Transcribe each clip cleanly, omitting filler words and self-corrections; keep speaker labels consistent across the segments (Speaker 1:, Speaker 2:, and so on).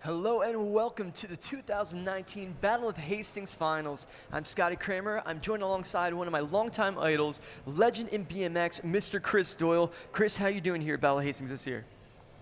Speaker 1: Hello and welcome to the 2019 Battle of Hastings Finals. I'm Scotty Kramer. I'm joined alongside one of my longtime idols, legend in BMX, Mr. Chris Doyle. Chris, how you doing here at Battle of Hastings this year?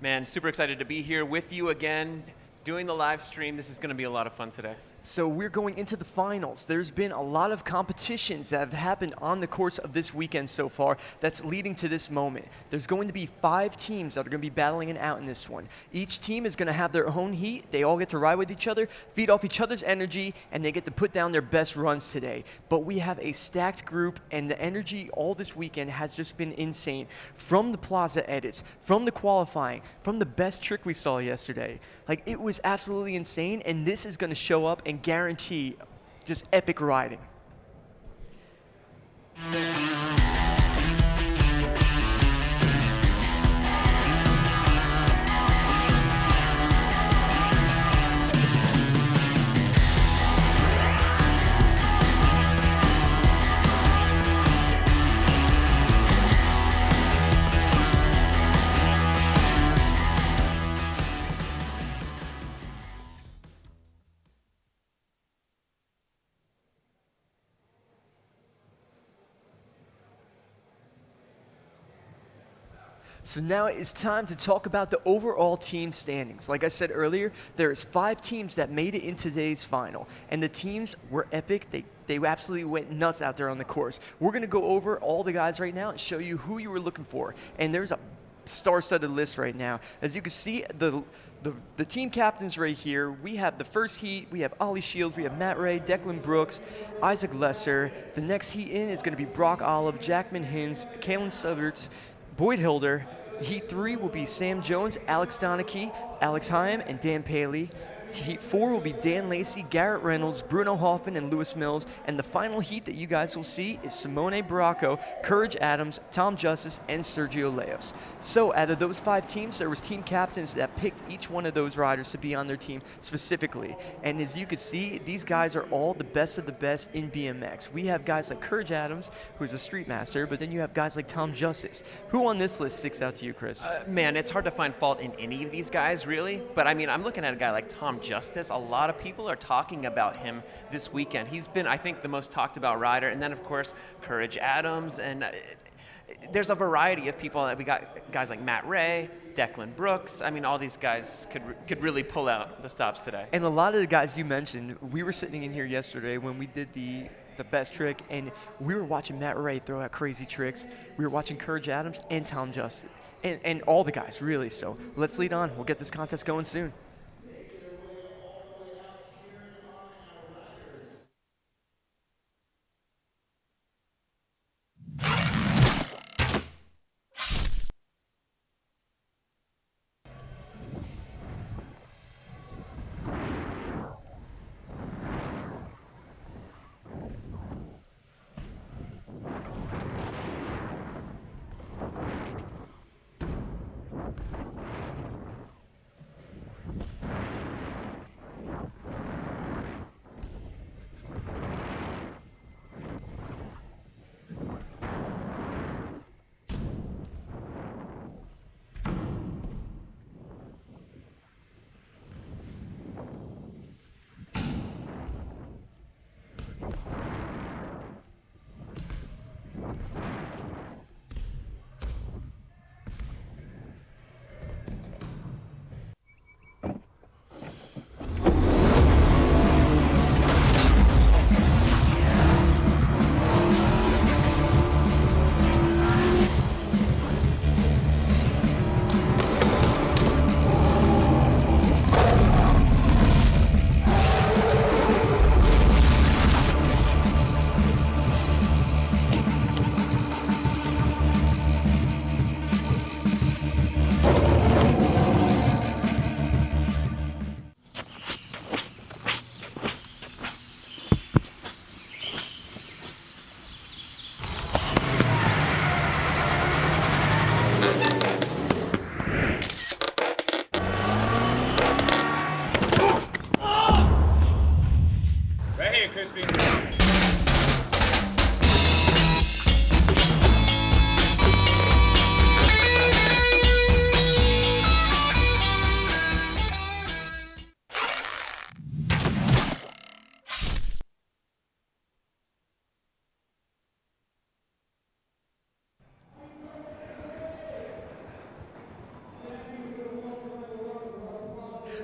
Speaker 2: Man, super excited to be here with you again, doing the live stream. This is going to be a lot of fun today.
Speaker 1: So we're going into the finals. There's been a lot of competitions that have happened on the course of this weekend so far that's leading to this moment. There's going to be 5 teams that are going to be battling it out in this one. Each team is going to have their own heat. They all get to ride with each other, feed off each other's energy, and they get to put down their best runs today. But we have a stacked group, and the energy all this weekend has just been insane. From the plaza edits, from the qualifying, from the best trick we saw yesterday. Like, it was absolutely insane, and this is going to show up and guarantee just epic riding. So now it's time to talk about the overall team standings. Like I said earlier, there's 5 teams that made it into today's final, and the teams were epic. They absolutely went nuts out there on the course. We're going to go over all the guys right now and show you who you were looking for, and there's a star-studded list right now. As you can see, the team captains right here, we have the first heat, we have Ollie Shields, we have Matt Ray, Declan Brooks, Isaac Lesser. The next heat in is going to be Brock Olive, Jackman Hins, Kalen Sutherts, Boyd Hilder. Heat 3 will be Sam Jones, Alex Donachie, Alex Hyam, and Dan Paley. Heat 4 will be Dan Lacey, Garrett Reynolds, Bruno Hoffman, and Lewis Mills. And the final heat that you guys will see is Simone Baracco, Courage Adams, Tom Justice, and Sergio Leos. So out of those 5 teams, there was team captains that picked each one of those riders to be on their team specifically. And as you can see, these guys are all the best of the best in BMX. We have guys like Courage Adams, who's a street master, but then you have guys like Tom Justice. Who on this list sticks out to you, Chris?
Speaker 2: Man, it's hard to find fault in any of these guys, really. But I mean, I'm looking at a guy like Tom Justice. A lot of people are talking about him this weekend. He's been, I think, the most talked about rider. And then, of course, Courage Adams. And there's a variety of people. We got guys like Matt Ray, Declan Brooks. I mean, all these guys could really pull out the stops today.
Speaker 1: And a lot of the guys you mentioned, we were sitting in here yesterday when we did the best trick, and we were watching Matt Ray throw out crazy tricks. We were watching Courage Adams and Tom Justice. And all the guys, really. So let's lead on. We'll get this contest going soon.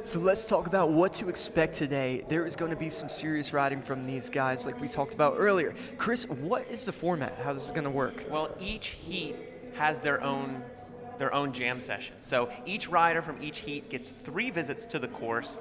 Speaker 1: So let's talk about what to expect today. There is going to be some serious riding from these guys like we talked about earlier. Chris, what is the format? How this is going to work?
Speaker 2: Well, each heat has their own jam session. So each rider from each heat gets 3 visits to the course.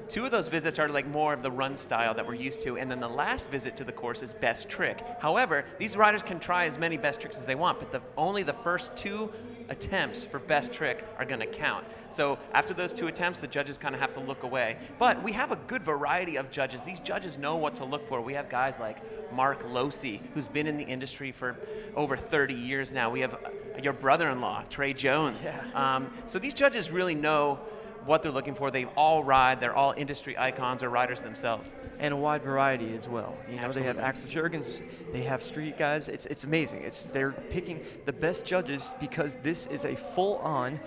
Speaker 2: 2 of those visits are like more of the run style that we're used to, and then the last visit to the course is best trick. However, these riders can try as many best tricks as they want, but only the first 2 attempts for best trick are going to count. So after those 2 attempts, the judges kind of have to look away. But we have a good variety of judges. These judges know what to look for. We have guys like Mark Losey, who's been in the industry for over 30 years now. We have your brother-in-law, Trey Jones.
Speaker 1: Yeah.
Speaker 2: So these judges really know what they're looking for. They all ride. They're all industry icons or riders themselves.
Speaker 1: And a wide variety as well. You know,
Speaker 2: Absolutely.
Speaker 1: they have Axel Jurgens, they have street guys. It's amazing. They're picking the best judges because this is a full-on,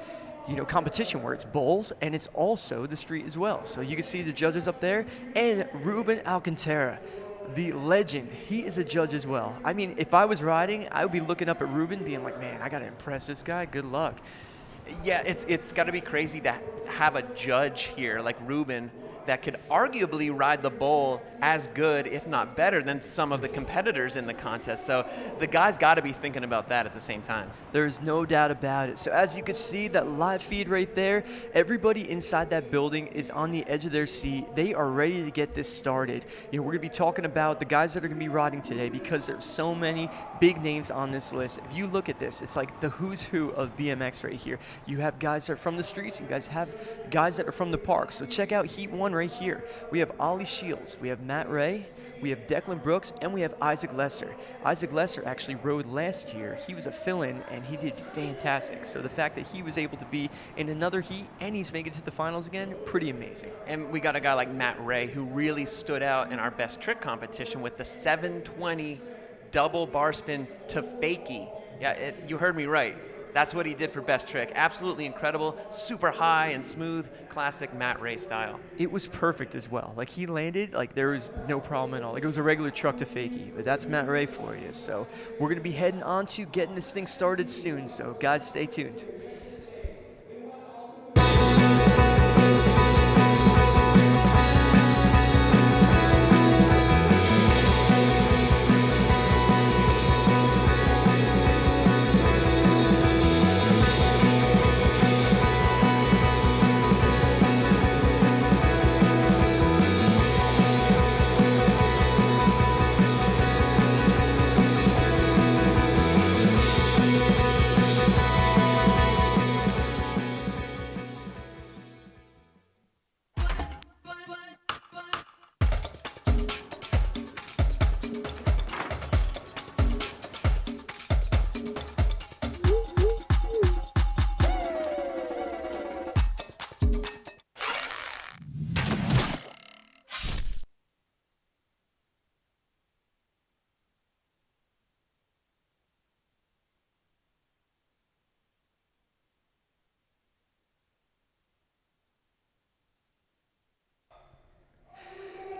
Speaker 1: competition where it's bowls and it's also the street as well. So you can see the judges up there, and Ruben Alcantara, the legend. He is a judge as well. I mean, if I was riding, I would be looking up at Ruben, being like, man, I gotta impress this guy. Good luck.
Speaker 2: Yeah, it's got to be crazy to have a judge here like Ruben that could arguably ride the bowl as good, if not better, than some of the competitors in the contest. So the guy's got to be thinking about that at the same time.
Speaker 1: There's no doubt about it. So as you can see, that live feed right there, everybody inside that building is on the edge of their seat. They are ready to get this started. We're going to be talking about the guys that are going to be riding today because there's so many big names on this list. If you look at this, it's like the who's who of BMX right here. You have guys that are from the streets, you guys have guys that are from the parks. So check out Heat 1 right here. We have Ollie Shields, we have Matt Ray, we have Declan Brooks, and we have Isaac Lesser. Isaac Lesser actually rode last year. He was a fill-in, and he did fantastic. So the fact that he was able to be in another heat and he's making it to the finals again, pretty amazing.
Speaker 2: And we got a guy like Matt Ray who really stood out in our best trick competition with the 720 double bar spin to fakie. Yeah, you heard me right. That's what he did for best trick. Absolutely incredible, super high and smooth, classic Matt Ray style.
Speaker 1: It was perfect as well. Like he landed, like there was no problem at all. Like it was a regular truck to fakie, but that's Matt Ray for you. So we're gonna be heading on to getting this thing started soon. So guys, stay tuned.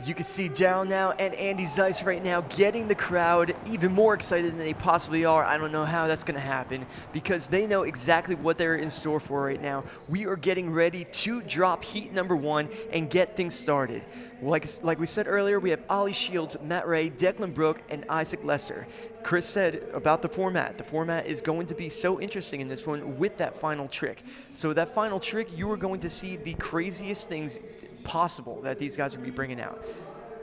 Speaker 1: You can see Daryl now and Andy Zeiss right now getting the crowd even more excited than they possibly are. I don't know how that's going to happen because they know exactly what they're in store for right now. We are getting ready to drop heat number 1 and get things started. Like we said earlier, we have Ollie Shields, Matt Ray, Declan Brooke, and Isaac Lesser. Chris said about the format. The format is going to be so interesting in this one with that final trick. So that final trick, you are going to see the craziest things possible that these guys will be bringing out.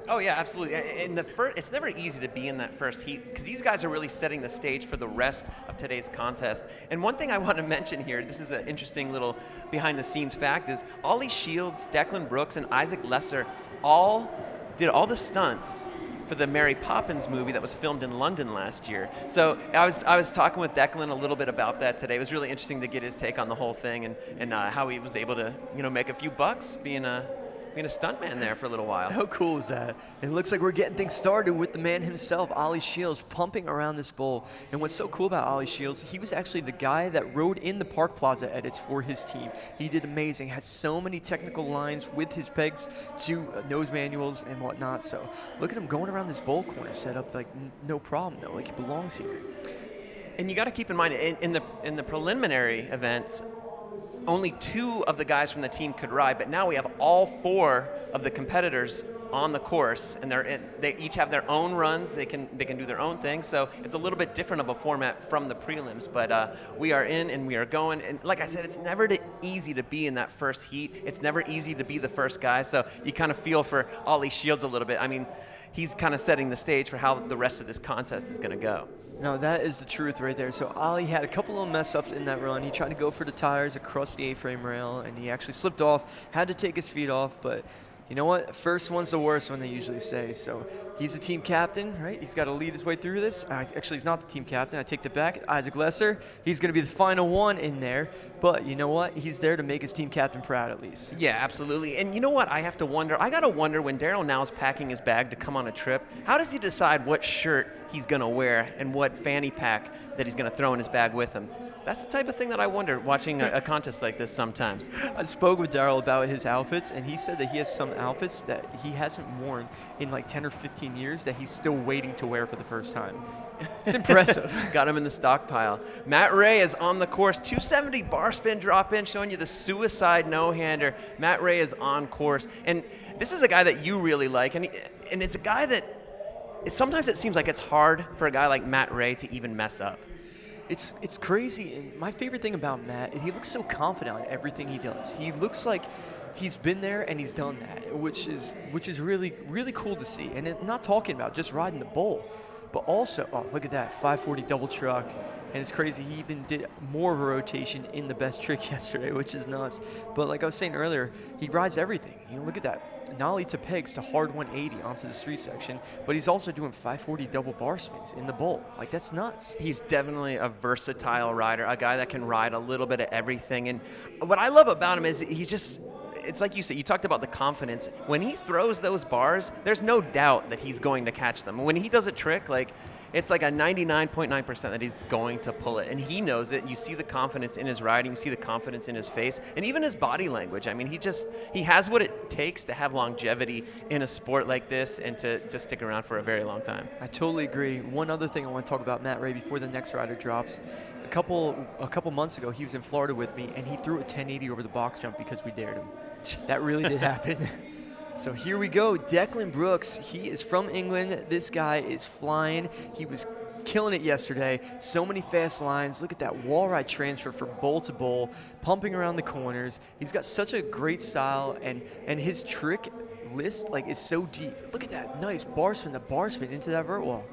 Speaker 2: Oh yeah, absolutely. And it's never easy to be in that first heat because these guys are really setting the stage for the rest of today's contest. And one thing I want to mention here, this is an interesting little behind-the-scenes fact, is Ollie Shields, Declan Brooks, and Isaac Lesser all did all the stunts for the Mary Poppins movie that was filmed in London last year. So I was talking with Declan a little bit about that today. It was really interesting to get his take on the whole thing and how he was able to make a few bucks being a stuntman there for a little while.
Speaker 1: How cool is that? It looks like we're getting things started with the man himself, Ollie Shields, pumping around this bowl. And what's so cool about Ollie Shields, he was actually the guy that rode in the Park Plaza edits for his team. He did amazing, had so many technical lines with his pegs to nose manuals and whatnot. So look at him going around this bowl corner set up like no problem though, like he belongs here.
Speaker 2: And you got to keep in mind, in the preliminary events, only 2 of the guys from the team could ride, but now we have all 4 of the competitors on the course, and they each have their own runs. They can do their own thing. So it's a little bit different of a format from the prelims. But we are in and we are going. And like I said, it's never easy to be in that first heat. It's never easy to be the first guy. So you kind of feel for Ollie Shields a little bit. I mean, he's kind of setting the stage for how the rest of this contest is going to go.
Speaker 1: No, that is the truth right there. So Ollie had a couple of mess ups in that run. He tried to go for the tires across the A-frame rail, and he actually slipped off, had to take his feet off, but you know what? First one's the worst one, they usually say. So he's the team captain, right? He's got to lead his way through this. Actually, he's not the team captain. I take that back. Isaac Lesser, he's going to be the final one in there. But you know what? He's there to make his team captain proud at least.
Speaker 2: Yeah, absolutely. And you know what? I have to wonder. I got to wonder when Daryl now is packing his bag to come on a trip, how does he decide what shirt he's going to wear and what fanny pack that he's going to throw in his bag with him? That's the type of thing that I wonder watching a contest like this sometimes.
Speaker 1: I spoke with Daryl about his outfits, and he said that he has some outfits that he hasn't worn in like 10 or 15 years that he's still waiting to wear for the first time. It's impressive.
Speaker 2: Got him in the stockpile. Matt Ray is on the course. 270 bar spin drop in, showing you the suicide no-hander. Matt Ray is on course. And this is a guy that you really like, and it's a guy that sometimes it seems like it's hard for a guy like Matt Ray to even mess up.
Speaker 1: It's crazy, and my favorite thing about Matt is he looks so confident on everything he does. He looks like he's been there and he's done that, which is really, really cool to see. And not talking about just riding the bowl, but also, oh, look at that, 540 double truck. And it's crazy, he even did more of a rotation in the best trick yesterday, which is nuts. But like I was saying earlier, he rides everything. You know, look at that. Nollie to pegs to hard 180 onto the street section, but he's also doing 540 double bar spins in the bowl. Like, that's nuts.
Speaker 2: He's definitely a versatile rider, a guy that can ride a little bit of everything. And what I love about him is he's just, it's like you said, you talked about the confidence. When he throws those bars, there's no doubt that he's going to catch them. When he does a trick, like, it's like a 99.9% that he's going to pull it. And he knows it. You see the confidence in his riding. You see the confidence in his face. And even his body language. I mean, he has what it takes to have longevity in a sport like this and to stick around for a very long time.
Speaker 1: I totally agree. One other thing I want to talk about Matt Ray before the next rider drops. A couple months ago, he was in Florida with me, and he threw a 1080 over the box jump because we dared him. That really did happen. So here we go, Declan Brooks. He is from England. This guy is flying. He was killing it yesterday. So many fast lines. Look at that wall ride transfer from bowl to bowl, pumping around the corners. He's got such a great style, and his trick list is so deep. Look at that nice bar spin, the bar spin into that vert wall.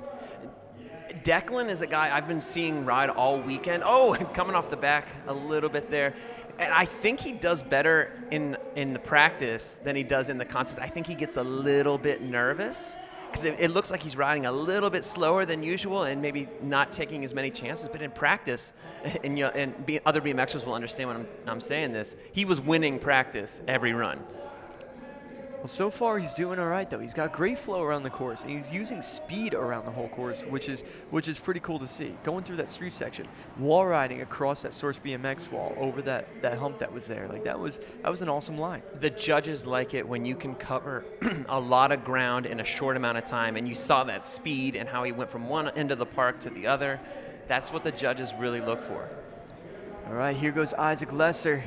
Speaker 2: Declan is a guy I've been seeing ride all weekend. Oh, coming off the back a little bit there. And I think he does better in the practice than he does in the contest. I think he gets a little bit nervous because it looks like he's riding a little bit slower than usual and maybe not taking as many chances. But in practice, other BMXers will understand when I'm saying this, he was winning practice every run.
Speaker 1: Well, so far he's doing all right, though. He's got great flow around the course, and he's using speed around the whole course, which is pretty cool to see. Going through that street section, wall riding across that Source BMX wall over that hump that was there. That was an awesome line.
Speaker 2: The judges like it when you can cover a lot of ground in a short amount of time, and you saw that speed and how he went from one end of the park to the other. That's what the judges really look for.
Speaker 1: All right, here goes Isaac Lesser.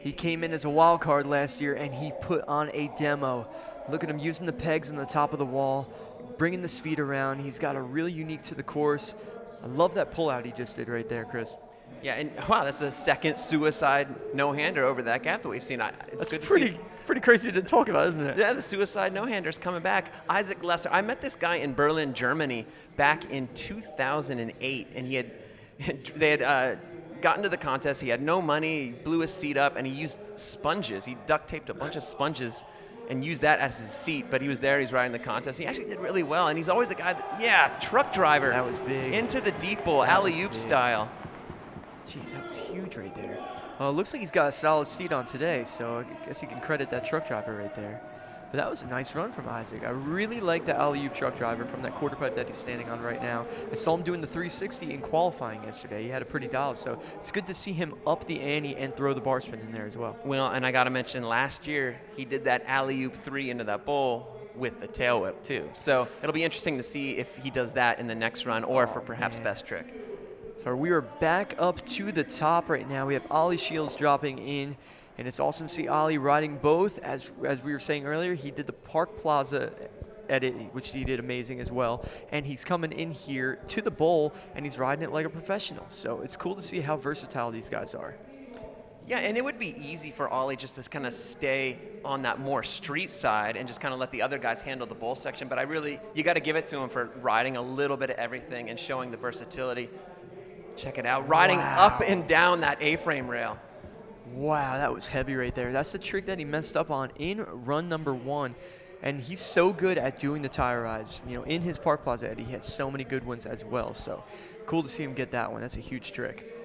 Speaker 1: He came in as a wild card last year, and he put on a demo. Look at him using the pegs on the top of the wall, bringing the speed around. He's got a really unique to the course. I love that pullout he just did right there, Chris.
Speaker 2: Yeah, and wow, that's a second suicide no-hander over that gap that we've seen. It's good to see.
Speaker 1: Pretty crazy to talk about, isn't it?
Speaker 2: Yeah, the suicide no-hander's coming back. Isaac Lesser. I met this guy in Berlin, Germany, back in 2008, and they had gotten to the contest. He had no money. He blew his seat up, and he used sponges. He duct taped a bunch of sponges and used that as his seat, but he was there. He's riding the contest. He actually did really well, and he's always a guy truck driver.
Speaker 1: That was big.
Speaker 2: Into the deep bowl, alley-oop style.
Speaker 1: Jeez, that was huge right there. Well, it looks like he's got a solid seat on today, so I guess he can credit that truck driver right there. But that was a nice run from Isaac. I really like the alley-oop truck driver from that quarter pipe that he's standing on right now. I saw him doing the 360 in qualifying yesterday. He had a pretty dial, so it's good to see him up the ante and throw the bar spin in there as well.
Speaker 2: Well, and I got to mention, last year he did that alley-oop 3 into that bowl with the tail whip too. So it'll be interesting to see if he does that in the next run or for perhaps best trick.
Speaker 1: So we are back up to the top right now. We have Ollie Shields dropping in, and it's awesome to see Ollie riding both. As we were saying earlier, he did the Park Plaza edit, which he did amazing as well. And he's coming in here to the bowl, and he's riding it like a professional. So it's cool to see how versatile these guys are.
Speaker 2: Yeah, and it would be easy for Ollie just to kind of stay on that more street side and just kind of let the other guys handle the bowl section. But you got to give it to him for riding a little bit of everything and showing the versatility. Check it out, riding up and down that A-frame rail.
Speaker 1: Wow, that was heavy right there. That's the trick that he messed up on in run number 1. And he's so good at doing the tire rides. You know, in his Park Plaza edit, he had so many good ones as well. So cool to see him get that one. That's a huge trick.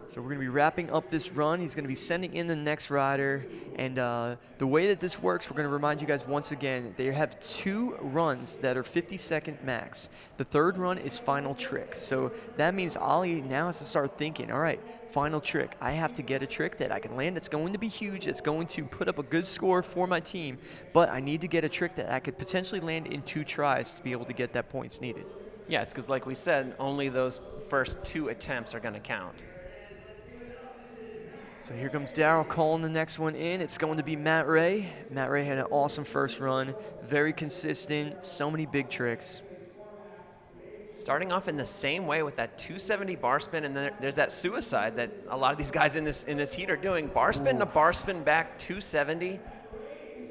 Speaker 1: So we're going to be wrapping up this run. He's going to be sending in the next rider. And the way that this works, we're going to remind you guys once again, they have 2 runs that are 50-second max. The third run is final trick. So that means Ollie now has to start thinking, all right, final trick. I have to get a trick that I can land. It's going to be huge. It's going to put up a good score for my team. But I need to get a trick that I could potentially land in 2 tries to be able to get that points needed.
Speaker 2: Yeah, it's because like we said, only those first 2 attempts are going to count.
Speaker 1: So here comes Darryl calling the next one in. It's going to be Matt Ray. Matt Ray had an awesome first run, very consistent, so many big tricks.
Speaker 2: Starting off in the same way with that 270 bar spin, and then there's that suicide that a lot of these guys in this heat are doing. Bar spin to bar spin back 270.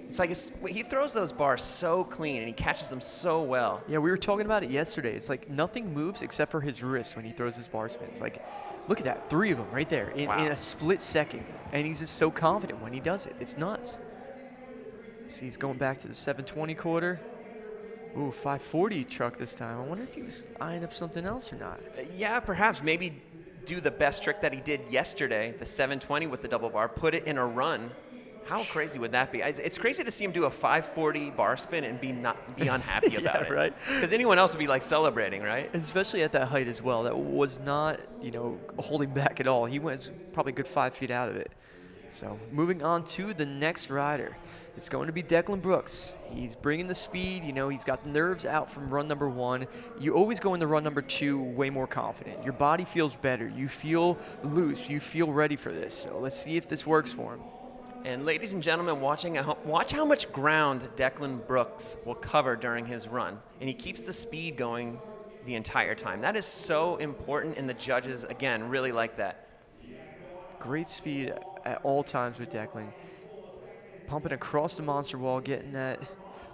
Speaker 2: It's like he throws those bars so clean and he catches them so well.
Speaker 1: Yeah, we were talking about it yesterday. It's like nothing moves except for his wrist when he throws his bar spins. Like, look at that, 3 of them right there in a split second. And he's just so confident when he does it. It's nuts. See, he's going back to the 720 quarter. Ooh, 540 truck this time. I wonder if he was eyeing up something else or not.
Speaker 2: Yeah, perhaps. Maybe do the best trick that he did yesterday, the 720 with the double bar, put it in a run. How crazy would that be? It's crazy to see him do a 540 bar spin and be unhappy about it.
Speaker 1: Right.
Speaker 2: Because anyone else would be like celebrating, right?
Speaker 1: And especially at that height as well. That was not, holding back at all. He went probably a good 5 feet out of it. So moving on to the next rider. It's going to be Declan Brooks. He's bringing the speed. He's got the nerves out from run number 1. You always go into run number 2 way more confident. Your body feels better. You feel loose. You feel ready for this. So let's see if this works for him.
Speaker 2: And ladies and gentlemen watching at home, watch how much ground Declan Brooks will cover during his run. And he keeps the speed going the entire time. That is so important, and the judges, again, really like that.
Speaker 1: Great speed at all times with Declan. Pumping across the monster wall, getting that.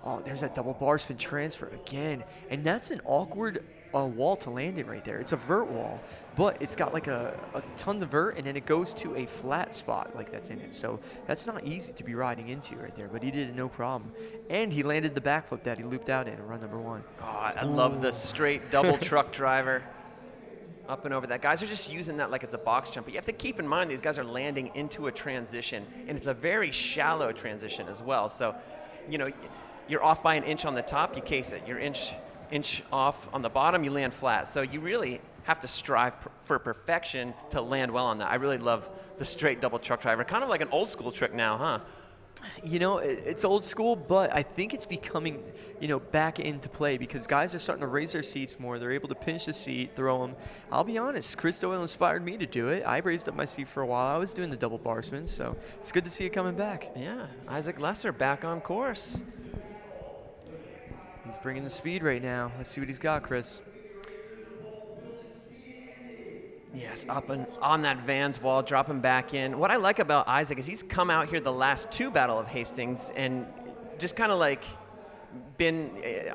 Speaker 1: Oh, there's that double bar spin transfer again. And that's an awkward wall to land in right there. It's a vert wall, but it's got like a ton of vert, and then it goes to a flat spot like that's in it. So that's not easy to be riding into right there, but he did it no problem. And he landed the backflip that he looped out in run number 1.
Speaker 2: Oh, I love the straight double truck driver. Up and over that. Guys are just using that like it's a box jump. But you have to keep in mind these guys are landing into a transition, and it's a very shallow transition as well. So, you're off by an inch on the top, you case it. You're inch off on the bottom, you land flat. So you really have to strive for perfection to land well on that. I really love the straight double truck driver. Kind of like an old school trick now, huh?
Speaker 1: It's old school, but I think it's becoming, back into play because guys are starting to raise their seats more. They're able to pinch the seat, throw them. I'll be honest, Chris Doyle inspired me to do it. I raised up my seat for a while. I was doing the double bar spin, so it's good to see it coming back.
Speaker 2: Yeah, Isaac Lesser back on course.
Speaker 1: He's bringing the speed right now. Let's see what he's got, Chris.
Speaker 2: Yes, up and on that Vans wall, dropping back in. What I like about Isaac is he's come out here the last 2 Battle of Hastings and just kind of like been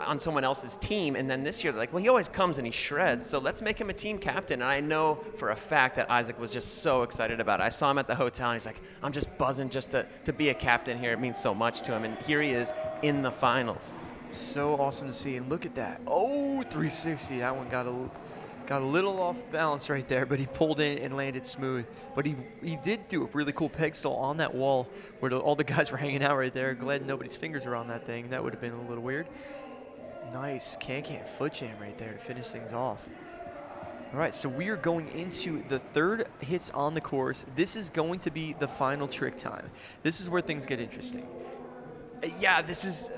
Speaker 2: on someone else's team. And then this year, they're like, well, he always comes and he shreds, so let's make him a team captain. And I know for a fact that Isaac was just so excited about it. I saw him at the hotel, and he's like, I'm just buzzing just to be a captain here. It means so much to him. And here he is in the finals.
Speaker 1: So awesome to see. And look at that. Oh, 360. That one got a little off balance right there, but he pulled in and landed smooth. But he did do a really cool peg stall on that wall where all the guys were hanging out right there. Glad nobody's fingers were on that thing. That would have been a little weird. Nice can-can foot jam right there to finish things off. All right, so we are going into the third hits on the course. This is going to be the final trick time. This is where things get interesting.
Speaker 2: Yeah, this is,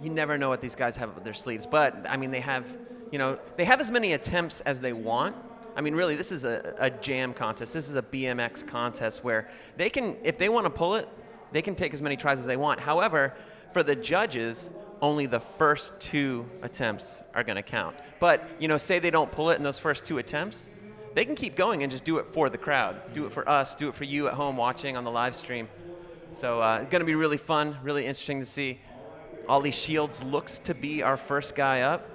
Speaker 2: you never know what these guys have up their sleeves. But, I mean, they have they have as many attempts as they want. I mean, really, this is a jam contest. This is a BMX contest where they can, if they want to pull it, they can take as many tries as they want. However, for the judges, only the first 2 attempts are going to count. But, say they don't pull it in those first 2 attempts, they can keep going and just do it for the crowd. Do it for us, do it for you at home watching on the live stream. So it's going to be really fun, really interesting to see. Ollie Shields looks to be our first guy up.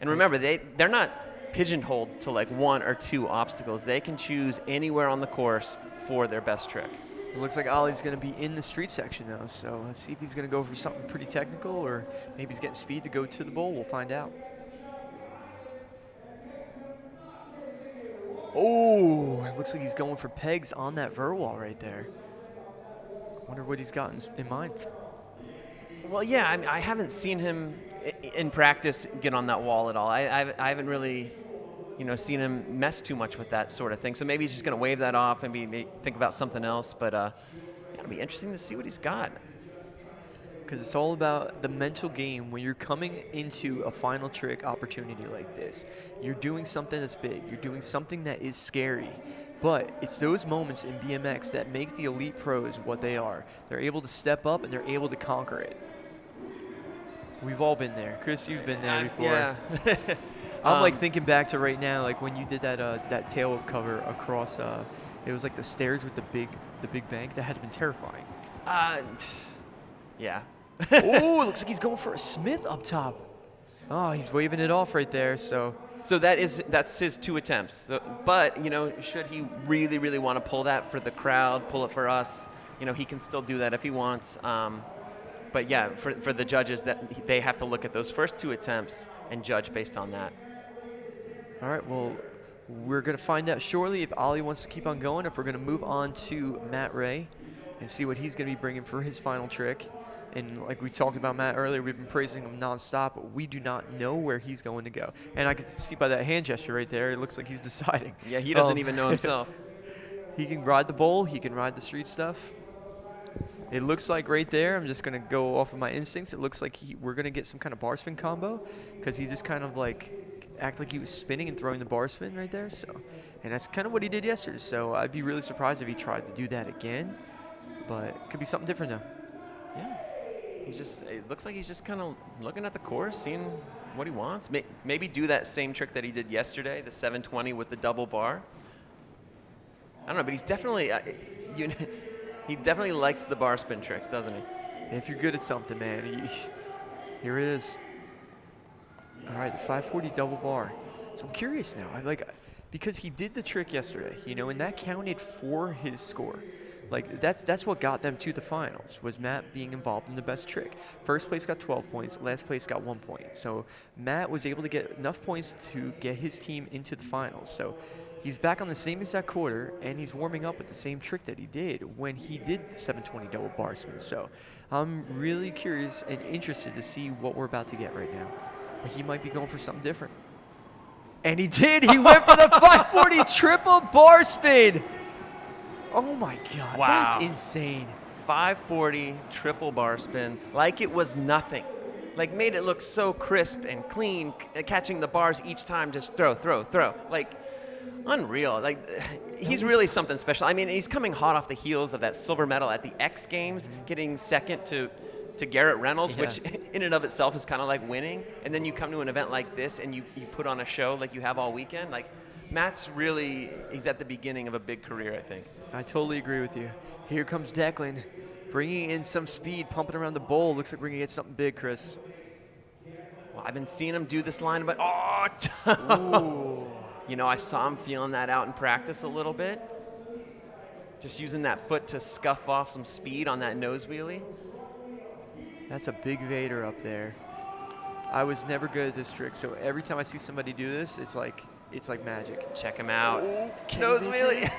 Speaker 2: And remember, they're not pigeonholed to like 1 or 2 obstacles. They can choose anywhere on the course for their best trick.
Speaker 1: It looks like Ollie's going to be in the street section though, so let's see if he's going to go for something pretty technical or maybe he's getting speed to go to the bowl. We'll find out. Oh, it looks like he's going for pegs on that vert wall right there. Wonder what he's got in mind.
Speaker 2: Well, yeah, I mean, I haven't seen him in practice get on that wall at all. I haven't really, seen him mess too much with that sort of thing. So maybe he's just going to wave that off and maybe think about something else. But it'll be interesting to see what he's got.
Speaker 1: Because it's all about the mental game when you're coming into a final trick opportunity like this. You're doing something that's big. You're doing something that is scary. But it's those moments in BMX that make the elite pros what they are. They're able to step up and they're able to conquer it. We've all been there. Chris, you've been there before.
Speaker 2: Yeah.
Speaker 1: I'm like thinking back to right now, like when you did that tail cover across. It was like the stairs with the big bank. That had to have been terrifying.
Speaker 2: Yeah.
Speaker 1: Oh, looks like he's going for a Smith up top. Oh, he's waving it off right there. So
Speaker 2: that's his 2 attempts. But should he really, really want to pull that for the crowd, pull it for us, he can still do that if he wants. But yeah, for the judges, that they have to look at those first 2 attempts and judge based on that.
Speaker 1: All right, well, we're going to find out shortly if Ollie wants to keep on going, if we're going to move on to Matt Ray and see what he's going to be bringing for his final trick. And like we talked about Matt earlier, we've been praising him nonstop, but we do not know where he's going to go. And I can see by that hand gesture right there, it looks like he's deciding.
Speaker 2: Yeah, he doesn't even know himself.
Speaker 1: He can ride the bowl, he can ride the street stuff. It looks like right there, I'm just going to go off of my instincts, it looks like we're going to get some kind of bar spin combo because he just kind of like act like he was spinning and throwing the bar spin right there. So, and that's kind of what he did yesterday. So I'd be really surprised if he tried to do that again, but it could be something different now.
Speaker 2: Yeah. It looks like he's just kind of looking at the course, seeing what he wants. Maybe do that same trick that he did yesterday, the 720 with the double bar. I don't know, but he's definitely, he definitely likes the bar spin tricks, doesn't he?
Speaker 1: If you're good at something, man, here it is. All right, the 540 double bar. So I'm curious now, because he did the trick yesterday, and that counted for his score. Like that's what got them to the finals, was Matt being involved in the best trick. First place got 12 points, last place got 1 point. So Matt was able to get enough points to get his team into the finals. So he's back on the same exact quarter, and he's warming up with the same trick that he did when he did the 720 double bar spin. So I'm really curious and interested to see what we're about to get right now. But he might be going for something different. And he did. He went for the 540 triple bar spin. Oh my God,
Speaker 2: wow.
Speaker 1: That's insane.
Speaker 2: 540 triple bar spin, like it was nothing. Like made it look so crisp and clean, catching the bars each time, just throw. Like unreal. Like he's really something special. I mean, he's coming hot off the heels of that silver medal at the X Games, getting second to Garrett Reynolds, which in and of itself is kind of like winning. And then you come to an event like this and you put on a show like you have all weekend. Like Matt's he's at the beginning of a big career, I think.
Speaker 1: I totally agree with you. Here comes Declan, bringing in some speed, pumping around the bowl. Looks like we're going to get something big, Chris.
Speaker 2: Well, I've been seeing him do this line, but I saw him feeling that out in practice a little bit. Just using that foot to scuff off some speed on that nose wheelie.
Speaker 1: That's a big Vader up there. I was never good at this trick, so every time I see somebody do this, it's like magic.
Speaker 2: Check him out. Nose wheelie.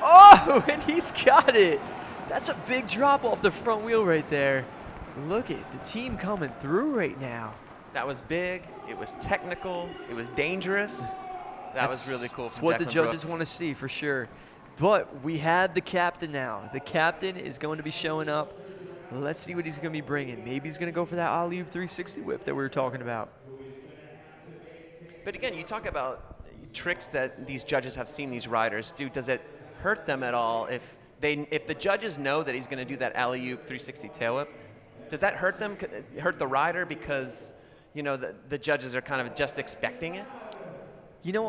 Speaker 1: Oh, and he's got it. That's a big drop off the front wheel right there. Look at the team coming through right now.
Speaker 2: That was big. It was technical. It was dangerous. That was really cool.
Speaker 1: That's what the judges want to see for sure. But we had the captain now. The captain is going to be showing up. Let's see what he's going to be bringing. Maybe he's going to go for that alley-oop 360 whip that we were talking about.
Speaker 2: But again, you talk about tricks that these judges have seen these riders do. Does it hurt them at all if the judges know that he's going to do that alley-oop 360 tail whip? Does that hurt them? Could it hurt the rider because the judges are kind of just expecting it?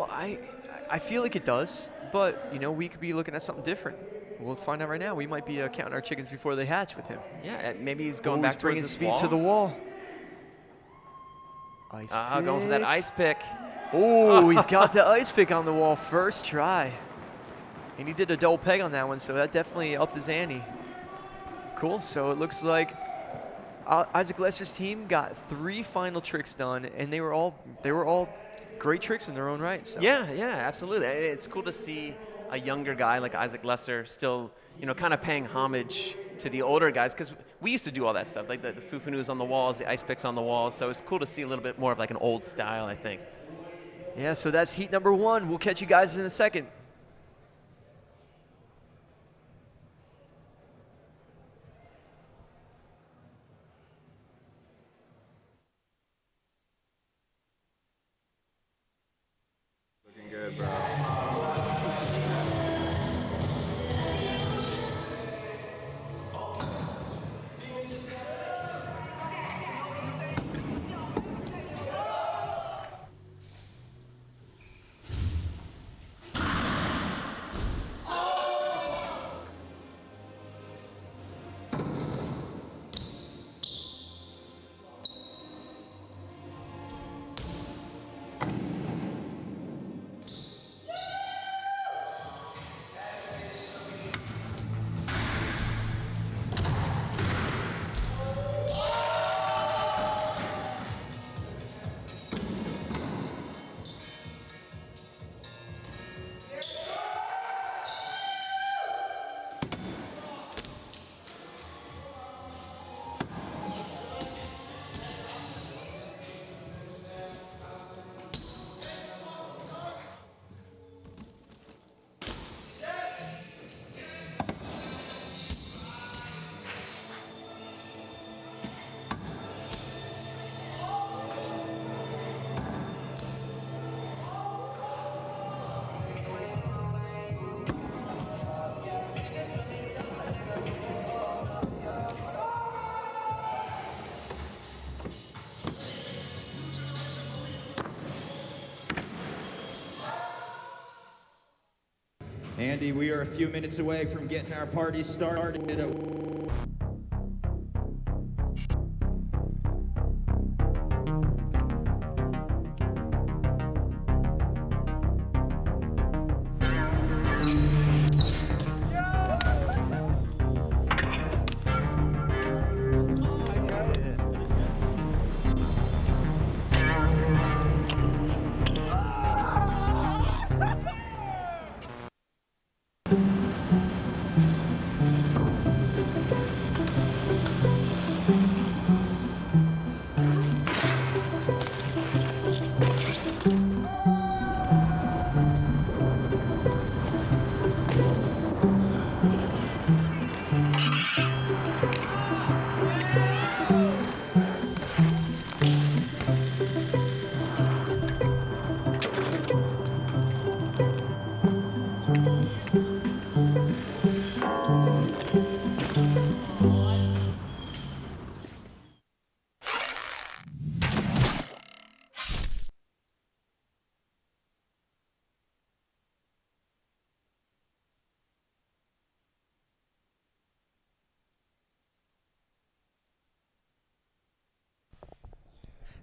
Speaker 1: I feel like it does, but we could be looking at something different. We'll find out right now. We might be counting our chickens before they hatch with him.
Speaker 2: Yeah, maybe he's going back
Speaker 1: bringing
Speaker 2: towards this
Speaker 1: speed
Speaker 2: wall.
Speaker 1: to the wall. Ice pick.
Speaker 2: Going for that ice pick.
Speaker 1: Oh, he's got the ice pick on the wall first try. And he did a double peg on that one, so that definitely upped his ante. Cool, so it looks like Isaac Lesser's team got 3 final tricks done, and they were all great tricks in their own right. So.
Speaker 2: Yeah, absolutely. It's cool to see a younger guy like Isaac Lesser still, kind of paying homage to the older guys, because we used to do all that stuff, like the fufanus on the walls, the ice picks on the walls. So it's cool to see a little bit more of like an old style, I think.
Speaker 1: Yeah, so that's heat number 1. We'll catch you guys in a second.
Speaker 3: Looking good, bro.
Speaker 4: Andy, we are a few minutes away from getting our party started.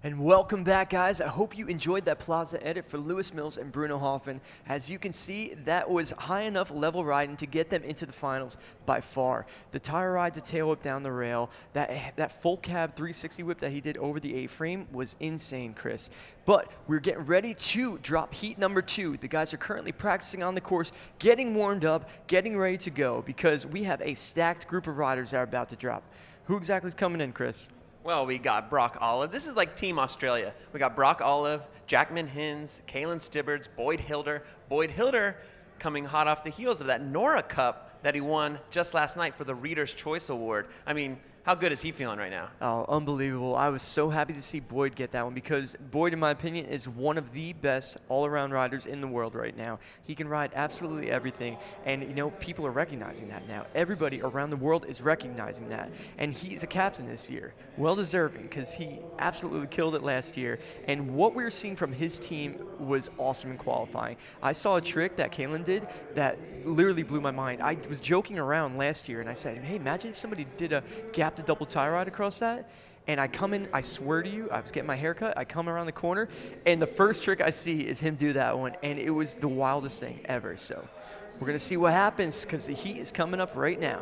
Speaker 1: And welcome back, guys. I hope you enjoyed that Plaza edit for Lewis Mills and Bruno Hoffman. As you can see, that was high enough level riding to get them into the finals by far. The tire ride to tail whip down the rail, that full cab 360 whip that he did over the A-frame was insane, Chris. But we're getting ready to drop heat number 2. The guys are currently practicing on the course, getting warmed up, getting ready to go, because we have a stacked group of riders that are about to drop. Who exactly is coming in, Chris?
Speaker 2: Well, we got Brock Olive. This is like Team Australia. We got Brock Olive, Jackman Hins, Kalen Stibbards, Boyd Hilder. Boyd Hilder coming hot off the heels of that Nora Cup that he won just last night for the Reader's Choice Award. I mean, How good is he feeling right now?
Speaker 1: Oh, unbelievable. I was so happy to see Boyd get that one because Boyd, in my opinion, is one of the best all-around riders in the world right now. He can ride absolutely everything, and, you know, people are recognizing that now. Everybody around the world is recognizing that, and he's a captain this year. Well-deserving because he absolutely killed it last year, and what we were seeing from his team was awesome in qualifying. I saw a trick that Kalen did that literally blew my mind. I was joking around last year, and I said, hey, imagine if somebody did a gap to double tie ride across that, and I come in, I swear to you, I was getting my hair cut, I come around the corner, and the first trick I see is him do that one, and it was the wildest thing ever. So we're going to see what happens because the heat is coming up right now.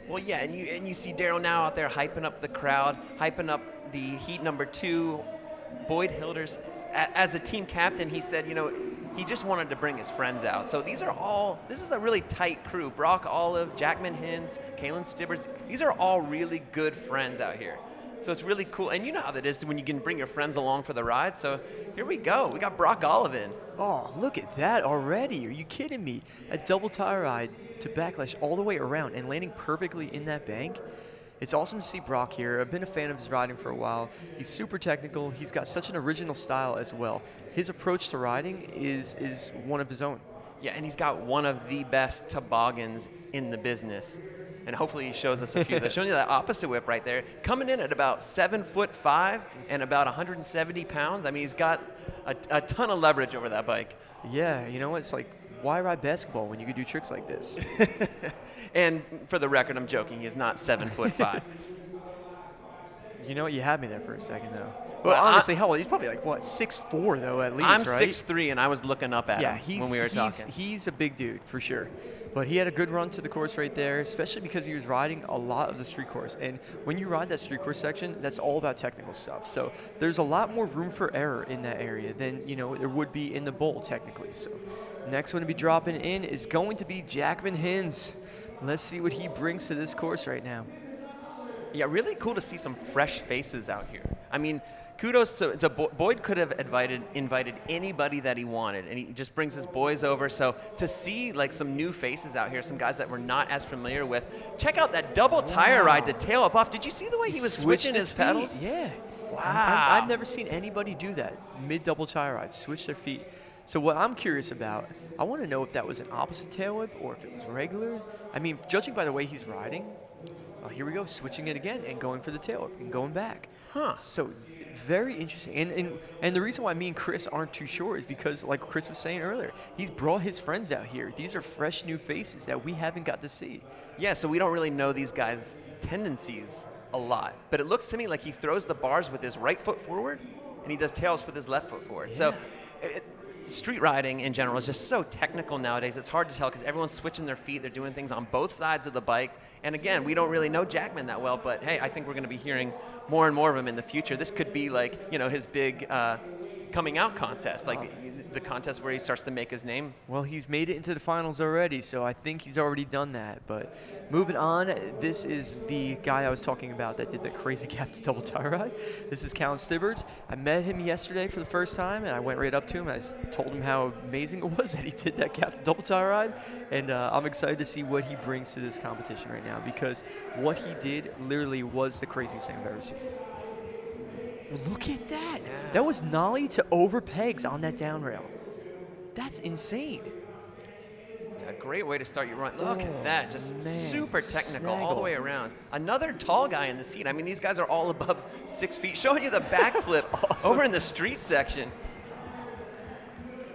Speaker 2: Well, yeah, and you see Daryl now out there hyping up the crowd, hyping up the heat number 2. Boyd Hilder's, as a team captain, he said, you know, he just wanted to bring his friends out. So this is a really tight crew. Brock Olive, Jackman Hins, Kalen Stibbers, these are all really good friends out here. So it's really cool. And you know how that is when you can bring your friends along for the ride. So here we go. We got Brock Olive in.
Speaker 1: Oh, look at that already. Are you kidding me? A double tie ride to backlash all the way around and landing perfectly in that bank. It's awesome to see Brock here. I've been a fan of his riding for a while. He's super technical. He's got such an original style as well. His approach to riding is one of his own.
Speaker 2: Yeah, and he's got one of the best toboggans in the business. And hopefully he shows us a few of those. Showing you that opposite whip right there. Coming in at about 7'5" and about 170 pounds. I mean, he's got a ton of leverage over that bike.
Speaker 1: Yeah, you know what? It's like, why ride basketball when you can do tricks like this?
Speaker 2: And for the record, I'm joking. He is not 7'5".
Speaker 1: You know what? You had me there for a second, though.
Speaker 2: Well,
Speaker 1: Well, honestly, how old? He's probably like, what, 6'4", though, at least,
Speaker 2: I'm
Speaker 1: right?
Speaker 2: 6'3", and I was looking up at him when we were talking.
Speaker 1: He's a big dude, for sure. But he had a good run to the course right there, especially because he was riding a lot of the street course. And when you ride that street course section, that's all about technical stuff. So there's a lot more room for error in that area than, you know, there would be in the bowl, technically. So next one to be dropping in is going to be Jackman Hins. Let's see what he brings to this course right now.
Speaker 2: Yeah, really cool to see some fresh faces out here. I mean, kudos to Boyd. Could have invited anybody that he wanted, and he just brings his boys over. So to see like some new faces out here, some guys that we're not as familiar with. Check out that double tire ride to tail up off. Did you see the way he was switching his pedals?
Speaker 1: Yeah.
Speaker 2: Wow.
Speaker 1: I've never seen anybody do that mid-double tire ride, switch their feet. So what I'm curious about, I want to know if that was an opposite tail whip or if it was regular. I mean, judging by the way he's riding, here we go, switching it again and going for the tail whip and going back.
Speaker 2: Huh.
Speaker 1: So very interesting. And the reason why me and Chris aren't too sure is because, like Chris was saying earlier, he's brought his friends out here. These are fresh new faces that we haven't got to see.
Speaker 2: Yeah, so we don't really know these guys' tendencies a lot. But it looks to me like he throws the bars with his right foot forward, and he does tails with his left foot forward.
Speaker 1: Yeah.
Speaker 2: So street riding in general is just so technical nowadays. It's hard to tell because everyone's switching their feet. They're doing things on both sides of the bike. And again, we don't really know Jackman that well, but hey, I think we're going to be hearing more and more of him in the future. This could be like, you know, his big coming out contest, like the contest where he starts to make his name.
Speaker 1: Well, he's made it into the finals already, so I think he's already done that. But moving on, this is the guy I was talking about that did the crazy gap to double tire ride. This is Kalen Stibbers. I met him yesterday for the first time, and I went right up to him. I told him how amazing it was that he did that gap to double tire ride, and I'm excited to see what he brings to this competition right now because what he did literally was the craziest thing I've ever seen. Look at that.
Speaker 2: Yeah.
Speaker 1: That was nollie to over pegs on that down rail. That's insane.
Speaker 2: A great way to start your run. Look at that, just
Speaker 1: man,
Speaker 2: super technical all the
Speaker 1: snaggle.
Speaker 2: way around. Another tall guy in the seat. I mean, these guys are all above 6 feet. Showing you the backflip
Speaker 1: awesome.
Speaker 2: over in the street section.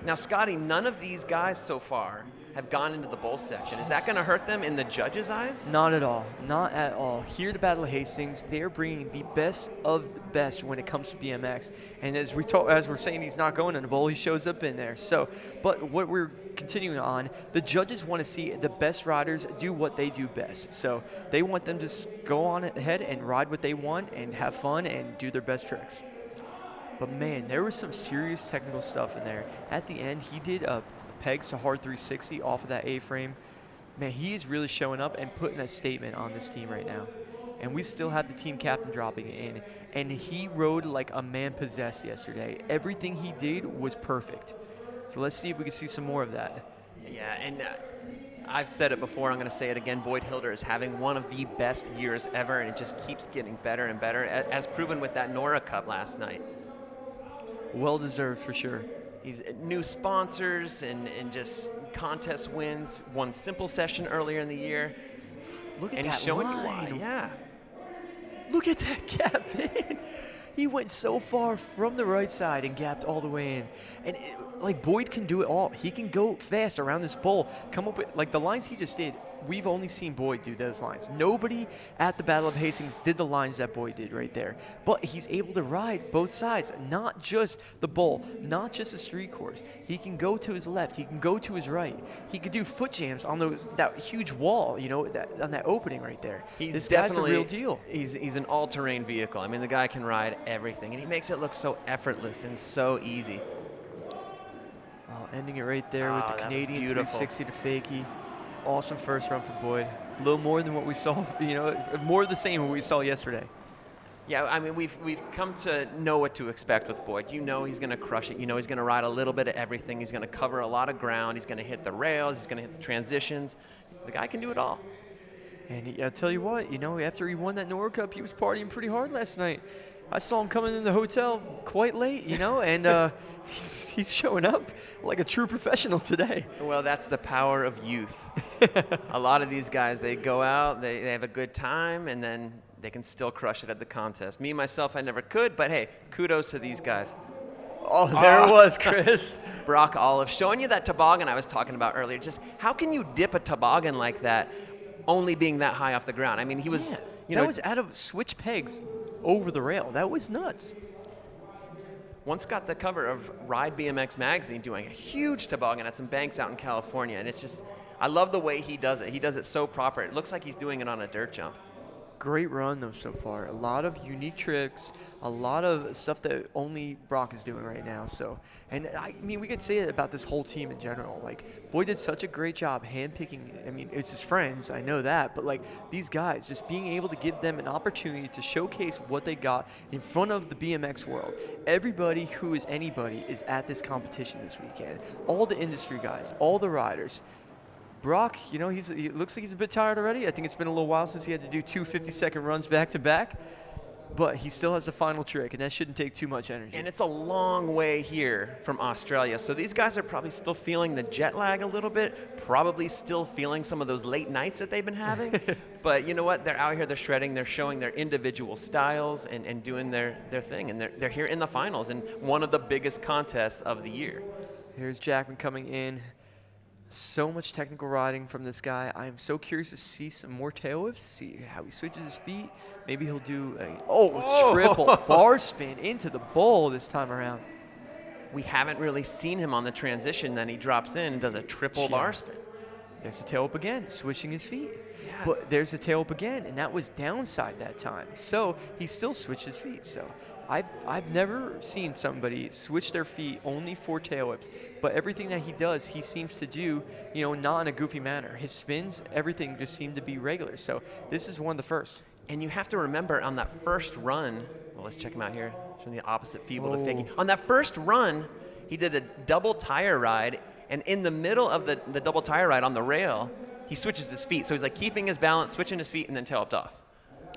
Speaker 2: Now, Scotty, none of these guys so far have gone into the bowl section. Is that going to hurt them in the judges' eyes?
Speaker 1: Not at all. Not at all. Here at the Battle of Hastings, they're bringing the best of the best when it comes to BMX. And as we're saying he's not going in the bowl, he shows up in there. So, but what we're continuing on, the judges want to see the best riders do what they do best. So they want them to just go on ahead and ride what they want and have fun and do their best tricks. But man, there was some serious technical stuff in there. At the end, he did a pegs to hard 360 off of that A-frame. Man, he is really showing up and putting a statement on this team right now. And we still have the team captain dropping in. And he rode like a man possessed yesterday. Everything he did was perfect. So let's see if we can see some more of that.
Speaker 2: Yeah, and I've said it before, I'm going to say it again. Boyd Hilder is having one of the best years ever, and it just keeps getting better and better, as proven with that Nora Cup last night.
Speaker 1: Well deserved for sure.
Speaker 2: He's new sponsors and just contest wins. Won simple session earlier in the year.
Speaker 1: Look at
Speaker 2: And
Speaker 1: that
Speaker 2: he's showing you
Speaker 1: line.
Speaker 2: why. Yeah.
Speaker 1: Look at that gap in. He went so far from the right side and gapped all the way in. And like Boyd can do it all. He can go fast around this bowl, come up with like the lines he just did. We've only seen Boyd do those lines. Nobody at the Battle of Hastings did the lines that Boyd did right there. But he's able to ride both sides, not just the bowl, not just the street course. He can go to his left. He can go to his right. He could do foot jams on that huge wall, you know, on that opening right there. This guy's a real deal.
Speaker 2: He's an all-terrain vehicle. I mean, the guy can ride everything, and he makes it look so effortless and so easy.
Speaker 1: Ending it right there with the
Speaker 2: that was
Speaker 1: Canadian
Speaker 2: beautiful.
Speaker 1: 360 to fakie. Awesome first run for Boyd. A little more than what we saw, you know, more of the same what we saw yesterday.
Speaker 2: Yeah, I mean, we've come to know what to expect with Boyd. You know he's going to crush it. You know he's going to ride a little bit of everything. He's going to cover a lot of ground. He's going to hit the rails. He's going to hit the transitions. The guy can do it all.
Speaker 1: And I'll tell you what, you know, after he won that Nora Cup, he was partying pretty hard last night. I saw him coming in the hotel quite late, you know, and he's showing up like a true professional today.
Speaker 2: Well, that's the power of youth. A lot of these guys, they go out, they have a good time, and then they can still crush it at the contest. Me, myself, I never could, but hey, kudos to these guys.
Speaker 1: Oh, there it was, Chris.
Speaker 2: Brock Olive, showing you that toboggan I was talking about earlier. Just how can you dip a toboggan like that, only being that high off the ground? I mean, he was,
Speaker 1: that was out of switch pegs over the rail. That was nuts.
Speaker 2: Once got the cover of Ride BMX magazine doing a huge toboggan at some banks out in California, and it's just, I love the way he does it. He does it so proper. It looks like he's doing it on a dirt jump.
Speaker 1: Great run, though, so far. A lot of unique tricks, a lot of stuff that only Brock is doing right now. So, and I mean, we could say it about this whole team in general. Like, Boyd did such a great job handpicking. I mean, it's his friends, I know that, but like these guys, just being able to give them an opportunity to showcase what they got in front of the BMX world. Everybody who is anybody is at this competition this weekend. All the industry guys, all the riders. Brock, you know, he looks like he's a bit tired already. I think it's been a little while since he had to do two 50-second runs back to back, but he still has the final trick, and that shouldn't take too much energy.
Speaker 2: And it's a long way here from Australia, so these guys are probably still feeling the jet lag a little bit, probably still feeling some of those late nights that they've been having. But you know what? They're out here, they're shredding, they're showing their individual styles and doing their thing, and they're here in the finals in one of the biggest contests of the year.
Speaker 1: Here's Jackman coming in. So much technical riding from this guy. I am so curious to see some more tail whips, see how he switches his feet. Maybe he'll do a triple bar spin into the bowl this time around.
Speaker 2: We haven't really seen him on the transition. Then he drops in and does a triple bar spin.
Speaker 1: There's the tail whip again, switching his feet.
Speaker 2: Yeah.
Speaker 1: But there's the tail whip again, and that was downside that time. So he still switched his feet. So I've never seen somebody switch their feet only for tail whips. But everything that he does, he seems to do, you know, not in a goofy manner. His spins, everything just seemed to be regular. So this is one of the first.
Speaker 2: And you have to remember on that first run, well, let's check him out here, showing the opposite feeble to fakie. On that first run, he did a double tire ride, and in the middle of the double tire ride on the rail, he switches his feet. So he's like keeping his balance, switching his feet, and then tail whipped off.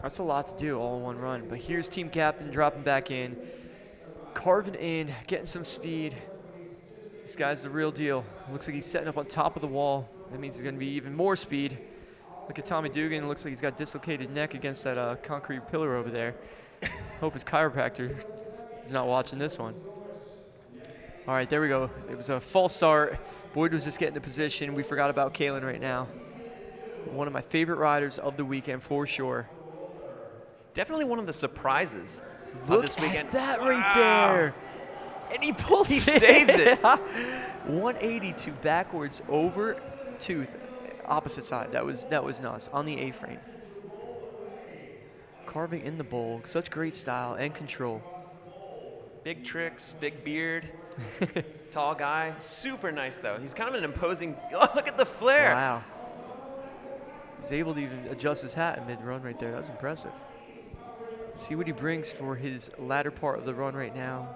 Speaker 1: That's a lot to do all in one run. But here's team captain dropping back in, carving in, getting some speed. This guy's the real deal. Looks like he's setting up on top of the wall. That means there's going to be even more speed. Look at Tommy Dugan. Looks like he's got dislocated neck against that concrete pillar over there. Hope his chiropractor is not watching this one. All right, there we go. It was a false start. Boyd was just getting the position. We forgot about Kalen right now. One of my favorite riders of the weekend for sure.
Speaker 2: Definitely one of the surprises
Speaker 1: Look
Speaker 2: of this weekend.
Speaker 1: at that right there. And he pulls
Speaker 2: He
Speaker 1: it.
Speaker 2: saves it.
Speaker 1: 182 backwards over tooth, opposite side. That was nuts on the A-frame. Carving in the bowl, such great style and control.
Speaker 2: Big tricks, big beard, tall guy. Super nice, though. He's kind of an imposing. Oh, look at the flare.
Speaker 1: Wow. He's able to even adjust his hat in mid-run right there. That's impressive. See what he brings for his latter part of the run right now.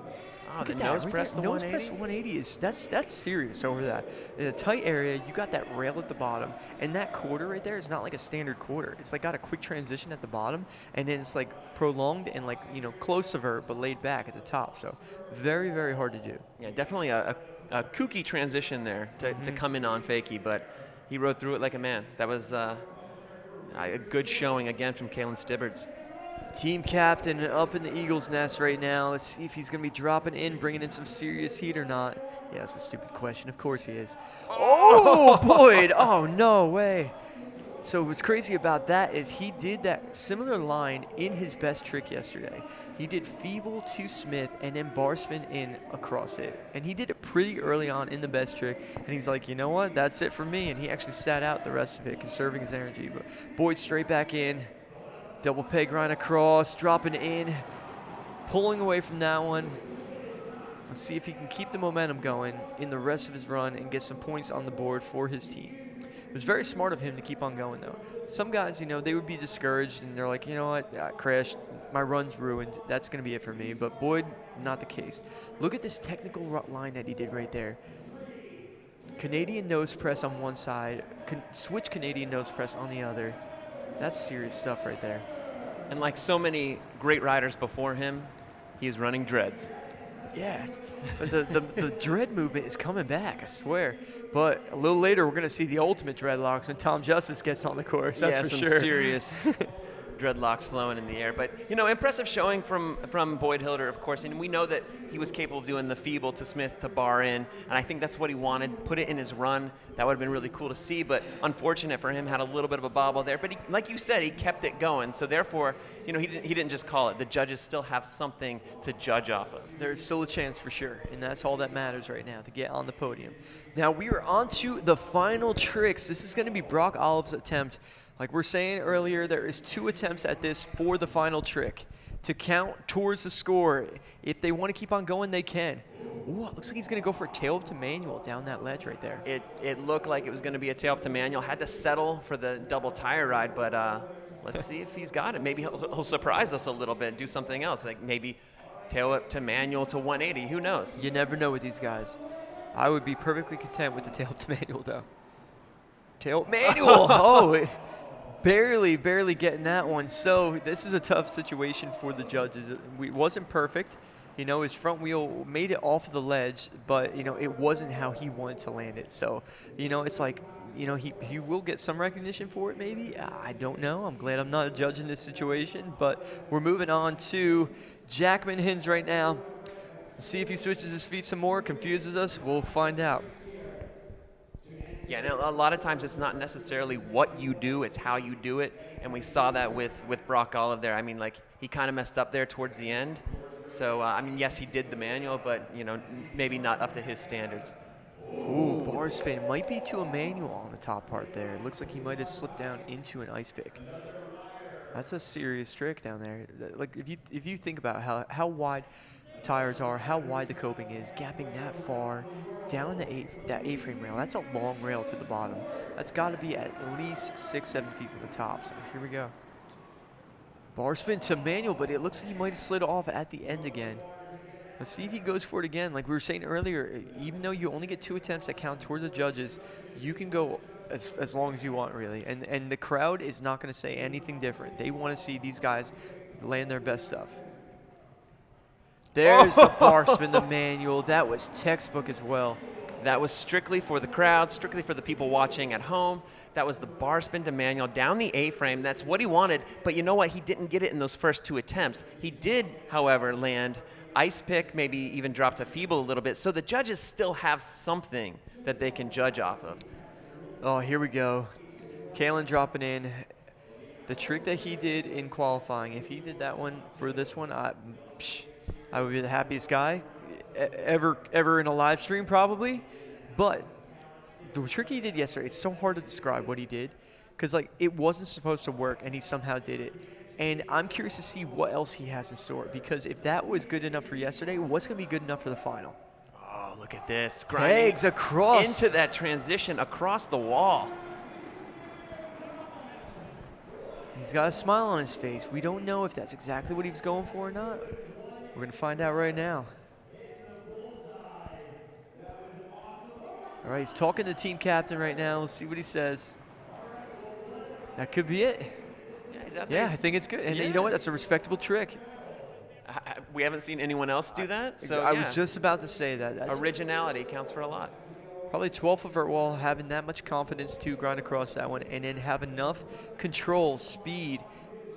Speaker 1: Look
Speaker 2: the
Speaker 1: at that,
Speaker 2: nose
Speaker 1: right
Speaker 2: press,
Speaker 1: there.
Speaker 2: the
Speaker 1: Nose
Speaker 2: 180?
Speaker 1: press 180 is that's serious over that. In a tight area, you got that rail at the bottom, and that quarter right there is not like a standard quarter. It's like got a quick transition at the bottom, and then it's like prolonged and like close to vert but laid back at the top. So very very hard to do.
Speaker 2: Yeah, definitely a kooky transition there to come in on fakie, but he rode through it like a man. That was a good showing again from Kalen Stibbards.
Speaker 1: Team captain up in the Eagles' nest right now. Let's see if he's going to be dropping in, bringing in some serious heat or not. Yeah, that's a stupid question. Of course he is. Oh, Boyd! Oh, no way. So what's crazy about that is he did that similar line in his best trick yesterday. He did feeble to Smith and then bar spin in across it. And he did it pretty early on in the best trick. And he's like, you know what? That's it for me. And he actually sat out the rest of it, conserving his energy. But Boyd straight back in. Double peg grind across, dropping in, pulling away from that one. Let's see if he can keep the momentum going in the rest of his run and get some points on the board for his team. It was very smart of him to keep on going, though. Some guys, they would be discouraged, and they're like, you know what, I crashed, my run's ruined, that's going to be it for me. But Boyd, not the case. Look at this technical line that he did right there. Canadian nose press on one side, switch Canadian nose press on the other. That's serious stuff right there.
Speaker 2: And like so many great riders before him, he is running dreads.
Speaker 1: Yeah, but the dread movement is coming back, I swear. But a little later, we're going to see the ultimate dreadlocks when Tom Justice gets on the course, that's for
Speaker 2: some
Speaker 1: sure.
Speaker 2: serious dreadlocks flowing in the air. But, impressive showing from Boyd Hilder, of course. And we know that he was capable of doing the feeble to Smith to bar in. And I think that's what he wanted, put it in his run. That would have been really cool to see. But unfortunate for him, had a little bit of a bobble there. But like you said, he kept it going. So therefore, he didn't just call it. The judges still have something to judge off of.
Speaker 1: There's still a chance for sure. And that's all that matters right now, to get on the podium. Now we are on to the final tricks. This is going to be Brock Olive's attempt. Like we're saying earlier, there is 2 attempts at this for the final trick to count towards the score. If they want to keep on going, they can. Ooh, it looks like he's going to go for a tail up to manual down that ledge right there.
Speaker 2: It looked like it was going to be a tail up to manual. Had to settle for the double tire ride, but let's see if he's got it. Maybe he'll surprise us a little bit and do something else, like maybe tail up to manual to 180. Who knows?
Speaker 1: You never know with these guys. I would be perfectly content with the tail up to manual, though. Tail up manual! Oh, barely getting that one. So this is a tough situation for the judges. It wasn't perfect. His front wheel made it off the ledge, but, it wasn't how he wanted to land it. So, it's like, he will get some recognition for it maybe. I don't know. I'm glad I'm not a judge in this situation. But we're moving on to Jackman Hins right now. See if he switches his feet some more, confuses us. We'll find out.
Speaker 2: Yeah, and a lot of times it's not necessarily what you do, it's how you do it. And we saw that with Brock Olive there. I mean, like, he kind of messed up there towards the end. So, yes, he did the manual, but, maybe not up to his standards.
Speaker 1: Ooh, bar spin. Might be to a manual on the top part there. It looks like he might have slipped down into an ice pick. That's a serious trick down there. Like, if you think about how wide tires are, how wide the coping is, gapping that far down that A-frame rail, that's a long rail to the bottom. That's got to be at least 6-7 feet from the top. So here we go. Bar spin to manual, but it looks like he might have slid off at the end again. Let's see if he goes for it again. Like we were saying earlier, even though you only get 2 attempts that count towards the judges, you can go as long as you want, really. And the crowd is not going to say anything different. They want to see these guys land their best stuff. There's the bar spin, the manual. That was textbook as well.
Speaker 2: That was strictly for the crowd, strictly for the people watching at home. That was the bar spin to manual down the A-frame. That's what he wanted. But you know what? He didn't get it in those first 2 attempts. He did, however, land ice pick, maybe even dropped a feeble a little bit. So the judges still have something that they can judge off of.
Speaker 1: Oh, here we go. Kalen dropping in. The trick that he did in qualifying, if he did that one for this one, I would be the happiest guy ever in a live stream probably. But the trick he did yesterday, it's so hard to describe what he did because like it wasn't supposed to work and he somehow did it. And I'm curious to see what else he has in store because if that was good enough for yesterday, what's going to be good enough for the final?
Speaker 2: Oh, look at this.
Speaker 1: Pegs across.
Speaker 2: Into that transition across the wall.
Speaker 1: He's got a smile on his face. We don't know if that's exactly what he was going for or not. We're going to find out right now. All right, he's talking to team captain right now. Let's see what he says. That could be it.
Speaker 2: Yeah, he's out there.
Speaker 1: Yeah, I think it's good. And you know what? That's a respectable trick.
Speaker 2: We haven't seen anyone else do that, so
Speaker 1: I
Speaker 2: yeah.
Speaker 1: was just about to say that. That's
Speaker 2: Originality counts for a lot.
Speaker 1: probably 12th of Vertwall, having that much confidence to grind across that one, and then have enough control, speed,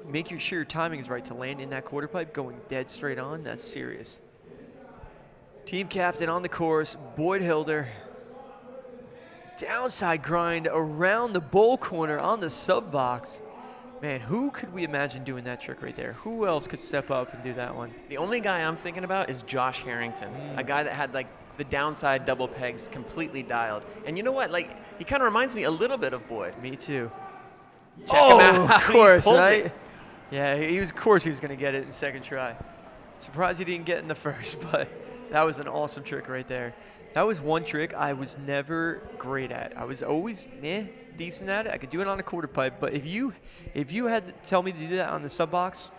Speaker 1: make sure your timing is right to land in that quarter pipe, going dead straight on. That's serious. Team captain on the course, Boyd Hilder. Downside grind around the bowl corner on the sub box. Man, who could we imagine doing that trick right there? Who else could step up and do that one?
Speaker 2: The only guy I'm thinking about is Josh Harrington, a guy that had like the downside double pegs completely dialed. And you know what? Like, he kind of reminds me a little bit of Boyd.
Speaker 1: Me too.
Speaker 2: Check him out.
Speaker 1: Of course,
Speaker 2: He pulls
Speaker 1: right?
Speaker 2: it.
Speaker 1: Yeah, of course he was going to get it in second try. Surprised he didn't get in the first, but that was an awesome trick right there. That was one trick I was never great at. I was always decent at it. I could do it on a quarter pipe, but if you had to tell me to do that on the sub box,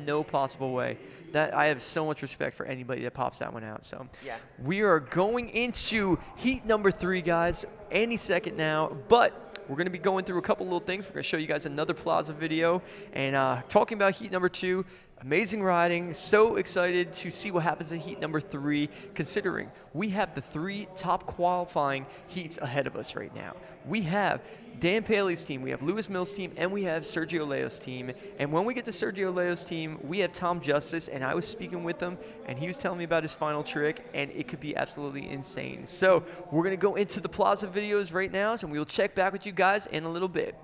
Speaker 1: no possible way. That I have so much respect for anybody that pops that one out. So
Speaker 2: Yeah.
Speaker 1: we are going into heat number 3, guys, any second now, but we're going to be going through a couple little things. We're going to show you guys another Plaza video and talking about heat number 2. Amazing riding. So excited to see what happens in heat number 3, considering we have the 3 top qualifying heats ahead of us right now. We have Dan Paley's team, we have Lewis Mills' team, and we have Sergio Leo's team. And when we get to Sergio Leo's team, we have Tom Justice, and I was speaking with him, and he was telling me about his final trick, and it could be absolutely insane. So we're going to go into the Plaza videos right now, and we'll check back with you guys in a little bit.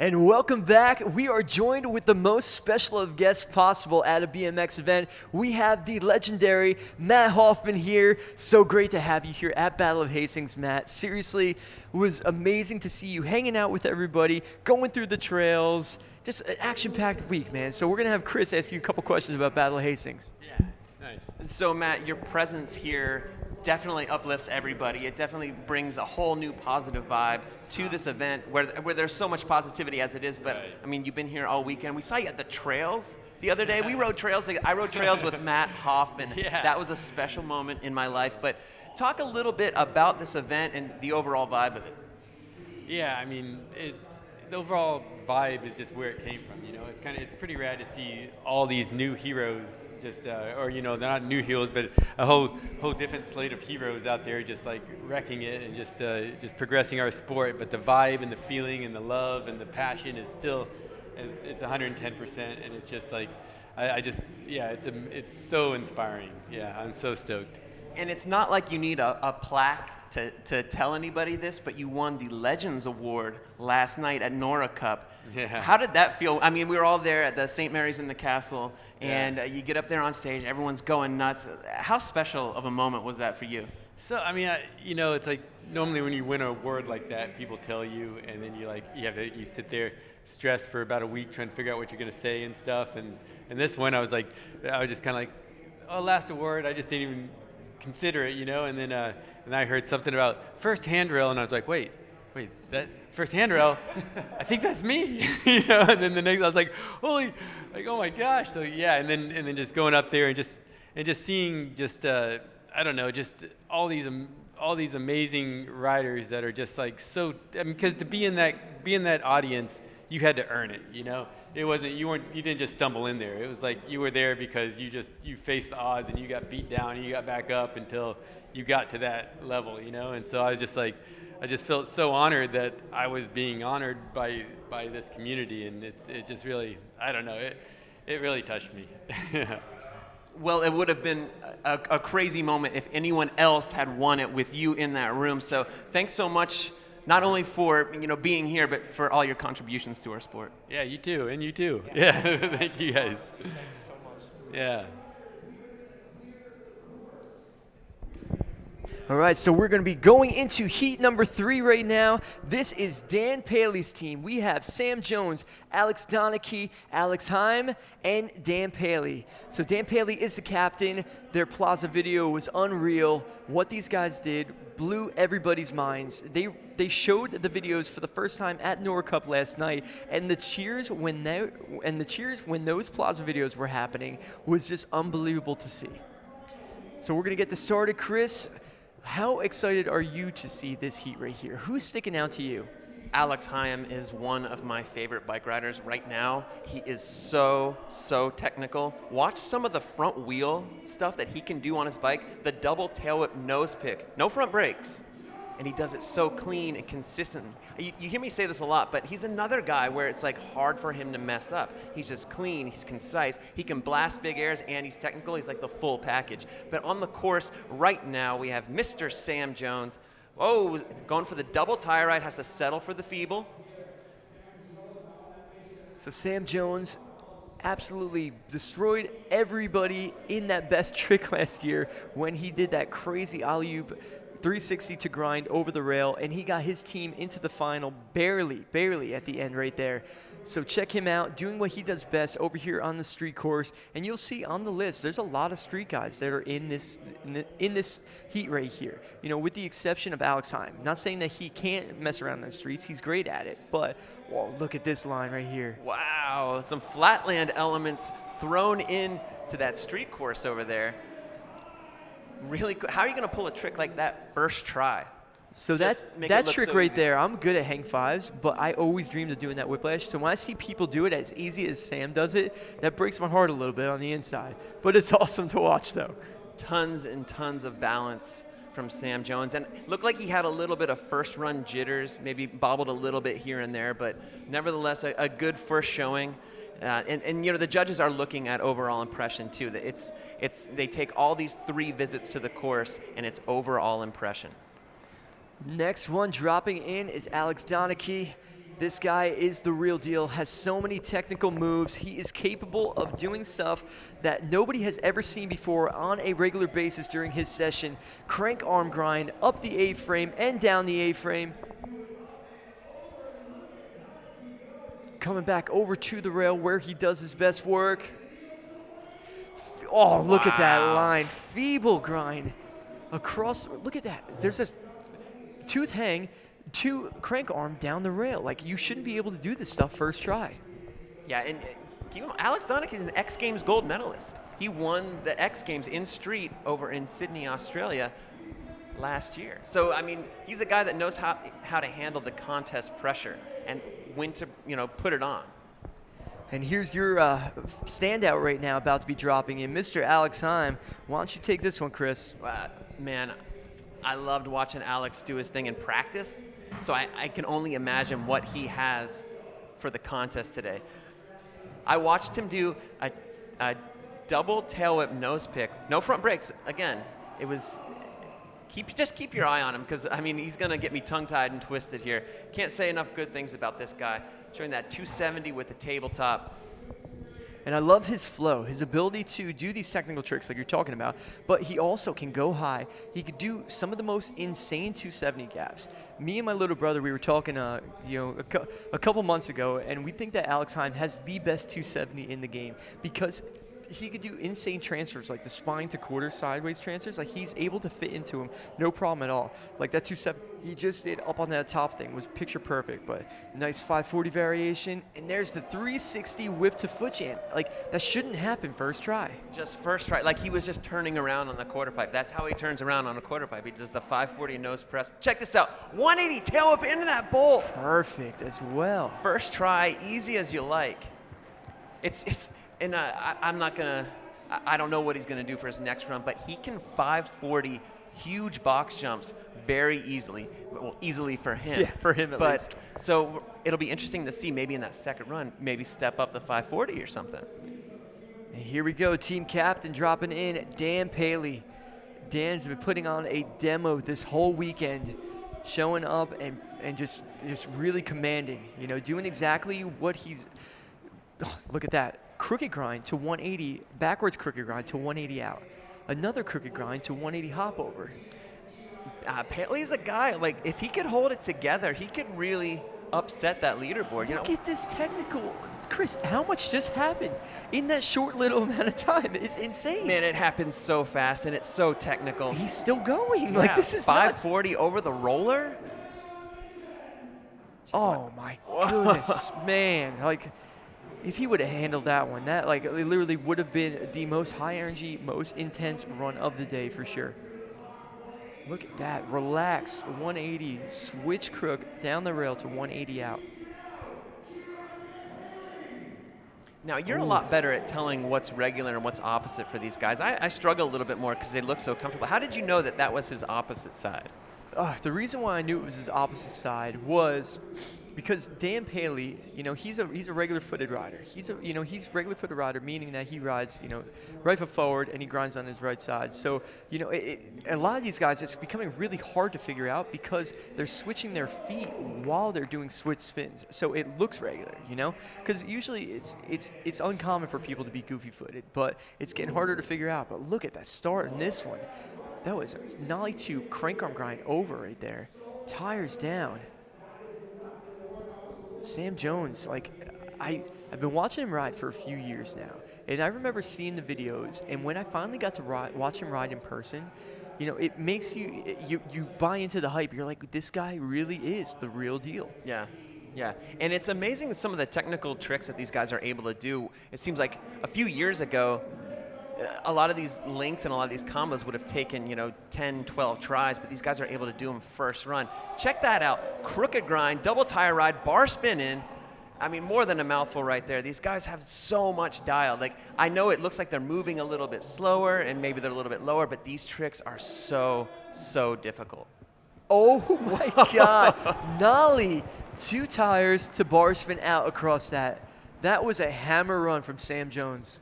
Speaker 1: And welcome back. We are joined with the most special of guests possible at a BMX event. We have the legendary Matt Hoffman here. So great to have you here at Battle of Hastings, Matt. Seriously, it was amazing to see you hanging out with everybody, going through the trails. Just an action-packed week, man. So we're going to have Chris ask you a couple questions about Battle of Hastings.
Speaker 2: Yeah, nice. So Matt, your presence here definitely uplifts everybody. It definitely brings a whole new positive vibe to this event where there's so much positivity as it is. But I mean, you've been here all weekend. We saw you at the trails the other day. We rode trails. I rode trails with Matt Hoffman.
Speaker 5: Yeah.
Speaker 2: That was a special moment in my life. But talk a little bit about this event and the overall vibe of it.
Speaker 5: Yeah, I mean, the overall vibe is just where it came from. You know, it's pretty rad to see all these new heroes. Or they're not new heroes, but a whole different slate of heroes out there, just like wrecking it and just progressing our sport. But the vibe and the feeling and the love and the passion is still, it's 110%, and it's just like, it's so inspiring. Yeah, I'm so stoked.
Speaker 2: And it's not like you need a plaque to tell anybody this, but you won the Legends Award last night at Nora Cup.
Speaker 5: Yeah.
Speaker 2: How did that feel? I mean, we were all there at the St. Mary's in the Castle, and you get up there on stage, everyone's going nuts. How special of a moment was that for you?
Speaker 5: So, I mean, it's like normally when you win an award like that, people tell you, and then you sit there stressed for about a week trying to figure out what you're going to say and stuff. And this one, I was just kind of like, oh, last award, I just didn't even consider it, and then and I heard something about first handrail, and I was like, wait, that first handrail, I think that's me, and then the next, I was like, oh my gosh. So yeah, and then just going up there and just seeing just all these amazing riders that are just like so, because to be in that audience, you had to earn it, It wasn't, you didn't just stumble in there. It was like you were there because you faced the odds and you got beat down and you got back up until you got to that level, And so I was just like, I just felt so honored that I was being honored by this community, and it just really, I don't know, it really touched me.
Speaker 2: Well, it would have been a crazy moment if anyone else had won it with you in that room. So thanks so much, not only for being here, but for all your contributions to our sport.
Speaker 5: Yeah, you too, and you too. Yeah, thank you guys. Thank you so much. Yeah.
Speaker 1: All right, so we're going to be going into heat number 3 right now. This is Dan Paley's team. We have Sam Jones, Alex Donachie, Alex Heim, and Dan Paley. So Dan Paley is the captain. Their Plaza video was unreal. What these guys did blew everybody's minds. They showed the videos for the first time at Nora Cup last night, and the cheers when those Plaza videos were happening was just unbelievable to see. So we're going to get this started. Chris, how excited are you to see this heat right here? Who's sticking out to you?
Speaker 2: Alex Heim is one of my favorite bike riders right now. He is so technical. Watch some of the front wheel stuff that he can do on his bike. The double tail whip nose pick, no front brakes. And he does it so clean and consistent. You hear me say this a lot, but he's another guy where it's like hard for him to mess up. He's just clean, he's concise, he can blast big airs, and he's technical. He's like the full package. But on the course right now, we have Mr. Sam Jones. Oh, going for the double tire ride, has to settle for the feeble.
Speaker 1: So Sam Jones absolutely destroyed everybody in that best trick last year when he did that crazy alley-oop 360 to grind over the rail, and he got his team into the final barely at the end right there. So check him out, doing what he does best over here on the street course, and you'll see on the list, there's a lot of street guys that are in this heat right here. With the exception of Alex Heim. Not saying that he can't mess around in the streets, he's great at it, but whoa, look at this line right here.
Speaker 2: Wow, some flatland elements thrown in to that street course over there. Really cool. How are you going to pull a trick like that first try?
Speaker 1: So that trick
Speaker 2: so
Speaker 1: right
Speaker 2: easy.
Speaker 1: there, I'm good at hang fives, but I always dreamed of doing that whiplash. So when I see people do it as easy as Sam does it, that breaks my heart a little bit on the inside. But it's awesome to watch, though.
Speaker 2: Tons and tons of balance from Sam Jones, and looked like he had a little bit of first run jitters, maybe bobbled a little bit here and there, but nevertheless a good first showing. And the judges are looking at overall impression too. They take all these 3 visits to the course, and it's overall impression.
Speaker 1: Next one dropping in is Alex Donachie. This guy is the real deal, has so many technical moves. He is capable of doing stuff that nobody has ever seen before on a regular basis during his session. Crank arm grind up the A-frame and down the A-frame. Coming back over to the rail where he does his best work. Oh, look at that line. Feeble grind across. Look at that. There's a tooth hang to crank arm down the rail. Like, you shouldn't be able to do this stuff first try.
Speaker 2: Yeah, and Alex Donick is an X Games gold medalist. He won the X Games in street over in Sydney, Australia last year. So, I mean, he's a guy that knows how to handle the contest pressure and when to, put it on.
Speaker 1: And here's your standout right now about to be dropping in, Mr. Alex Heim. Why don't you take this one, Chris?
Speaker 2: Man, I loved watching Alex do his thing in practice, so I can only imagine what he has for the contest today. I watched him do a double tail whip nose pick, no front brakes. Again, it was just keep your eye on him, because I mean, he's gonna get me tongue-tied and twisted here. Can't say enough good things about this guy. Showing that 270 with the tabletop.
Speaker 1: And I love his flow, his ability to do these technical tricks like you're talking about, but he also can go high. He could do some of the most insane 270 gaps. Me and my little brother, we were talking a couple months ago, and we think that Alex Heim has the best 270 in the game, because he could do insane transfers, like the spine to quarter sideways transfers. Like, he's able to fit into him, no problem at all. Like that 270 he just did up on that top thing was picture perfect. But nice 540 variation, and there's the 360 whip to foot jam. Like, that shouldn't happen first try.
Speaker 2: Just first try, like he was just turning around on the quarter pipe. That's how he turns around on a quarter pipe. He does the 540 nose press. Check this out, 180 tail whip into that bowl.
Speaker 1: Perfect as well.
Speaker 2: First try, easy as you like. And I'm not gonna, I don't know what he's gonna do for his next run, but he can 540 huge box jumps very easily. Well, easily for him.
Speaker 1: Yeah, for him at least.
Speaker 2: But so it'll be interesting to see, maybe in that second run, maybe step up the 540 or something.
Speaker 1: And here we go, team captain dropping in, Dan Paley. Dan's been putting on a demo this whole weekend, showing up and just really commanding. Doing exactly what he's. Oh, look at that. Crooked grind to 180, backwards crooked grind to 180 out. Another crooked grind to 180 hop over.
Speaker 2: Paley's a guy, like, if he could hold it together, he could really upset that leaderboard.
Speaker 1: Look at this technical. Chris, how much just happened in that short little amount of time? It's insane.
Speaker 2: Man, it happens so fast, and it's so technical.
Speaker 1: He's still going.
Speaker 2: Yeah,
Speaker 1: like, this is
Speaker 2: 540 nuts. Over the roller?
Speaker 1: Oh, my goodness, man. Like, if he would have handled that one, that it literally would have been the most high energy, most intense run of the day for sure. Look at that, relaxed 180, switch crook down the rail to 180 out.
Speaker 2: Now, you're a lot better at telling what's regular and what's opposite for these guys. I struggle a little bit more because they look so comfortable. How did you know that was his opposite side?
Speaker 1: The reason why I knew it was his opposite side was because Dan Paley, he's a regular footed rider. He's regular footed rider, meaning that he rides, right foot forward and he grinds on his right side. So, a lot of these guys, it's becoming really hard to figure out because they're switching their feet while they're doing switch spins. So it looks regular, because usually it's uncommon for people to be goofy footed, but it's getting harder to figure out. But look at that start in this one. That was a nollie to crank arm grind over right there. Tires down. Sam Jones, I've been watching him ride for a few years now, and I remember seeing the videos, and when I finally got to watch him ride in person, it makes you buy into the hype. You're like, this guy really is the real deal.
Speaker 2: Yeah. Yeah, and it's amazing some of the technical tricks that these guys are able to do. It seems like a few years ago, a lot of these links and a lot of these combos would have taken, 10, 12 tries, but these guys are able to do them first run. Check that out. Crooked grind, double tire ride, bar spin in. I mean, more than a mouthful right there. These guys have so much dial. I know it looks like they're moving a little bit slower and maybe they're a little bit lower, but these tricks are so, so difficult.
Speaker 1: Oh my God. Nollie, 2 tires to bar spin out across that. That was a hammer run from Sam Jones.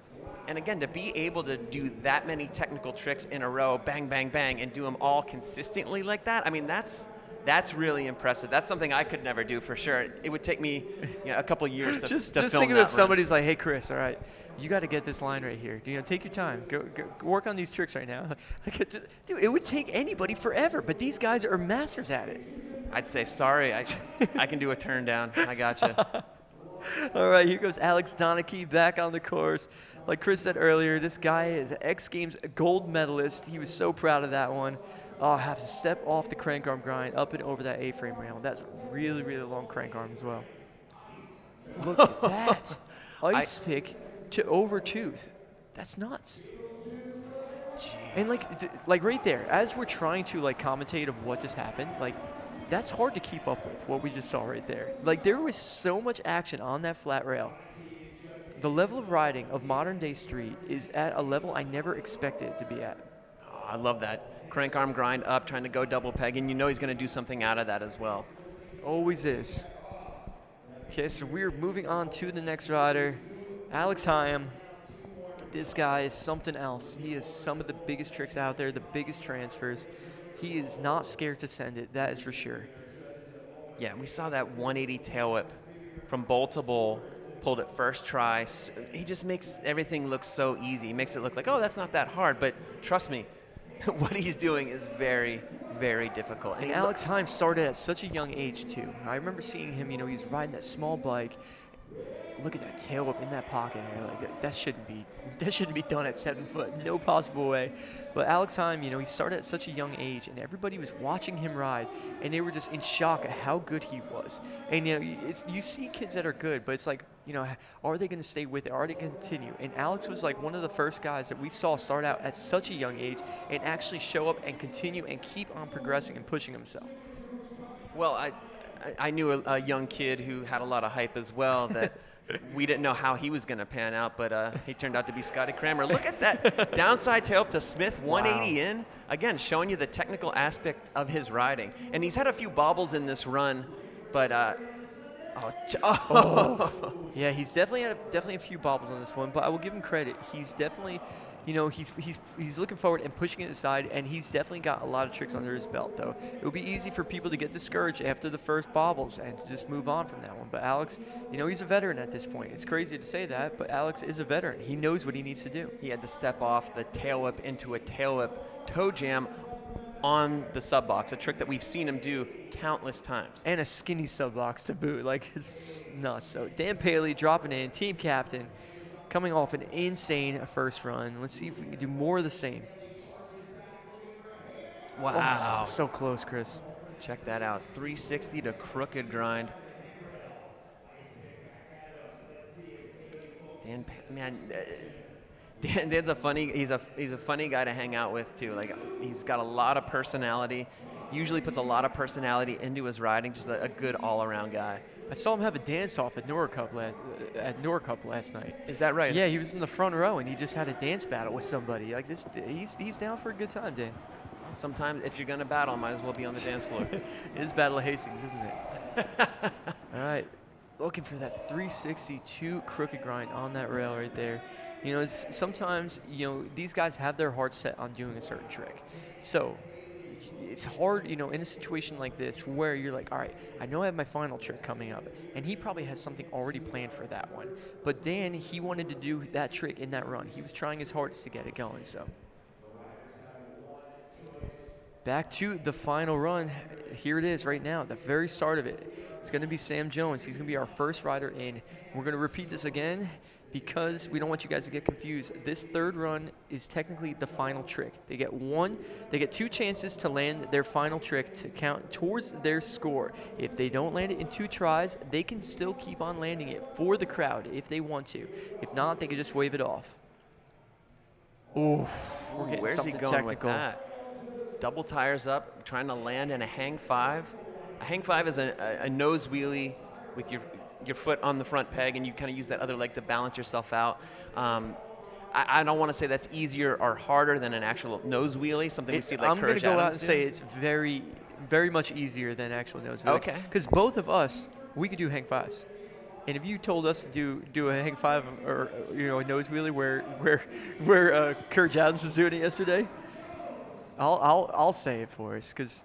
Speaker 2: And again, to be able to do that many technical tricks in a row, bang, bang, bang, and do them all consistently like that, I mean, that's That's really impressive. That's something I could never do for sure. It would take me a couple years to
Speaker 1: just
Speaker 2: film
Speaker 1: think of
Speaker 2: that
Speaker 1: if somebody's like, hey, Chris, all right, you got to get this line right here. Take your time. Go work on these tricks right now. Dude, it would take anybody forever, but these guys are masters at it.
Speaker 2: I'd say, sorry, I can do a turn down. I gotcha.
Speaker 1: All right, here goes Alex Donachie back on the course. Like Chris said earlier, this guy is an X Games gold medalist. He was so proud of that one. Oh, have to step off the crank arm grind up and over that A-frame rail. That's a really, really long crank arm as well. Look at that. Ice pick to over tooth. That's nuts.
Speaker 2: Jeez.
Speaker 1: And like right there, as we're trying to commentate of what just happened, that's hard to keep up with what we just saw right there. There was so much action on that flat rail. The level of riding of modern day street is at a level I never expected it to be at.
Speaker 2: Oh, I love that. Crank arm grind up, trying to go double peg, and he's going to do something out of that as well.
Speaker 1: Always is. Okay, so we're moving on to the next rider, Alex Hyam. This guy is something else. He has some of the biggest tricks out there, the biggest transfers. He is not scared to send it, that is for sure.
Speaker 2: Yeah, we saw that 180 tail whip from bowl to bowl, pulled it first try. He just makes everything look so easy. He makes it look like, oh, that's not that hard, but trust me, what he's doing is very, very difficult.
Speaker 1: And Alex Hyam started at such a young age, too. I remember seeing him, he was riding that small bike. Look at that tail whip in that pocket. That shouldn't be done at 7 foot. No possible way. But Alex Hyam, he started at such a young age, and everybody was watching him ride, and they were just in shock at how good he was. And you see kids that are good, but it's like, are they going to stay with it? Are they going to continue? And Alex was like one of the first guys that we saw start out at such a young age and actually show up and continue and keep on progressing and pushing himself.
Speaker 2: Well, I knew a young kid who had a lot of hype as well that we didn't know how he was going to pan out, but he turned out to be Scotty Kramer. Look at that downside tail up to Smith, 180 in. Again, showing you the technical aspect of his riding. And he's had a few bobbles in this run, but
Speaker 1: yeah, he's definitely had a few bobbles on this one, but I will give him credit. He's definitely, he's looking forward and pushing it aside, and he's definitely got a lot of tricks under his belt, though. It would be easy for people to get discouraged after the first bobbles and to just move on from that one. But Alex, he's a veteran at this point. It's crazy to say that, but Alex is a veteran. He knows what he needs to do.
Speaker 2: He had to step off the tail whip into a tail whip toe jam on the sub box, a trick that we've seen him do countless times.
Speaker 1: And a skinny sub box to boot. It's nuts. So Dan Paley dropping in, team captain, coming off an insane first run. Let's see if we can do more of the same.
Speaker 2: Wow.
Speaker 1: Oh, so close, Chris.
Speaker 2: Check that out. 360 to crooked grind. Dan's a funny. He's a funny guy to hang out with too. He's got a lot of personality. Usually puts a lot of personality into his riding. Just a good all-around guy.
Speaker 1: I saw him have a dance-off at Nora Cup last night.
Speaker 2: Is that right?
Speaker 1: Yeah, he was in the front row and he just had a dance battle with somebody. He's down for a good time, Dan.
Speaker 2: Sometimes if you're gonna battle, might as well be on the dance floor.
Speaker 1: It is Battle of Hastings, isn't it? All right, looking for that 362 crooked grind on that rail right there. Sometimes these guys have their heart set on doing a certain trick, so it's hard, in a situation like this where you're like, all right, I know I have my final trick coming up, and he probably has something already planned for that one. But Dan, he wanted to do that trick in that run. He was trying his hardest to get it going. So back to the final run. Here it is right now, the very start of it. It's going to be Sam Jones. He's going to be our first rider in. We're going to repeat this again because we don't want you guys to get confused. This third run is technically the final trick. They get 2 chances to land their final trick to count towards their score. If they don't land it in 2 tries, they can still keep on landing it for the crowd if they want to. If not, they can just wave it off. Oof, we're getting
Speaker 2: where's he
Speaker 1: something
Speaker 2: going
Speaker 1: technical.
Speaker 2: with that? Double tires up, trying to land in a hang 5. A hang 5 is a nose wheelie with your foot on the front peg, and you kind of use that other leg to balance yourself out. I don't want to say that's easier or harder than an actual nose wheelie, something we see like
Speaker 1: I'm going to go out and
Speaker 2: do.
Speaker 1: say it's very, very much easier than actual nose wheelie.
Speaker 2: Okay.
Speaker 1: Because both of us, we could do hang 5s. And if you told us to do a hang 5 or a nose wheelie where Courage Adams was doing it yesterday, I'll say it for us because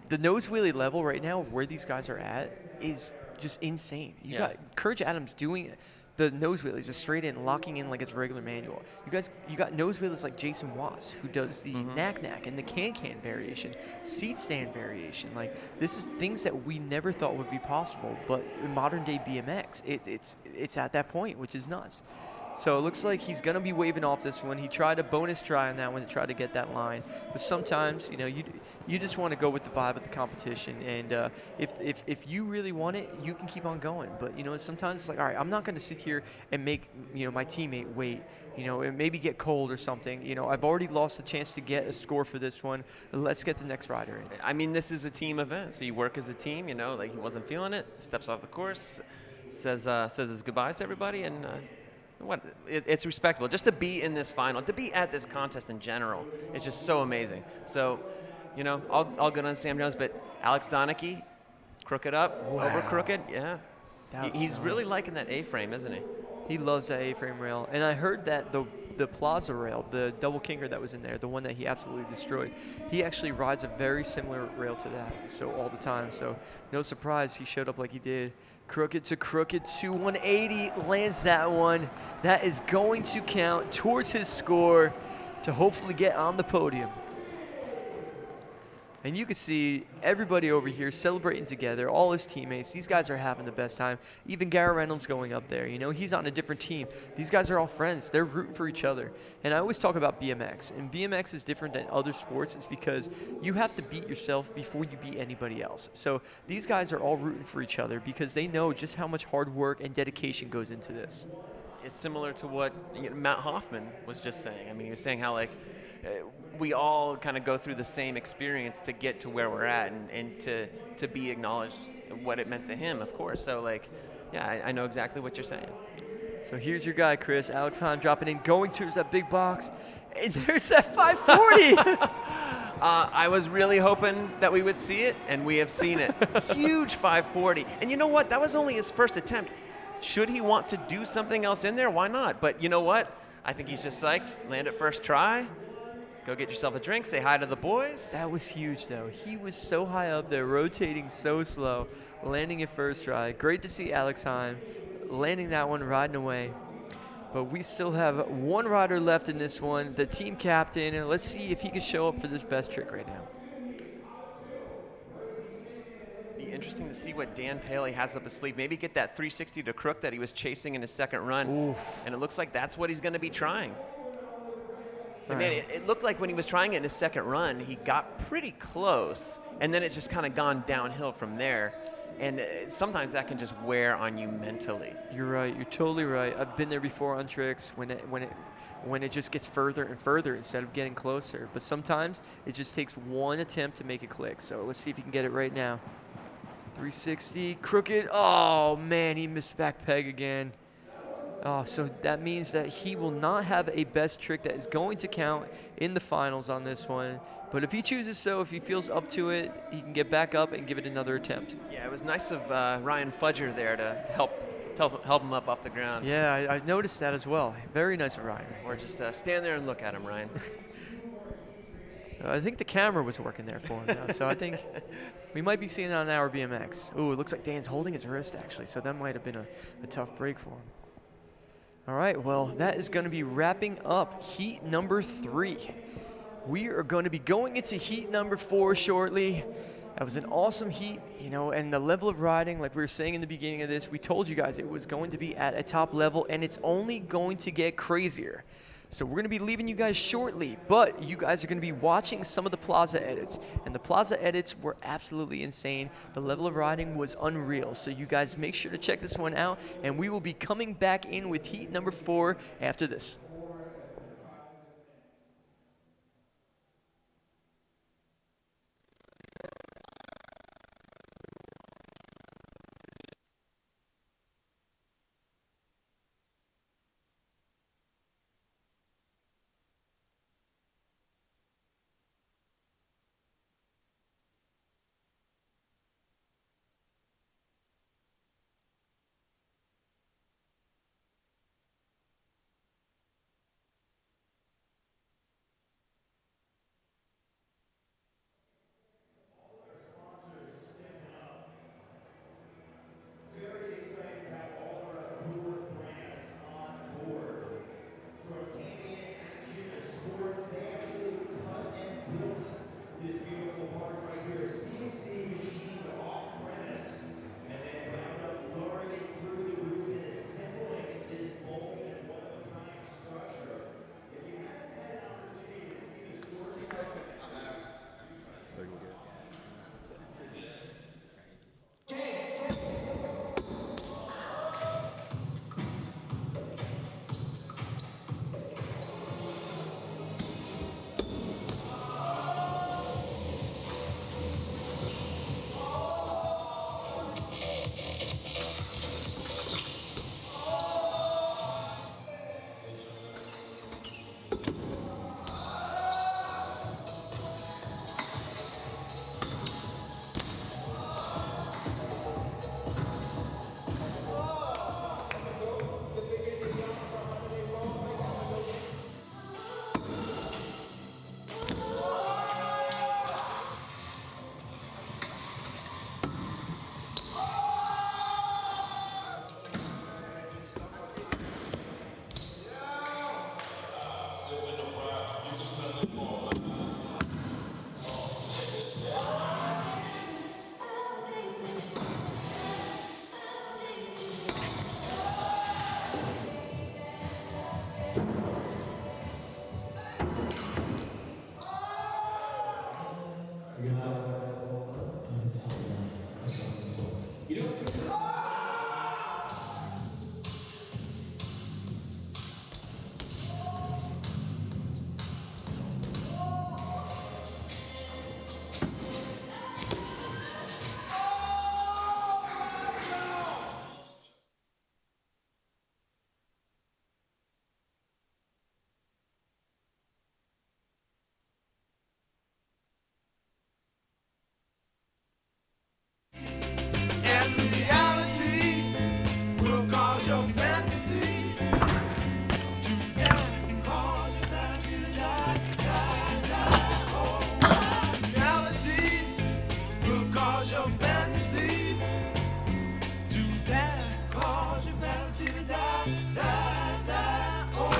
Speaker 1: The nose wheelie level right now, where these guys are at, is just insane. You got Courage Adams doing the nose wheelies just straight in, locking in like it's regular manual. You got nose wheelies like Jason Watts, who does the knack and the can variation, seat stand variation. Like, this is things that we never thought would be possible, but in modern day BMX, it's at that point, which is nuts. So it looks like he's going to be waving off this one. He tried a bonus try on that one to try to get that line. But sometimes, you just want to go with the vibe of the competition. And if you really want it, you can keep on going. But, sometimes it's like, all right, I'm not going to sit here and make, my teammate wait, and maybe get cold or something. I've already lost the chance to get a score for this one. Let's get the next rider in.
Speaker 2: I mean, this is a team event, so you work as a team, like he wasn't feeling it, steps off the course, says his goodbyes to everybody, and it's respectable. Just to be in this final, to be at this contest in general, it's just so amazing. So, all good on Sam Jones, but Alex Donachie, crooked up, over crooked, yeah. He's
Speaker 1: nice.
Speaker 2: Really liking that A-frame, isn't he?
Speaker 1: He loves that A-frame rail. And I heard that the Plaza rail, the double kinger that was in there, the one that he absolutely destroyed, he actually rides a very similar rail to that, so all the time. So no surprise he showed up like he did. Crooked to 180, lands that one. That is going to count towards his score to hopefully get on the podium. And you can see everybody over here celebrating together, all his teammates. These guys are having the best time. Even Garrett Reynolds going up there. He's on a different team. These guys are all friends. They're rooting for each other. And I always talk about BMX. And BMX is different than other sports. It's because you have to beat yourself before you beat anybody else. So these guys are all rooting for each other because they know just how much hard work and dedication goes into this.
Speaker 2: It's similar to what Matt Hoffman was just saying. I mean, he was saying how, we all kind of go through the same experience to get to where we're at and to be acknowledged what it meant to him, of course. So, I know exactly what you're saying.
Speaker 1: So here's your guy, Chris. Alex Heim dropping in, going towards that big box. And there's that 540.
Speaker 2: I was really hoping that we would see it, and we have seen it. Huge 540. And you know what? That was only his first attempt. Should he want to do something else in there? Why not? But you know what? I think he's just psyched. Land it first try. Go get yourself a drink. Say hi to the boys.
Speaker 1: That was huge, though. He was so high up there, rotating so slow, landing it first try. Great to see Alex Heim landing that one, riding away. But we still have one rider left in this one, the team captain, and let's see if he can show up for this best trick right now.
Speaker 2: Be interesting to see what Dan Paley has up his sleeve. Maybe get that 360 to crook that he was chasing in his second run.
Speaker 1: Oof.
Speaker 2: And it looks like that's what he's going to be trying. But man,
Speaker 1: Right.
Speaker 2: it looked like when he was trying it in his second run, he got pretty close, and then it's just kind of gone downhill from there. And sometimes that can just wear on you mentally.
Speaker 1: You're right. You're totally right. I've been there before on tricks when it just gets further and further instead of getting closer. But sometimes it just takes one attempt to make it click. So let's see if he can get it right now. 360, crooked. Oh man, he missed back peg again. Oh, so that means that he will not have a best trick that is going to count in the finals on this one. But if he chooses so, if he feels up to it, he can get back up and give it another attempt.
Speaker 2: Yeah, it was nice of Ryan Fudger there to help him up off the ground.
Speaker 1: Yeah, I noticed that as well. Very nice of Ryan.
Speaker 2: Or just stand there and look at him, Ryan.
Speaker 1: I think the camera was working there for him now, so I think we might be seeing it on our BMX. Ooh, it looks like Dan's holding his wrist, actually, so that might have been a tough break for him. All right, well, that is going to be wrapping up heat number 3. We are going to be going into heat number 4 shortly. That was an awesome heat, and the level of riding, like we were saying in the beginning of this, we told you guys it was going to be at a top level, and it's only going to get crazier. So we're going to be leaving you guys shortly, but you guys are going to be watching some of the Plaza edits. And the Plaza edits were absolutely insane. The level of riding was unreal. So you guys make sure to check this one out, and we will be coming back in with heat number 4 after this.
Speaker 6: And reality will cause your fantasy to die. Cause your fantasy to die, die, die. Oh, reality will cause your fantasies to die. Cause your fantasy to die, die, die. Oh,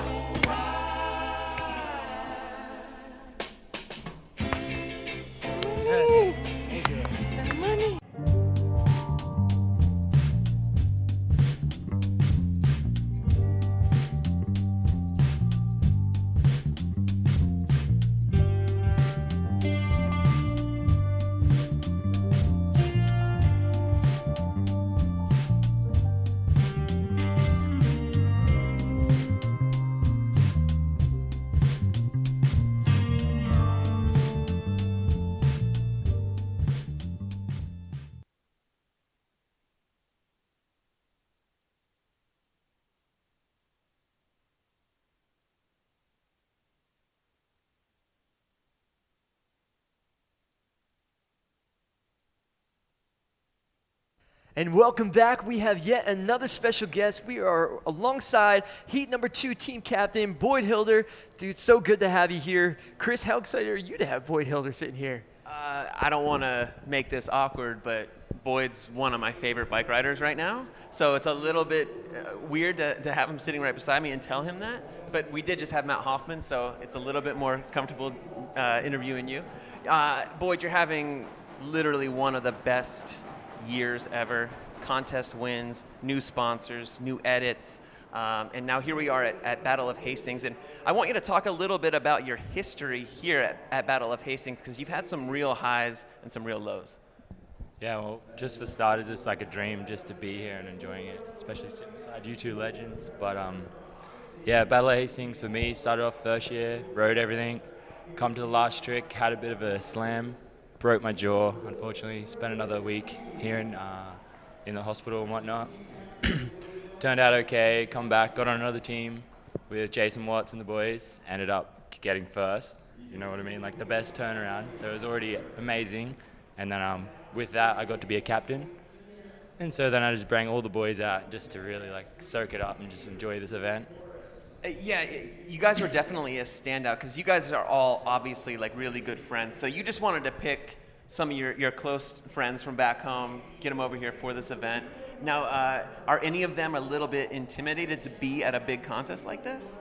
Speaker 1: And welcome back. We have yet another special guest. We are alongside Heat number 2 team captain, Boyd Hilder. Dude, so good to have you here. Chris, how excited are you to have Boyd Hilder sitting here?
Speaker 2: I don't want to make this awkward, but Boyd's one of my favorite bike riders right now. So it's a little bit weird to have him sitting right beside me and tell him that. But we did just have Matt Hoffman, so it's a little bit more comfortable interviewing you. Boyd, you're having literally one of the best years ever. Contest wins, new sponsors, new edits. And now here we are at Battle of Hastings. And I want you to talk a little bit about your history here at Battle of Hastings, because you've had some real highs and some real lows.
Speaker 7: Yeah, well, just for starters, it's like a dream just to be here and enjoying it, especially sitting beside you two legends. But yeah, Battle of Hastings for me started off first year, rode everything, come to the last trick, had a bit of a slam, broke my jaw, unfortunately, spent another week here in the hospital and whatnot. Turned out okay, come back, got on another team with Jason Watts and the boys, ended up getting first, you know what I mean, like the best turnaround, so it was already amazing. And then with that, I got to be a captain. And so then I just bring all the boys out just to really like soak it up and just enjoy this event.
Speaker 2: Yeah, you guys were definitely a standout, because you guys are all obviously like really good friends. So you just wanted to pick some of your close friends from back home, get them over here for this event. Now, are any of them a little bit intimidated to be at a big contest like this?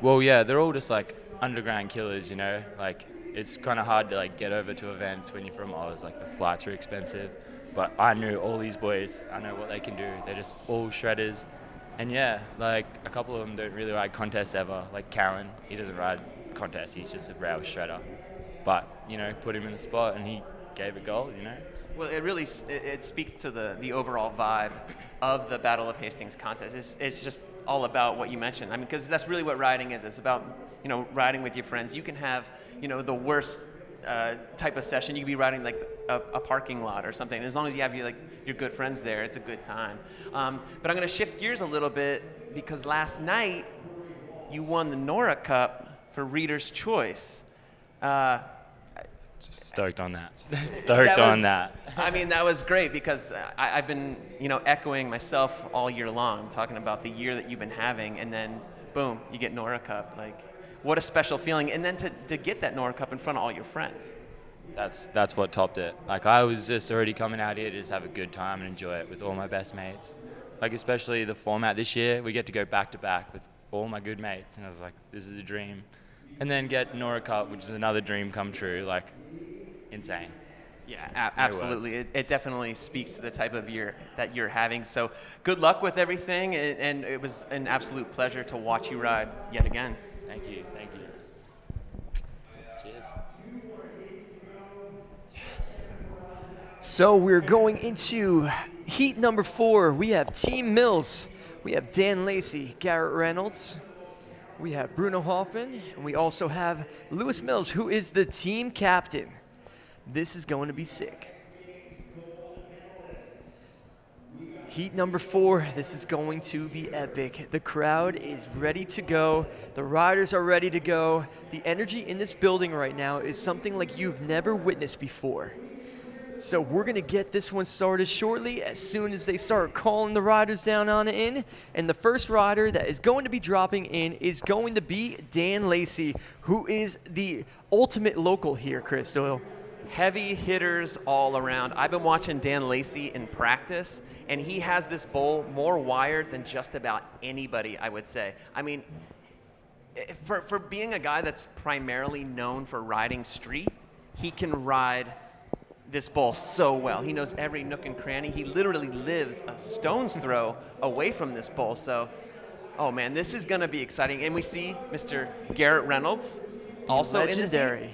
Speaker 7: Well, yeah, they're all just like underground killers, you know, like it's kind of hard to like get over to events when you're from Oz, like the flights are expensive. But I knew all these boys, I know what they can do. They're just all shredders. And yeah, like a couple of them don't really ride contests ever. Like Karen, he doesn't ride contests, he's just a rail shredder. But, you know, put him in the spot and he gave it gold, you know.
Speaker 2: Well, it really it speaks to the overall vibe of the Battle of Hastings contest. It's just all about what you mentioned. I mean, because that's really what riding is. It's about, you know, riding with your friends. You can have, you know, the worst type of session. You could be riding like a parking lot or something. As long as you have your good friends there, it's a good time. But I'm going to shift gears a little bit, because last night you won the Nora Cup for Reader's Choice.
Speaker 7: Just stoked on that. Stoked on that.
Speaker 2: I mean, that was great, because I've been, you know, echoing myself all year long, talking about the year that you've been having, and then boom, you get Nora Cup. Like, what a special feeling. And then to get that Nora Cup in front of all your friends.
Speaker 7: That's what topped it. Like, I was just already coming out here to just have a good time and enjoy it with all my best mates. Like, especially the format this year, we get to go back to back with all my good mates, and I was like, this is a dream. And then get Nora Cup, which is another dream come true, like, insane.
Speaker 2: Yeah, absolutely. It definitely speaks to the type of year that you're having. So good luck with everything, and it was an absolute pleasure to watch you ride yet again.
Speaker 7: Thank you. Cheers.
Speaker 1: So we're going into Heat number 4, we have Team Mills. We have Dan Lacey, Garrett Reynolds. We have Bruno Hoffman, and we also have Lewis Mills, who is the team captain. This is going to be sick. Heat number 4, this is going to be epic. The crowd is ready to go. The riders are ready to go. The energy in this building right now is something like you've never witnessed before. So we're going to get this one started shortly as soon as they start calling the riders down on it in. And the first rider that is going to be dropping in is going to be Dan Lacey, who is the ultimate local here, Chris Doyle.
Speaker 2: Heavy hitters all around. I've been watching Dan Lacey in practice, and he has this bowl more wired than just about anybody, I would say. I mean, for being a guy that's primarily known for riding street, he can ride this bowl so well. He knows every nook and cranny. He literally lives a stone's throw away from this bowl. So, oh man, this is going to be exciting. And we see Mr. Garrett Reynolds also
Speaker 1: legendary.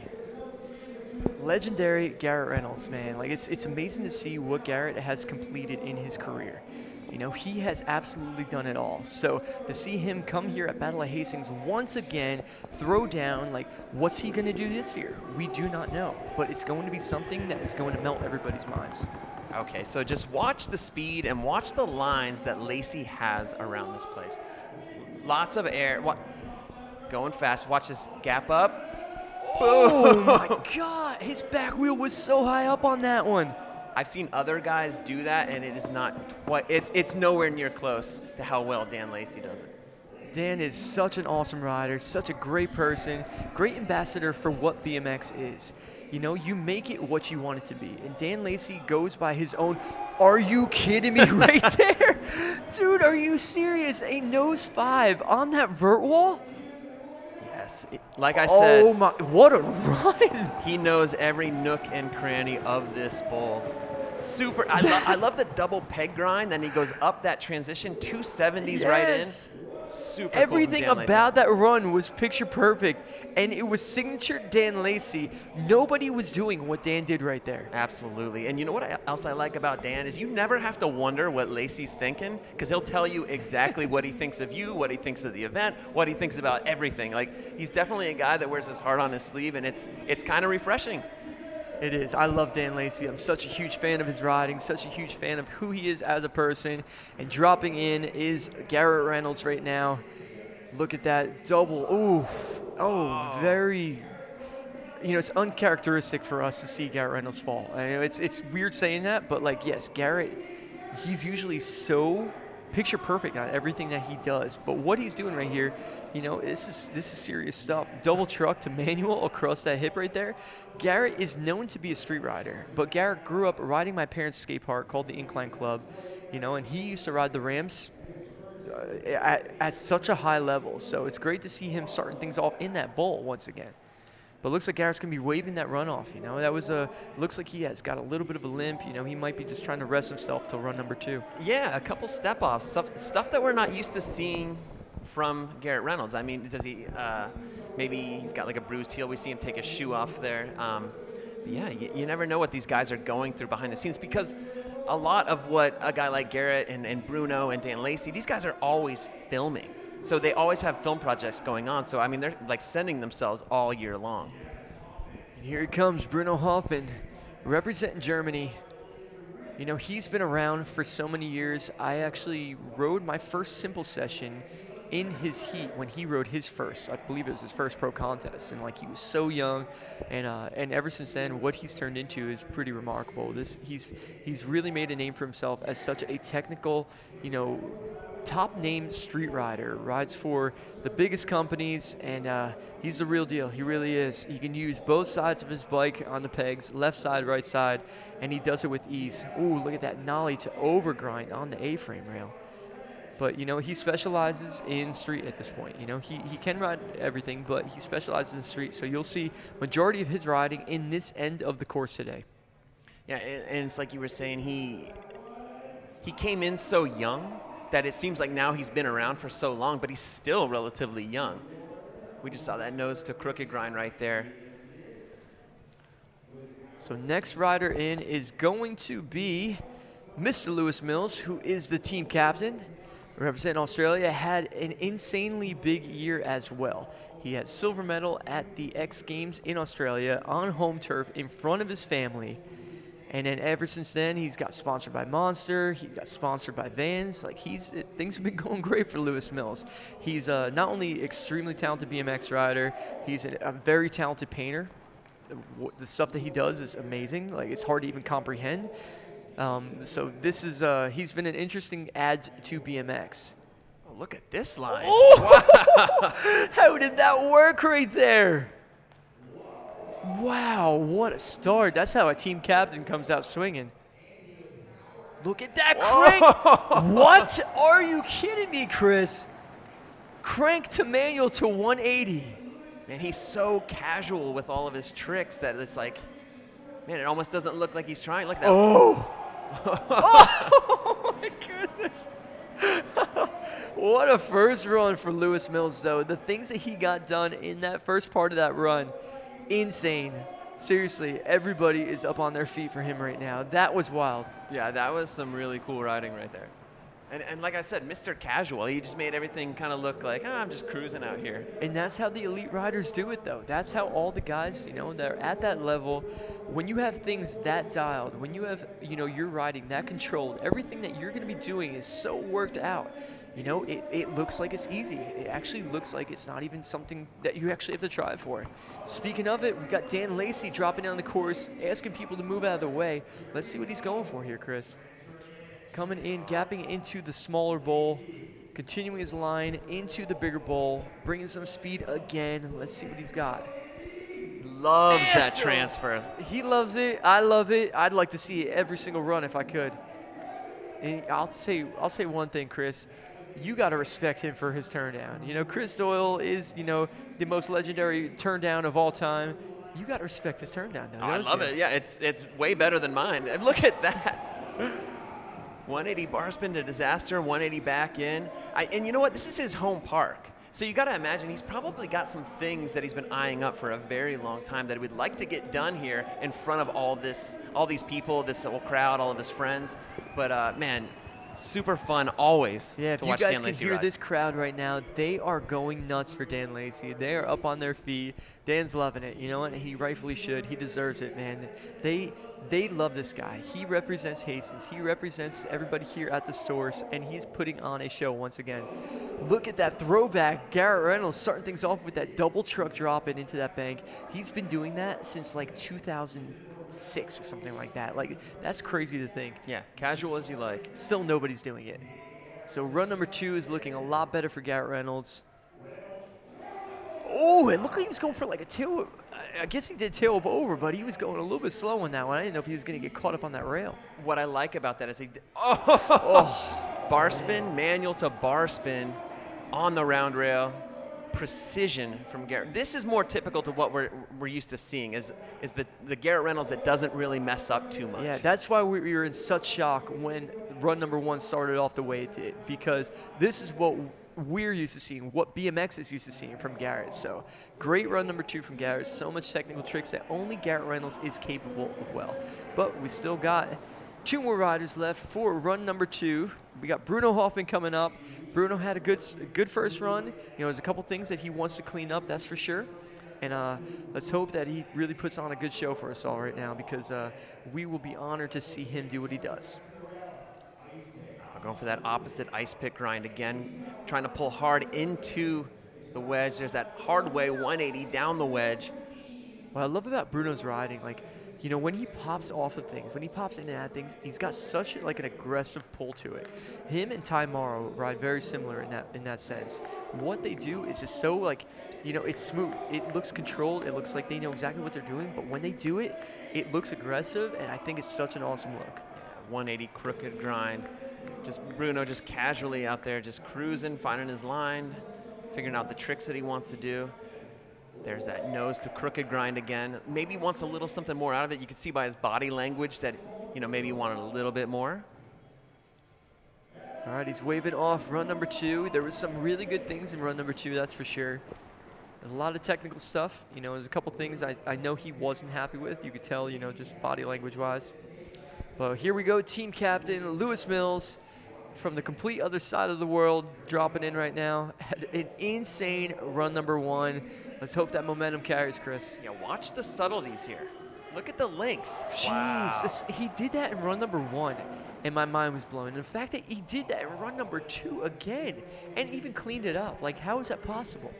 Speaker 1: Legendary Garrett Reynolds, man. Like it's amazing to see what Garrett has completed in his career. You know, he has absolutely done it all. So to see him come here at Battle of Hastings once again, throw down, like, what's he going to do this year? We do not know. But it's going to be something that is going to melt everybody's minds.
Speaker 2: Okay, so just watch the speed and watch the lines that Lacey has around this place. Lots of air. Going fast. Watch this gap up.
Speaker 1: Oh, my God. His back wheel was so high up on that one.
Speaker 2: I've seen other guys do that, and it is not it's nowhere near close to how well Dan Lacey does it.
Speaker 1: Dan is such an awesome rider, such a great person, great ambassador for what BMX is. You know, you make it what you want it to be. And Dan Lacey goes by his own, are you kidding me right there? Dude, are you serious? A nose 5 on that vert wall?
Speaker 2: Yes. Like I said,
Speaker 1: oh my, what a run.
Speaker 2: He knows every nook and cranny of this bowl. Super. I love the double peg grind. Then he goes up that transition, 270s right in. Super
Speaker 1: Everything
Speaker 2: cool
Speaker 1: about that run was picture perfect, and it was signature Dan Lacey. Nobody was doing what Dan did right there.
Speaker 2: Absolutely. And you know what else I like about Dan is you never have to wonder what Lacey's thinking, because he'll tell you exactly what he thinks of you, what he thinks of the event, what he thinks about everything. Like, he's definitely a guy that wears his heart on his sleeve, and it's kind of refreshing.
Speaker 1: It is. I love Dan Lacey. I'm such a huge fan of his riding, such a huge fan of who he is as a person. And dropping in is Garrett Reynolds right now. Look at that double. Ooh. Oh, very, you know, it's uncharacteristic for us to see Garrett Reynolds fall. I know it's weird saying that, but like, yes, Garrett, he's usually so picture perfect on everything that he does. But what he's doing right here, you know, this is serious stuff. Double truck to manual across that hip right there. Garrett is known to be a street rider, but Garrett grew up riding my parents' skate park called the Incline Club, you know, and he used to ride the ramps at such a high level. So it's great to see him starting things off in that bowl once again. But looks like Garrett's going to be waving that runoff, you know. That was looks like he has got a little bit of a limp, you know. He might be just trying to rest himself till run number 2.
Speaker 2: Yeah, a couple step-offs, stuff that we're not used to seeing from Garrett Reynolds. I mean, does he, maybe he's got like a bruised heel. We see him take a shoe off there. Yeah, you never know what these guys are going through behind the scenes, because a lot of what a guy like Garrett and Bruno and Dan Lacey, these guys are always filming. So they always have film projects going on. So, I mean, they're like sending themselves all year long.
Speaker 1: And here he comes, Bruno Hoffman, representing Germany. You know, he's been around for so many years. I actually rode my first simple session in his heat when he rode his first. I believe it was his first pro contest, and like, he was so young, and ever since then, what he's turned into is pretty remarkable. He's really made a name for himself as such a technical, you know, top name street rider. Rides for the biggest companies, and he's the real deal. He really is. He can use both sides of his bike on the pegs, left side, right side, and he does it with ease. Ooh, look at that nollie to overgrind on the A-frame rail. But, you know, he specializes in street at this point. You know, he can ride everything, but he specializes in street. So you'll see majority of his riding in this end of the course today.
Speaker 2: Yeah, and it's like you were saying, he came in so young that it seems like now he's been around for so long, but he's still relatively young. We just saw that nose to crooked grind right there.
Speaker 1: So next rider in is going to be Mr. Lewis Mills, who is the team captain, representing Australia, had an insanely big year as well. He had silver medal at the X Games in Australia on home turf in front of his family. And then ever since then, he's got sponsored by Monster. He got sponsored by Vans. Like things have been going great for Lewis Mills. He's not only extremely talented BMX rider, he's a very talented painter. The stuff that he does is amazing. Like it's hard to even comprehend. So this is he's been an interesting add to BMX.
Speaker 2: Oh, look at this line.
Speaker 1: Oh! How did that work right there? Wow, what a start. That's how a team captain comes out swinging. Look at that crank. What? Are you kidding me, Chris? Crank to manual to 180.
Speaker 2: Man, he's so casual with all of his tricks that it's like, man, it almost doesn't look like he's trying. Look at that.
Speaker 1: Oh. Oh, my goodness. What a first run for Lewis Mills, though. The things that he got done in that first part of that run, insane. Seriously, everybody is up on their feet for him right now. That was wild.
Speaker 2: Yeah, that was some really cool riding right there. And like I said, Mr. Casual, he just made everything kind of look like, I'm just cruising out here.
Speaker 1: And that's how the elite riders do it, though. That's how all the guys, that are at that level, when you have things that dialed, when you have, your riding that controlled, everything that you're going to be doing is so worked out. It looks like it's easy. It actually looks like it's not even something that you actually have to try for. Speaking of it, we got Dan Lacey dropping down the course, asking people to move out of the way. Let's see what he's going for here, Chris. Coming in, gapping into the smaller bowl, continuing his line into the bigger bowl, bringing some speed again. Let's see what he's got.
Speaker 2: Loves that transfer.
Speaker 1: He loves it. I love it. I'd like to see it every single run if I could. And I'll say one thing, Chris. You got to respect him for his turn down. Chris Doyle is, the most legendary turn down of all time. You got to respect his turn down, though.
Speaker 2: I love it. Yeah, it's way better than mine. And look at that. 180 bar spin to disaster, 180 back in. And you know what? This is his home park. So you got to imagine he's probably got some things that he's been eyeing up for a very long time that he would like to get done here in front of all these people, this whole crowd, all of his friends. But man, super fun always
Speaker 1: to
Speaker 2: watch
Speaker 1: Dan Lacey. If you guys can hear
Speaker 2: ride.
Speaker 1: this crowd right now, they are going nuts for Dan Lacey. They are up on their feet. Dan's loving it. You know what? He rightfully should. He deserves it, man. They love this guy. He represents Hastings. He represents everybody here at the source, and he's putting on a show once again. Look at that throwback. Garrett Reynolds starting things off with that double truck drop into that bank. He's been doing that since like 2006 or something like that. Like, that's crazy to think.
Speaker 2: Yeah, casual as you like.
Speaker 1: Still nobody's doing it. So run number 2 is looking a lot better for Garrett Reynolds. Oh, it looked like he was going for like a tail. I guess he did tail up over, but he was going a little bit slow on that one. I didn't know if he was going to get caught up on that rail.
Speaker 2: What I like about that is bar spin, manual to bar spin on the round rail. Precision from Garrett. This is more typical to what we're used to seeing is the Garrett Reynolds that doesn't really mess up too much.
Speaker 1: Yeah, that's why we were in such shock when run number 1 started off the way it did, because this is what we're used to seeing, what BMX is used to seeing from Garrett. So great run number 2 from Garrett. So much technical tricks that only Garrett Reynolds is capable of well. But we still got 2 more riders left for run number 2. We got Bruno Hoffman coming up. Bruno had a good first run. There's a couple things that he wants to clean up, that's for sure. And let's hope that he really puts on a good show for us all right now, because we will be honored to see him do what he does.
Speaker 2: Going for that opposite ice pick grind again, trying to pull hard into the wedge. There's that hard way 180 down the wedge.
Speaker 1: What I love about Bruno's riding, when he pops off of things, when he pops in and out of things, he's got such an aggressive pull to it. Him and Ty Morrow ride very similar in that sense. What they do is just so it's smooth. It looks controlled. It looks like they know exactly what they're doing. But when they do it, it looks aggressive, and I think it's such an awesome look.
Speaker 2: 180 crooked grind. Just Bruno just casually out there, just cruising, finding his line, figuring out the tricks that he wants to do. There's that nose to crooked grind again. Maybe he wants a little something more out of it. You can see by his body language that, maybe he wanted a little bit more.
Speaker 1: All right, he's waving off run number 2. There was some really good things in run number 2, that's for sure. There's a lot of technical stuff. There's a couple things I know he wasn't happy with. You could tell, just body language-wise. But here we go, team captain Lewis Mills from the complete other side of the world, dropping in right now. Had an insane run number 1. Let's hope that momentum carries, Chris.
Speaker 2: Yeah, watch the subtleties here. Look at the links.
Speaker 1: Jeez,
Speaker 2: Wow.
Speaker 1: he did that in run number 1, and my mind was blown. And the fact that he did that in run number 2 again, and even cleaned it up, like how is that possible?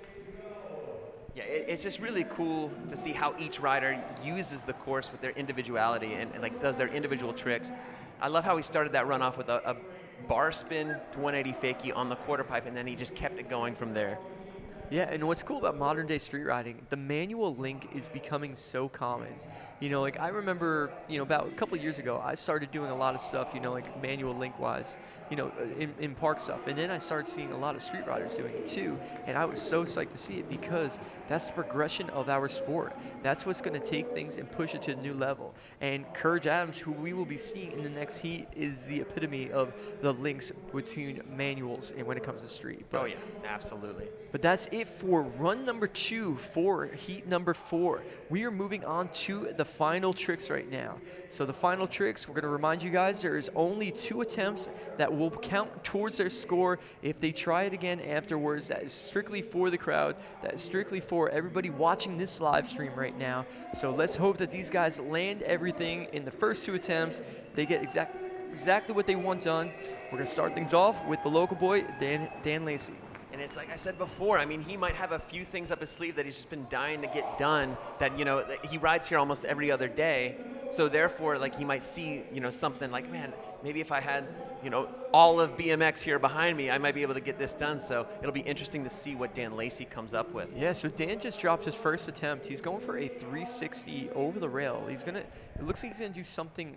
Speaker 2: Yeah, it's just really cool to see how each rider uses the course with their individuality and like does their individual tricks. I love how he started that run off with a bar spin to 180 fakie on the quarter pipe, and then he just kept it going from there.
Speaker 1: Yeah, and what's cool about modern day street riding, the manual link is becoming so common. You know, like I remember, you know, about a couple of years ago, I started doing a lot of stuff, you know, like manual link wise, you know, in park stuff. And then I started seeing a lot of street riders doing it too. And I was so psyched to see it because that's the progression of our sport. That's what's going to take things and push it to a new level. And Courage Adams, who we will be seeing in the next heat, is the epitome of the links between manuals and when it comes to street. But,
Speaker 2: Oh yeah, absolutely.
Speaker 1: But that's it for run number 2 for heat number 4. We are moving on to the final tricks right now. So the final tricks, we're going to remind you guys, there is only 2 attempts that will count towards their score. If they try it again afterwards, that is strictly for the crowd. That is strictly for everybody watching this live stream right now. So let's hope that these guys land everything in the first 2 attempts. They get exactly what they want done. We're going to start things off with the local boy, Dan Lacey.
Speaker 2: And it's like I said before, I mean, he might have a few things up his sleeve that he's just been dying to get done that, you know, he rides here almost every other day. So therefore, like, he might see, you know, something like, man, maybe if I had, you know, all of BMX here behind me, I might be able to get this done. So it'll be interesting to see what Dan Lacey comes up with.
Speaker 1: Yeah, so Dan just dropped his first attempt. He's going for a 360 over the rail. It looks like he's gonna do something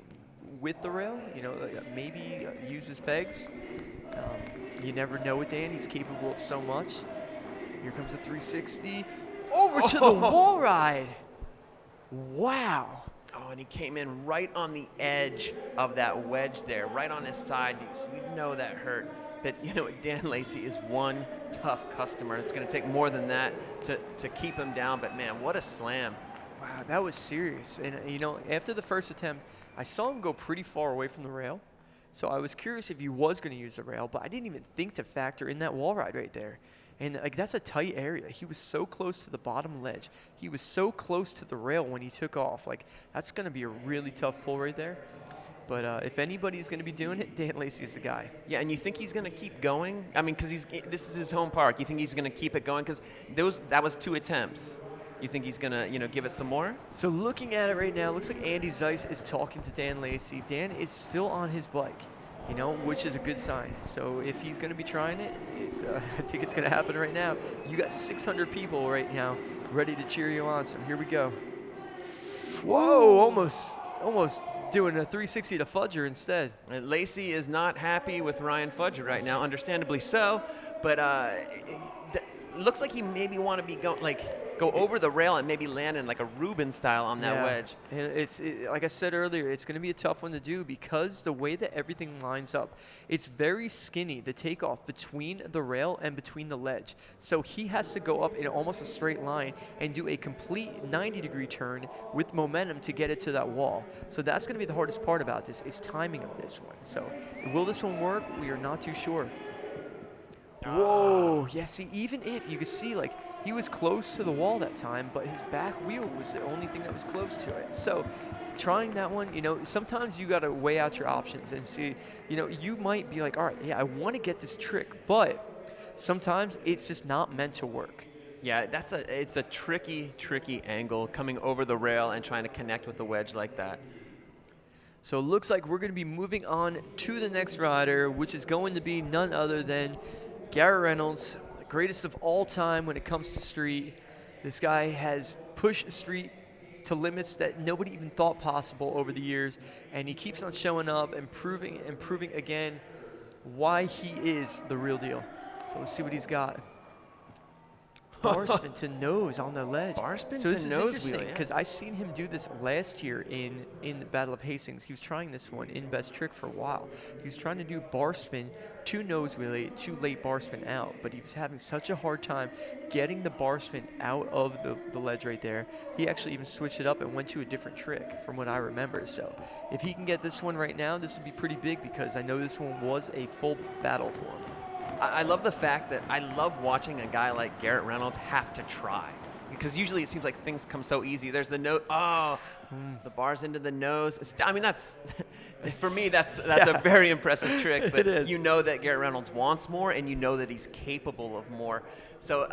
Speaker 1: with the rail, you know, like maybe use his pegs. You never know with Dan, he's capable of so much. Here comes the 360, over to the wall ride. Wow.
Speaker 2: Oh, and he came in right on the edge of that wedge there, right on his side. So you know that hurt. But, you know, Dan Lacey is one tough customer. It's going to take more than that to keep him down. But, man, what a slam.
Speaker 1: Wow, that was serious. And, you know, after the first attempt, I saw him go pretty far away from the rail. So I was curious if he was going to use the rail, but I didn't even think to factor in that wall ride right there. And like that's a tight area. He was so close to the bottom ledge. He was so close to the rail when he took off. Like that's going to be a really tough pull right there. But if anybody's going to be doing it, Dan Lacey is the guy.
Speaker 2: Yeah, and you think he's going to keep going? I mean, because this is his home park. You think he's going to keep it going? Because that was 2 attempts. You think he's going to, you know, give it some more?
Speaker 1: So looking at it right now, looks like Andy Zeiss is talking to Dan Lacey. Dan is still on his bike, you know, which is a good sign. So if he's going to be trying it, I think it's going to happen right now. You got 600 people right now ready to cheer you on. So here we go. Whoa, almost doing a 360 to Fudger instead.
Speaker 2: And Lacey is not happy with Ryan Fudger right now, understandably so. But looks like he maybe want to be go over the rail and maybe land in like a Rubin style on that wedge.
Speaker 1: And like I said earlier, it's going to be a tough one to do because the way that everything lines up, it's very skinny, the takeoff between the rail and between the ledge. So he has to go up in almost a straight line and do a complete 90-degree turn with momentum to get it to that wall. So that's going to be the hardest part about this, is timing of this one. So will this one work? We are not too sure. Whoa, yeah, see, even if you could see, like, he was close to the wall that time, but his back wheel was the only thing that was close to it. So trying that one, you know, sometimes you got to weigh out your options and see, you know, you might be like, all right, yeah, I want to get this trick, but sometimes it's just not meant to work.
Speaker 2: Yeah, it's a tricky angle coming over the rail and trying to connect with the wedge like that.
Speaker 1: So it looks like we're going to be moving on to the next rider, which is going to be none other than Garrett Reynolds, the greatest of all time when it comes to street. This guy has pushed street to limits that nobody even thought possible over the years, and he keeps on showing up and proving again why he is the real deal. So let's see what he's got. bar spin to nose on the ledge.
Speaker 2: Bar spin
Speaker 1: so
Speaker 2: to
Speaker 1: this is
Speaker 2: nose
Speaker 1: interesting
Speaker 2: wheel, yeah.
Speaker 1: because I've seen him do this last year in the Battle of Hastings. He was trying this one in best trick for a while. He was trying to do bar spin to nose wheelie, to late bar spin out, but he was having such a hard time getting the bar spin out of the ledge right there. He actually even switched it up and went to a different trick from what I remember. So if he can get this one right now, this would be pretty big because I know this one was a full battle for him.
Speaker 2: I love the fact that I love watching a guy like Garrett Reynolds have to try. Because usually it seems like things come so easy. There's the nose. Oh, the bar's into the nose. I mean, that's for me. That's a very impressive trick. But
Speaker 1: It is.
Speaker 2: you know that Garrett Reynolds wants more, and you know that he's capable of more. So,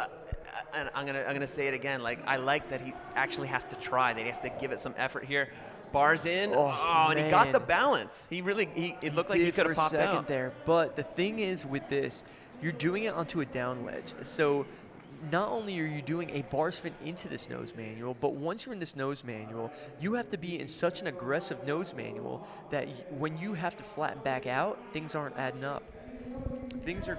Speaker 2: and I'm gonna say it again. Like I like that he actually has to try. That he has to give it some effort here. Bars in. Oh, and he got the
Speaker 1: man.
Speaker 2: balance. It looked like he
Speaker 1: did
Speaker 2: could
Speaker 1: for
Speaker 2: have
Speaker 1: a
Speaker 2: popped
Speaker 1: second
Speaker 2: out.
Speaker 1: there. But the thing is with this, you're doing it onto a down ledge. So not only are you doing a bar spin into this nose manual, but once you're in this nose manual, you have to be in such an aggressive nose manual that when you have to flatten back out, things aren't adding up. Things are,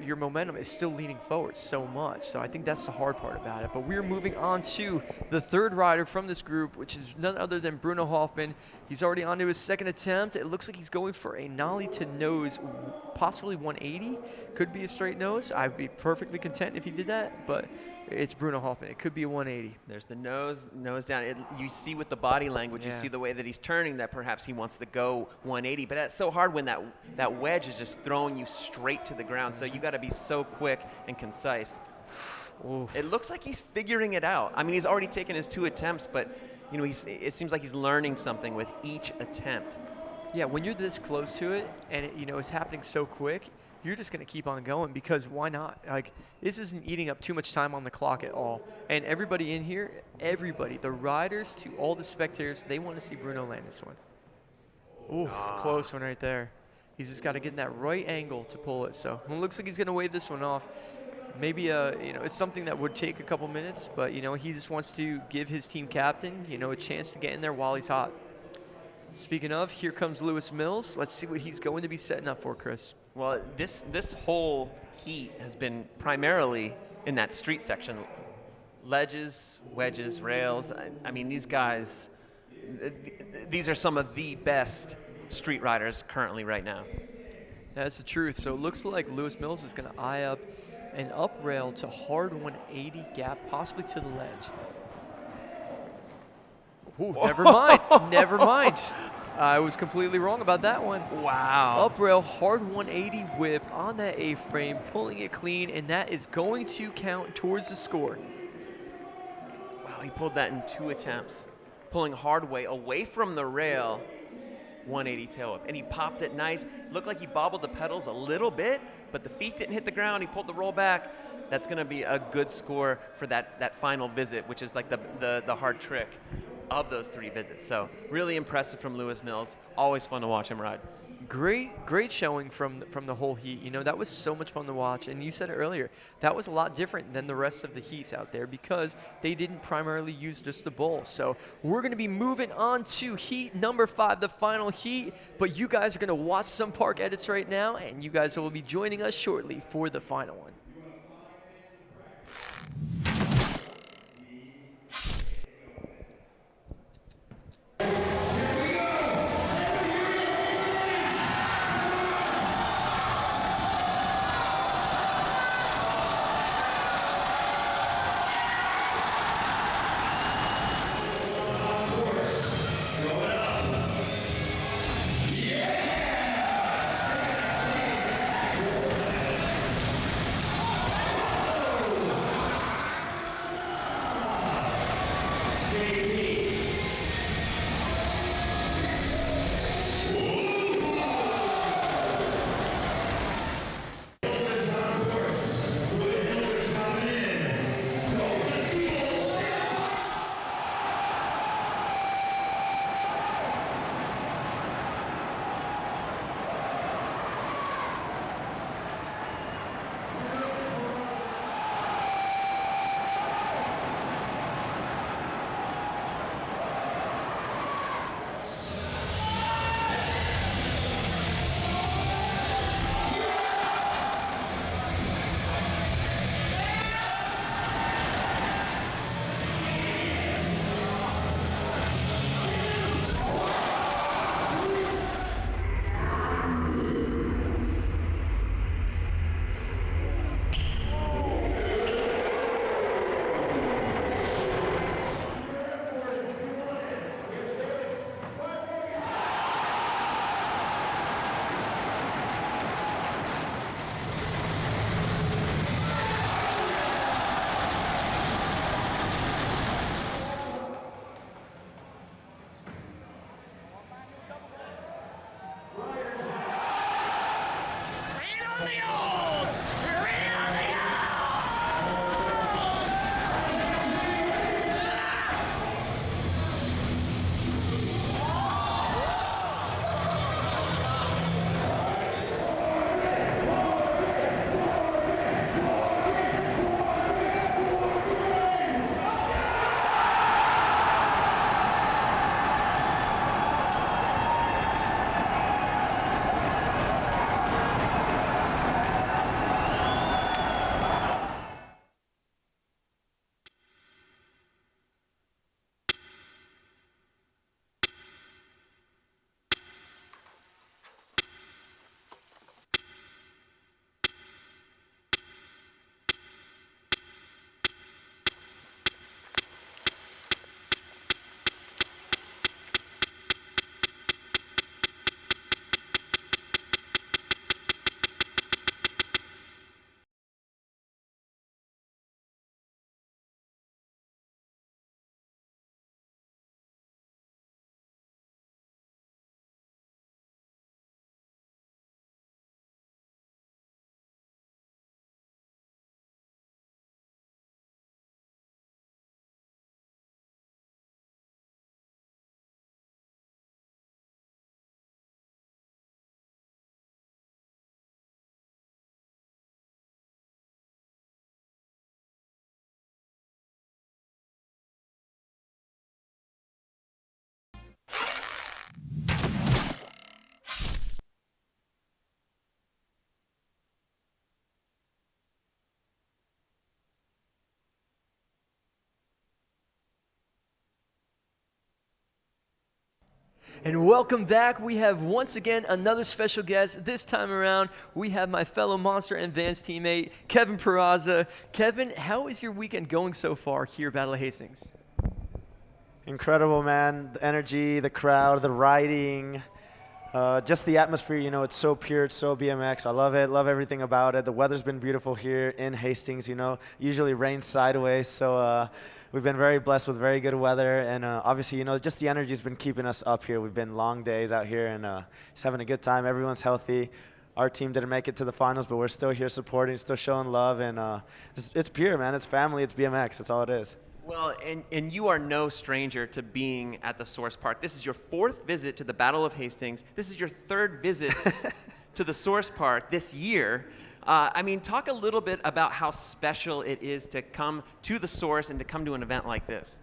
Speaker 1: your momentum is still leaning forward so much. So I think that's the hard part about it. But we're moving on to the third rider from this group, which is none other than Bruno Hoffman. He's already on to his second attempt. It looks like he's going for a nollie to nose, possibly 180. Could be a straight nose. I'd be perfectly content if he did that, but it's Bruno Hoffman. It could be a 180.
Speaker 2: There's the nose down. You see with the body language, you
Speaker 1: Yeah.
Speaker 2: see the way that he's turning that perhaps he wants to go 180. But that's so hard when that wedge is just throwing you straight to the ground. So you got to be so quick and concise.
Speaker 1: Oof.
Speaker 2: It looks like he's figuring it out. I mean, he's already taken his 2 attempts, but it seems like he's learning something with each attempt.
Speaker 1: Yeah, when you're this close to it and it's happening so quick, you're just going to keep on going because why not? Like, this isn't eating up too much time on the clock at all. And everybody in here, the riders to all the spectators, they want to see Bruno land this one. Oof, close one right there. He's just got to get in that right angle to pull it. So it looks like he's going to wave this one off. Maybe, it's something that would take a couple minutes, but, he just wants to give his team captain, a chance to get in there while he's hot. Speaking of, here comes Lewis Mills. Let's see what he's going to be setting up for, Chris.
Speaker 2: Well, this whole heat has been primarily in that street section. Ledges, wedges, rails. I mean, these guys, these are some of the best street riders currently right now.
Speaker 1: That's the truth. So it looks like Lewis Mills is going to eye up an up rail to hard 180 gap, possibly to the ledge. Ooh, never mind. Never mind. I was completely wrong about that one.
Speaker 2: Wow.
Speaker 1: Up rail, hard 180 whip on that A-frame, pulling it clean, and that is going to count towards the score.
Speaker 2: Wow, he pulled that in 2 attempts. Pulling hard way away from the rail, 180 tail whip. And he popped it nice. Looked like he bobbled the pedals a little bit, but the feet didn't hit the ground. He pulled the roll back. That's going to be a good score for that final visit, which is like the hard trick of those 3 visits. So really impressive from Lewis Mills. Always fun to watch him ride.
Speaker 1: Great showing from the whole heat. That was so much fun to watch. And you said it earlier, that was a lot different than the rest of the heats out there because they didn't primarily use just the bowl. So we're going to be moving on to heat number 5, the final heat. But you guys are going to watch some park edits right now, and you guys will be joining us shortly for the final one. And welcome back. We have once again another special guest. This time around, we have my fellow Monster and Vans teammate, Kevin Peraza. Kevin, how is your weekend going so far here at Battle of Hastings?
Speaker 8: Incredible, man. The energy, the crowd, the riding, just the atmosphere, you know, it's so pure, it's so BMX. I love it, love everything about it. The weather's been beautiful here in Hastings, you know. Usually rains sideways, so we've been very blessed with very good weather. And obviously, you know, just the energy's been keeping us up here. We've been long days out here and just having a good time. Everyone's healthy. Our team didn't make it to the finals, but we're still here supporting, still showing love. And it's pure, man. It's family, it's BMX. That's all it is.
Speaker 2: Well, and you are no stranger to being at the Source Park. This is your 4th visit to the Battle of Hastings. This is your 3rd visit to the Source Park this year. I mean, talk a little bit about how special it is to come to the Source and to come to an event like this.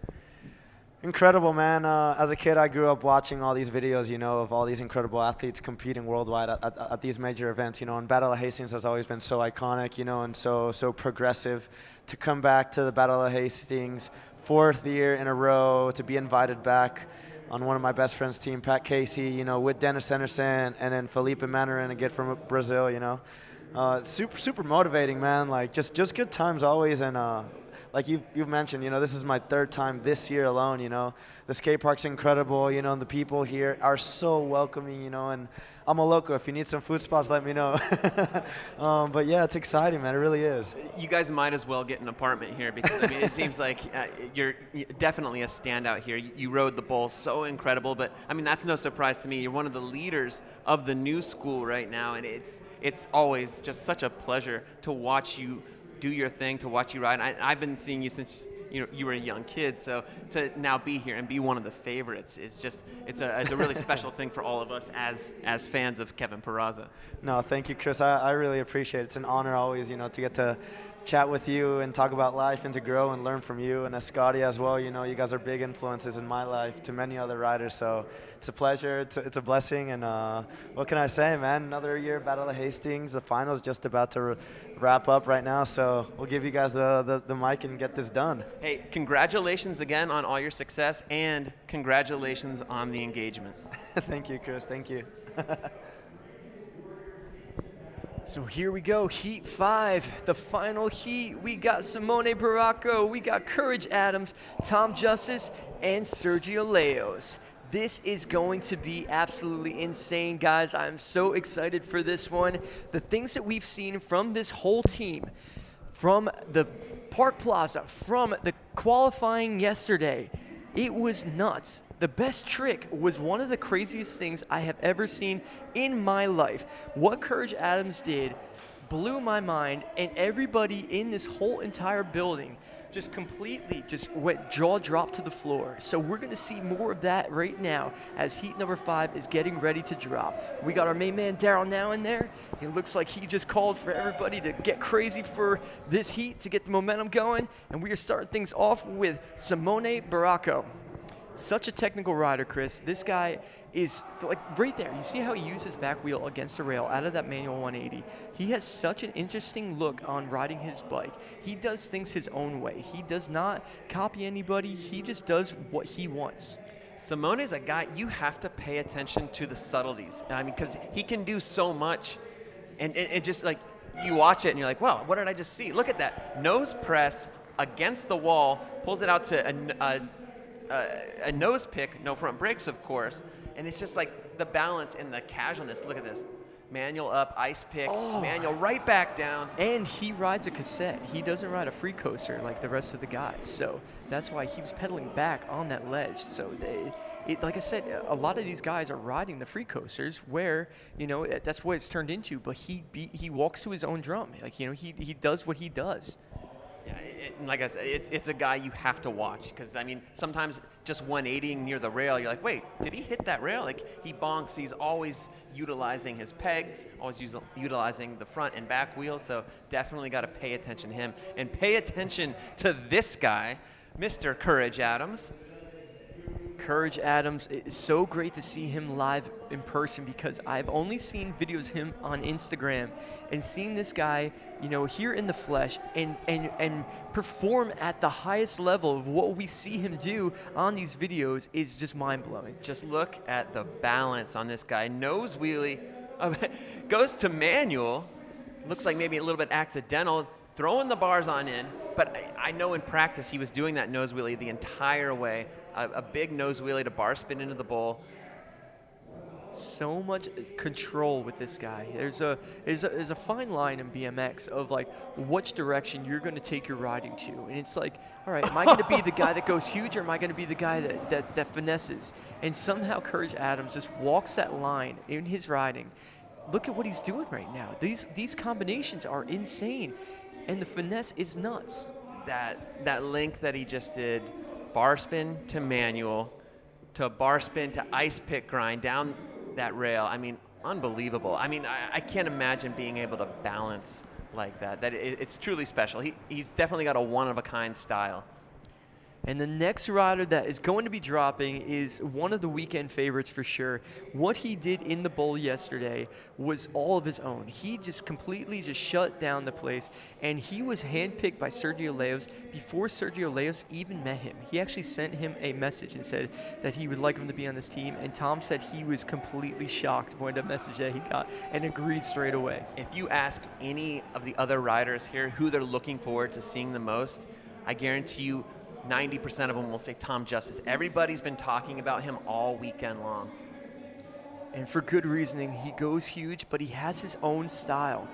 Speaker 8: Incredible, man. As a kid, I grew up watching all these videos, you know, of all these incredible athletes competing worldwide at these major events, you know, and Battle of Hastings has always been so iconic, you know, and so progressive. To come back to the Battle of Hastings, 4th year in a row, to be invited back on one of my best friends' team, Pat Casey, you know, with Dennis Henderson and then Felipe Manarin again from Brazil, you know. Super motivating, man. Like, just good times always, and like you've mentioned, you know, this is my 3rd time this year alone, you know. The skate park's incredible, you know, and the people here are so welcoming, you know, and I'm a local. If you need some food spots, let me know. But yeah, it's exciting, man. It really is.
Speaker 2: You guys might as well get an apartment here because, I mean, it seems like you're definitely a standout here. You rode the bull so incredible, but, I mean, that's no surprise to me. You're one of the leaders of the new school right now, and it's always just such a pleasure to watch you do your thing, to watch you ride. I've been seeing you since you were a young kid, so to now be here and be one of the favorites is just it's a really special thing for all of us as fans of Kevin Peraza.
Speaker 8: No, thank you, Chris. I really appreciate it. It's an honor always, you know, to get to chat with you and talk about life and to grow and learn from you and Scotty as well. You know, you guys are big influences in my life to many other riders, so it's a pleasure. It's a blessing, and what can I say, man? Another year Battle of Hastings. The final's just about to wrap up right now, so we'll give you guys the mic and get this done.
Speaker 2: Hey, congratulations again on all your success, and congratulations on the engagement.
Speaker 8: Thank you, Chris. Thank you.
Speaker 1: So here we go, Heat 5, the final heat. We got Simone Baracco, we got Courage Adams, Tom Justice, and Sergio Leos. This is going to be absolutely insane, guys. I'm so excited for this one. The things that we've seen from this whole team, from the Park Plaza, from the qualifying yesterday, it was nuts. The best trick was one of the craziest things I have ever seen in my life. What Courage Adams did blew my mind, and everybody in this whole entire building just completely just went jaw dropped to the floor. So we're going to see more of that right now as heat number 5 is getting ready to drop. We got our main man Daryl now in there. It looks like he just called for everybody to get crazy for this heat to get the momentum going, and we are starting things off with Simone Baracco. Such a technical rider, Chris. This guy is like right there. You see how he uses back wheel against the rail out of that manual 180. He has such an interesting look on riding his bike. He does things his own way. He does not copy anybody. He just does what he wants.
Speaker 2: Simone is a guy you have to pay attention to the subtleties. I mean, because he can do so much, and it just like you watch it and you're like, wow, what did I just see? Look at that nose press against the wall, pulls it out to a nose pick, no front brakes, of course, and it's just like the balance and the casualness. Look at this. Manual up, ice pick, manual right back down.
Speaker 1: And he rides a cassette. He doesn't ride a free coaster like the rest of the guys. So that's why he was pedaling back on that ledge. So like I said, a lot of these guys are riding the free coasters where, that's what it's turned into. But he walks to his own drum. Like, he does what he does.
Speaker 2: Yeah, like I said, it's a guy you have to watch because, I mean, sometimes just 180ing near the rail, you're like, wait, did he hit that rail? Like, he bonks. He's always utilizing his pegs, always utilizing the front and back wheels, so definitely got to pay attention to him. And pay attention to this guy, Mr. Courage Adams.
Speaker 1: Courage Adams, it's so great to see him live in person because I've only seen videos of him on Instagram, and seeing this guy, here in the flesh and perform at the highest level of what we see him do on these videos is just mind-blowing.
Speaker 2: Just look at the balance on this guy. Nose wheelie, goes to manual, looks like maybe a little bit accidental, throwing the bars on in, but I know in practice he was doing that nose wheelie the entire way. A big nose wheelie to bar spin into the bowl.
Speaker 1: So much control with this guy. There's a fine line in BMX of like which direction you're going to take your riding to, and it's like, all right, am I going to be the guy that goes huge, or am I going to be the guy that finesses? And somehow Courage Adams just walks that line in his riding. Look at what he's doing right now. These combinations are insane, and the finesse is nuts.
Speaker 2: That link that he just did. Bar spin to manual, to bar spin to ice pick grind down that rail. I mean, unbelievable. I mean, I can't imagine being able to balance like that. It's truly special. He's definitely got a one-of-a-kind style.
Speaker 1: And the next rider that is going to be dropping is one of the weekend favorites for sure. What he did in the bowl yesterday was all of his own. He just completely just shut down the place, and he was handpicked by Sergio Leos before Sergio Leos even met him. He actually sent him a message and said that he would like him to be on this team, and Tom said he was completely shocked by the message that he got and agreed straight away.
Speaker 2: If you ask any of the other riders here who they're looking forward to seeing the most, I guarantee you 90% of them will say Tom Justice. Everybody's been talking about him all weekend long.
Speaker 1: And for good reasoning. He goes huge, but he has his own style.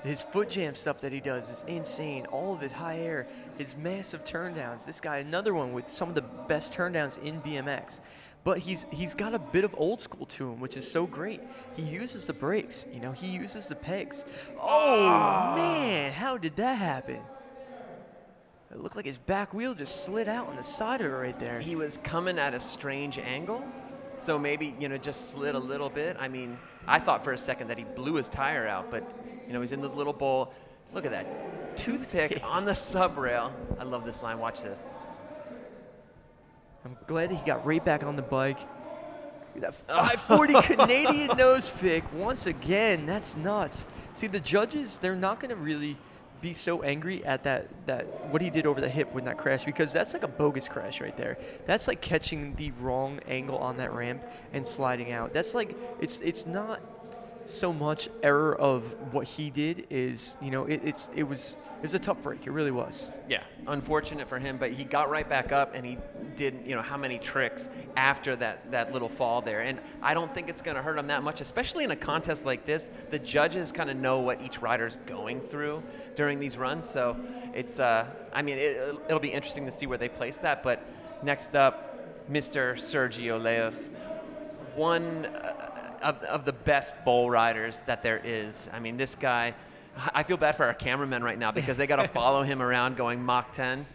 Speaker 1: His foot jam stuff that he does is insane. All of his high air, his massive turndowns. This guy, another one with some of the best turndowns in BMX. But he's got a bit of old school to him, which is so great. He uses the brakes, he uses the pegs. Oh, man, how did that happen? It looked like his back wheel just slid out on the side of it right there.
Speaker 2: He was coming at a strange angle, so maybe, just slid a little bit. I mean, I thought for a second that he blew his tire out, but, he's in the little bowl. Look at that. Toothpick on the sub rail. I love this line. Watch this.
Speaker 1: I'm glad that he got right back on the bike. That 540 Canadian nose pick once again. That's nuts. See, the judges, they're not going to really be so angry at that what he did over the hip when that crash, because that's like a bogus crash right there. That's like catching the wrong angle on that ramp and sliding out. That's like it's not so much error of what he did is, it was a tough break. It really was.
Speaker 2: Yeah, unfortunate for him, but he got right back up and he did, how many tricks after that little fall there. And I don't think it's going to hurt him that much, especially in a contest like this. The judges kind of know what each rider's going through during these runs. So it's, it'll be interesting to see where they place that. But next up, Mr. Sergio Leos, one of the best bowl riders that there is. I mean, this guy I feel bad for our cameramen right now because they got to follow him around going Mach 10.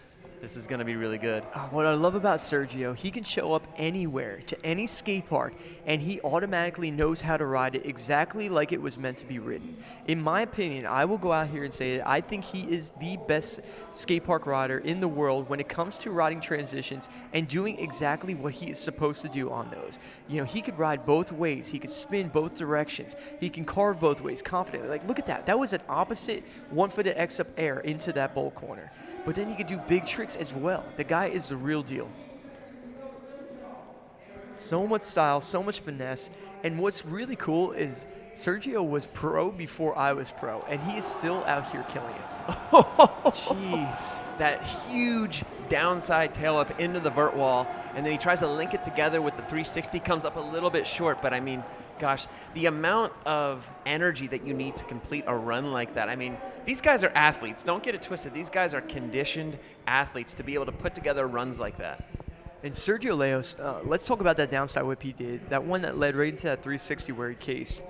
Speaker 2: This is going to be really good.
Speaker 1: What I love about Sergio, he can show up anywhere to any skate park, and he automatically knows how to ride it exactly like it was meant to be ridden. In my opinion, I will go out here and say that I think he is the best skate park rider in the world when it comes to riding transitions and doing exactly what he is supposed to do on those. You know, he could ride both ways. He could spin both directions. He can carve both ways confidently. Like, look at that. That was an opposite one-footed X-up air into that bowl corner. But then he could do big tricks as well. The guy is the real deal. So much style, so much finesse. And what's really cool is Sergio was pro before I was pro, and he is still out here killing it. Jeez.
Speaker 2: That huge downside tail up into the vert wall, and then he tries to link it together with the 360, comes up a little bit short, but I mean, gosh, the amount of energy that you need to complete a run like that. I mean, these guys are athletes. Don't get it twisted. These guys are conditioned athletes to be able to put together runs like that.
Speaker 1: And Sergio Leos, let's talk about that downside whip he did. That one that led right into that 360 where he cased.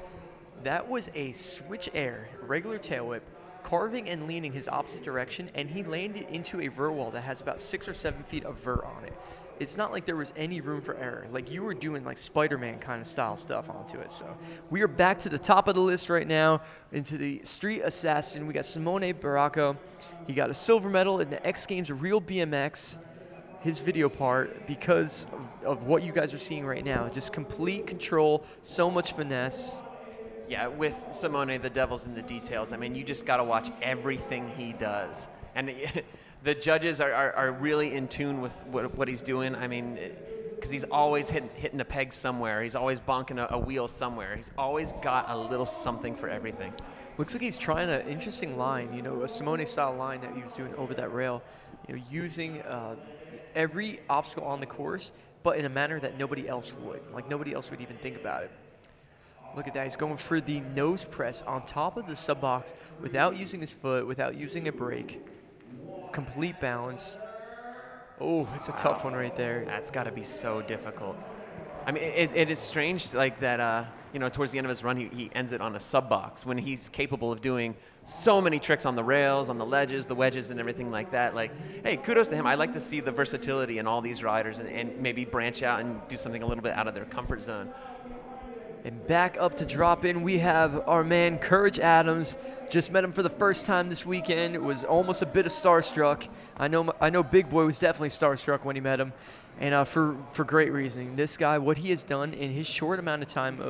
Speaker 1: That was a switch air, regular tail whip, carving and leaning his opposite direction, and he landed into a vert wall that has about 6 or 7 feet of vert on it. It's not like there was any room for error. Like, you were doing like Spider-Man kind of style stuff onto it. So we are back to the top of the list right now into the Street Assassin. We got Simone Baracco. He got a silver medal in the X Games Real BMX, his video part, because of what you guys are seeing right now. Just complete control, so much finesse.
Speaker 2: Yeah, with Simone, the devil's in the details. I mean, you just got to watch everything he does. And the judges are really in tune with what he's doing. I mean, because he's always hitting a peg somewhere. He's always bonking a wheel somewhere. He's always got a little something for everything.
Speaker 1: Looks like he's trying an interesting line, you know, a Simone-style line that he was doing over that rail, you know, using every obstacle on the course, but in a manner that nobody else would. Like, nobody else would even think about it. Look at that. He's going for the nose press on top of the sub box without using his foot, without using a brake. Complete balance. Oh, it's a tough one right there.
Speaker 2: That's got to be so difficult. I mean, it is strange, like that, you know, towards the end of his run, he ends it on a sub box when he's capable of doing so many tricks on the rails, on the ledges, the wedges, and everything like that. Like, hey, kudos to him. I like to see the versatility in all these riders and maybe branch out and do something a little bit out of their comfort zone.
Speaker 1: And back up to drop in, we have our man Courage Adams. Just met him for the first time this weekend. It was almost a bit of starstruck. I know Big Boy was definitely starstruck when he met him, and for great reason. This guy, what he has done in his short amount of time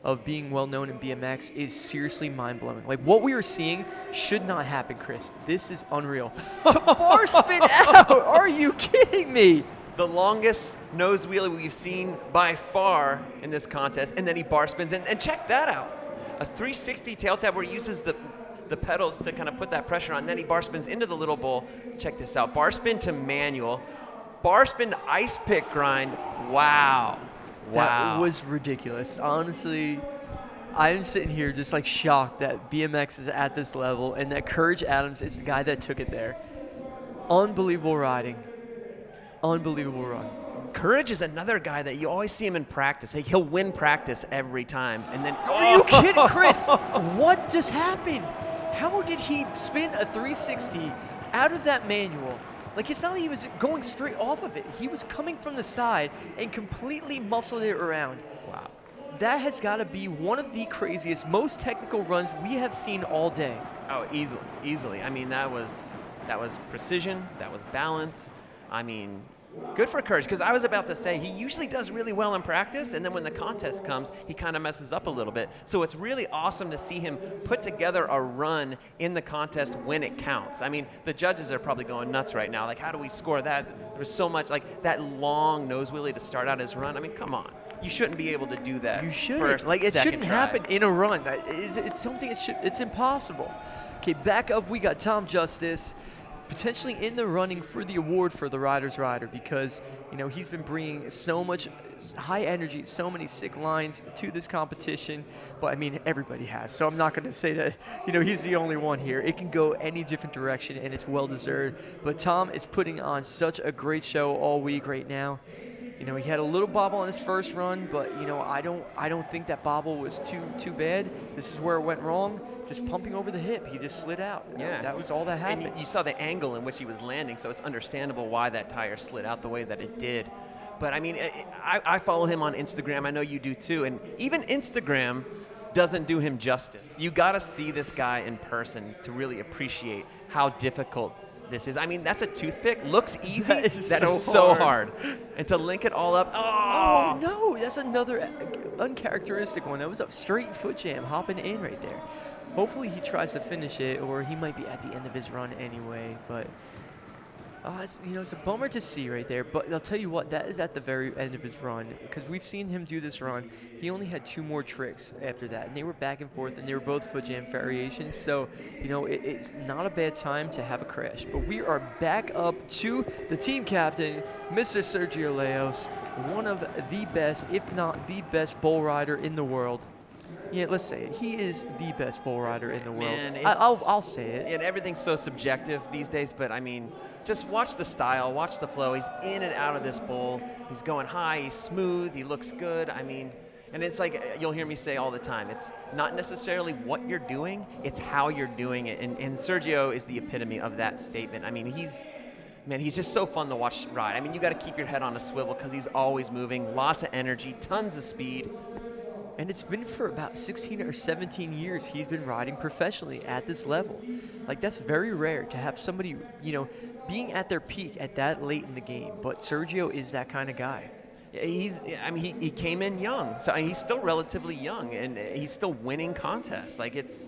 Speaker 1: of being well known in BMX is seriously mind blowing. Like, what we are seeing should not happen, Chris. This is unreal. To bar spin out? Are you kidding me?
Speaker 2: The longest nose wheelie we've seen by far in this contest, and then he bar spins, and check that out. A 360 tail tap where he uses the pedals to kind of put that pressure on, and then he bar spins into the little bowl. Check this out, bar spin to manual, bar spin to ice pick grind. Wow.
Speaker 1: That was ridiculous. Honestly, I'm sitting here just like shocked that BMX is at this level and that Courage Adams is the guy that took it there. Unbelievable riding. Unbelievable run.
Speaker 2: Courage is another guy that you always see him in practice. Hey, he'll win practice every time, and then
Speaker 1: are you kidding, Chris? What just happened? How did he spin a 360 out of that manual? Like, it's not like he was going straight off of it. He was coming from the side and completely muscled it around.
Speaker 2: Wow.
Speaker 1: That has got to be one of the craziest, most technical runs we have seen all day.
Speaker 2: Oh, easily. I mean, that was precision. That was balance. I mean, good for Courage, because I was about to say he usually does really well in practice, and then when the contest comes, he kind of messes up a little bit. So it's really awesome to see him put together a run in the contest when it counts. I mean, the judges are probably going nuts right now. Like, how do we score that? There's so much, like, that long nose wheelie to start out his run. I mean, come on. You shouldn't be able to do that.
Speaker 1: You shouldn't.
Speaker 2: First,
Speaker 1: like, it shouldn't
Speaker 2: try.
Speaker 1: happen in a run. It's something it's impossible. Okay, back up, we got Tom Justice, potentially in the running for the award for the Rider's Rider, because, you know, he's been bringing so much high energy, so many sick lines to this competition. But I mean, everybody has, so I'm not going to say that, you know, he's the only one here. It can go any different direction, and it's well deserved. But Tom is putting on such a great show all week right now. You know, he had a little bobble on his first run, but, you know, I don't think that bobble was too bad. This is where it went wrong. just pumping over the hip. He just slid out.
Speaker 2: Yeah.
Speaker 1: That was all that happened.
Speaker 2: And you saw the angle in which he was landing, so it's understandable why that tire slid out the way that it did. But I mean, I follow him on Instagram. I know you do too. And even Instagram doesn't do him justice. You got to see this guy in person to really appreciate how difficult this is. I mean, that's a toothpick. Looks easy.
Speaker 1: That is
Speaker 2: so hard. And to link it all up.
Speaker 1: Oh, no. That's another uncharacteristic one. That was a straight foot jam hopping in right there. Hopefully he tries to finish it, or he might be at the end of his run anyway. But it's a bummer to see right there. But I'll tell you what, that is at the very end of his run, because we've seen him do this run. He only had 2 more tricks after that, and they were back and forth, and they were both foot jam variations. So, it's not a bad time to have a crash. But we are back up to the team captain, Mr. Sergio Leos, one of the best, if not the best, bull rider in the world. Yeah, let's say it. He is the best bull rider in the world.
Speaker 2: Man,
Speaker 1: I'll say it.
Speaker 2: And everything's so subjective these days, but I mean, just watch the style, watch the flow. He's in and out of this bowl. He's going high, he's smooth, he looks good. I mean, and it's like you'll hear me say all the time, it's not necessarily what you're doing, it's how you're doing it. And Sergio is the epitome of that statement. I mean, he's just so fun to watch ride. I mean, you got to keep your head on a swivel because he's always moving, lots of energy, tons of speed.
Speaker 1: And it's been for about 16 or 17 years he's been riding professionally at this level. Like, that's very rare to have somebody, being at their peak at that late in the game. But Sergio is that kind of guy.
Speaker 2: He came in young, so he's still relatively young, and he's still winning contests. Like, it's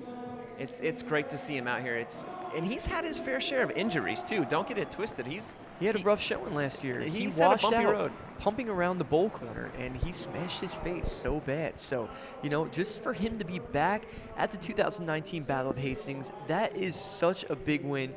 Speaker 2: great to see him out here. And he's had his fair share of injuries too. Don't get it twisted.
Speaker 1: He had a rough showing last year. He
Speaker 2: had a
Speaker 1: washed
Speaker 2: bumpy
Speaker 1: out,
Speaker 2: road.
Speaker 1: pumping around the bowl corner, and he smashed his face so bad. So, just for him to be back at the 2019 Battle of Hastings, that is such a big win.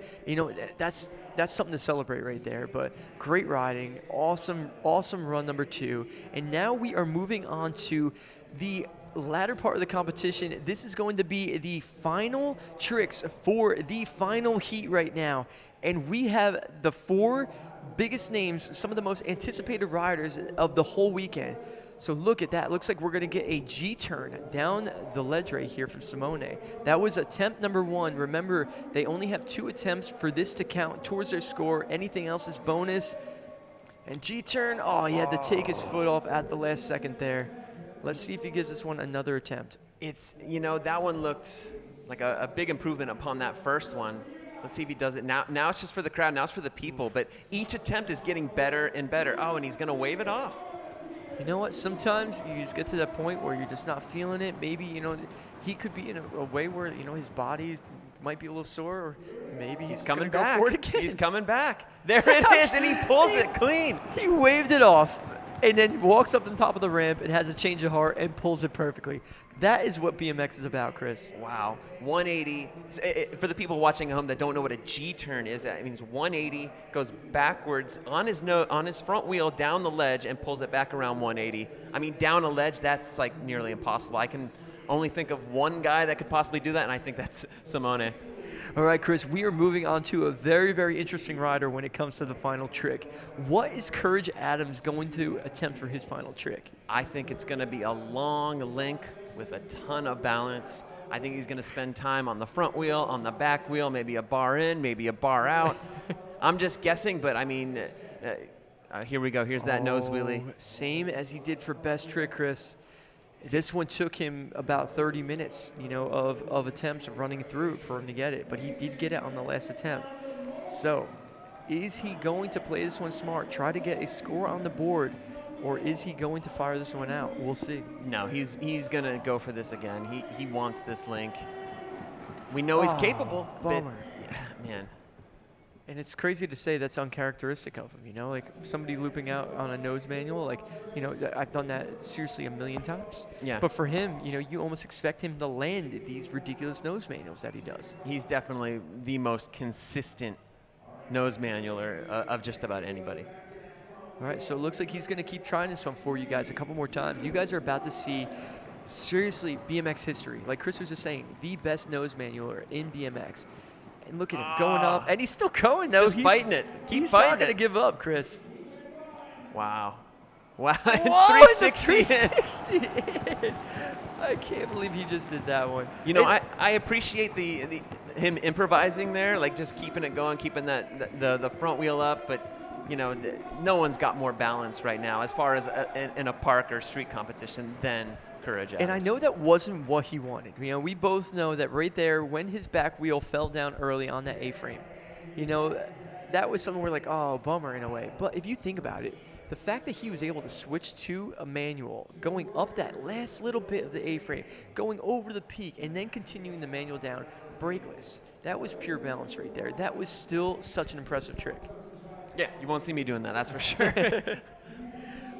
Speaker 1: That's something to celebrate right there. But great riding, awesome run number 2, and now we are moving on to the latter part of the competition. This is going to be the final tricks for the final heat right now. And we have the 4 biggest names, some of the most anticipated riders of the whole weekend. So look at that. Looks like we're going to get a G-turn down the ledge right here from Simone. That was attempt number 1. Remember, they only have 2 attempts for this to count towards their score. Anything else is bonus. And G-turn, he had to take his foot off at the last second there. Let's see if he gives this one another attempt.
Speaker 2: That one looked like a big improvement upon that first one. Let's see if he does it now. Now it's just for the crowd. Now it's for the people. But each attempt is getting better and better. Oh, and he's going to wave it off.
Speaker 1: You know what? Sometimes you just get to that point where you're just not feeling it. Maybe, he could be in a way where, his body might be a little sore, or maybe he's
Speaker 2: coming
Speaker 1: back.
Speaker 2: Go for it again. He's coming back. There it is, and he pulls it clean.
Speaker 1: He waved it off and then walks up to the top of the ramp and has a change of heart and pulls it perfectly. That is what BMX is about, Chris.
Speaker 2: Wow. 180. For the people watching at home that don't know what a G-turn is, that means 180, goes backwards on his front wheel down the ledge and pulls it back around 180. I mean, down a ledge, that's like nearly impossible. I can only think of one guy that could possibly do that, and I think that's Simone.
Speaker 1: All right, Chris, we are moving on to a very, very interesting rider when it comes to the final trick. What is Courage Adams going to attempt for his final trick?
Speaker 2: I think it's going to be a long link with a ton of balance. I think he's going to spend time on the front wheel, on the back wheel, maybe a bar in, maybe a bar out. I'm just guessing, but I mean, here we go. Here's that nose wheelie.
Speaker 1: Same as he did for best trick, Chris. This one took him about 30 minutes, of attempts of running through for him to get it, but he did get it on the last attempt. So, is he going to play this one smart, try to get a score on the board, or is he going to fire this one out? We'll see.
Speaker 2: No, he's going to go for this again. He wants this link. We know he's capable,
Speaker 1: bummer.
Speaker 2: but man.
Speaker 1: And it's crazy to say that's uncharacteristic of him, like somebody looping out on a nose manual, I've done that seriously a million times.
Speaker 2: Yeah.
Speaker 1: But for him, you almost expect him to land these ridiculous nose manuals that he does.
Speaker 2: He's definitely the most consistent nose manualer of just about anybody.
Speaker 1: All right, so it looks like he's going to keep trying this one for you guys a couple more times. You guys are about to see, seriously, BMX history. Like Chris was just saying, the best nose manualer in BMX. And look at him going up, and he's still going, though.
Speaker 2: Just fighting it.
Speaker 1: He's not going to give up, Chris.
Speaker 2: Wow. Wow.
Speaker 1: Whoa,
Speaker 2: 360.
Speaker 1: 360. I can't believe he just did that one.
Speaker 2: You know, I appreciate him improvising there, like just keeping it going, keeping the front wheel up. But you know, no one's got more balance right now as far as in a park or street competition than Courage Adams.
Speaker 1: And I know that wasn't what he wanted. You know, we both know that right there when his back wheel fell down early on that A-frame, you know, that was something we're like, oh, bummer in a way. But if you think about it, the fact that he was able to switch to a manual, going up that last little bit of the A-frame, going over the peak, and then continuing the manual down, brakeless, that was pure balance right there. That was still such an impressive trick.
Speaker 2: Yeah, you won't see me doing that, that's for sure.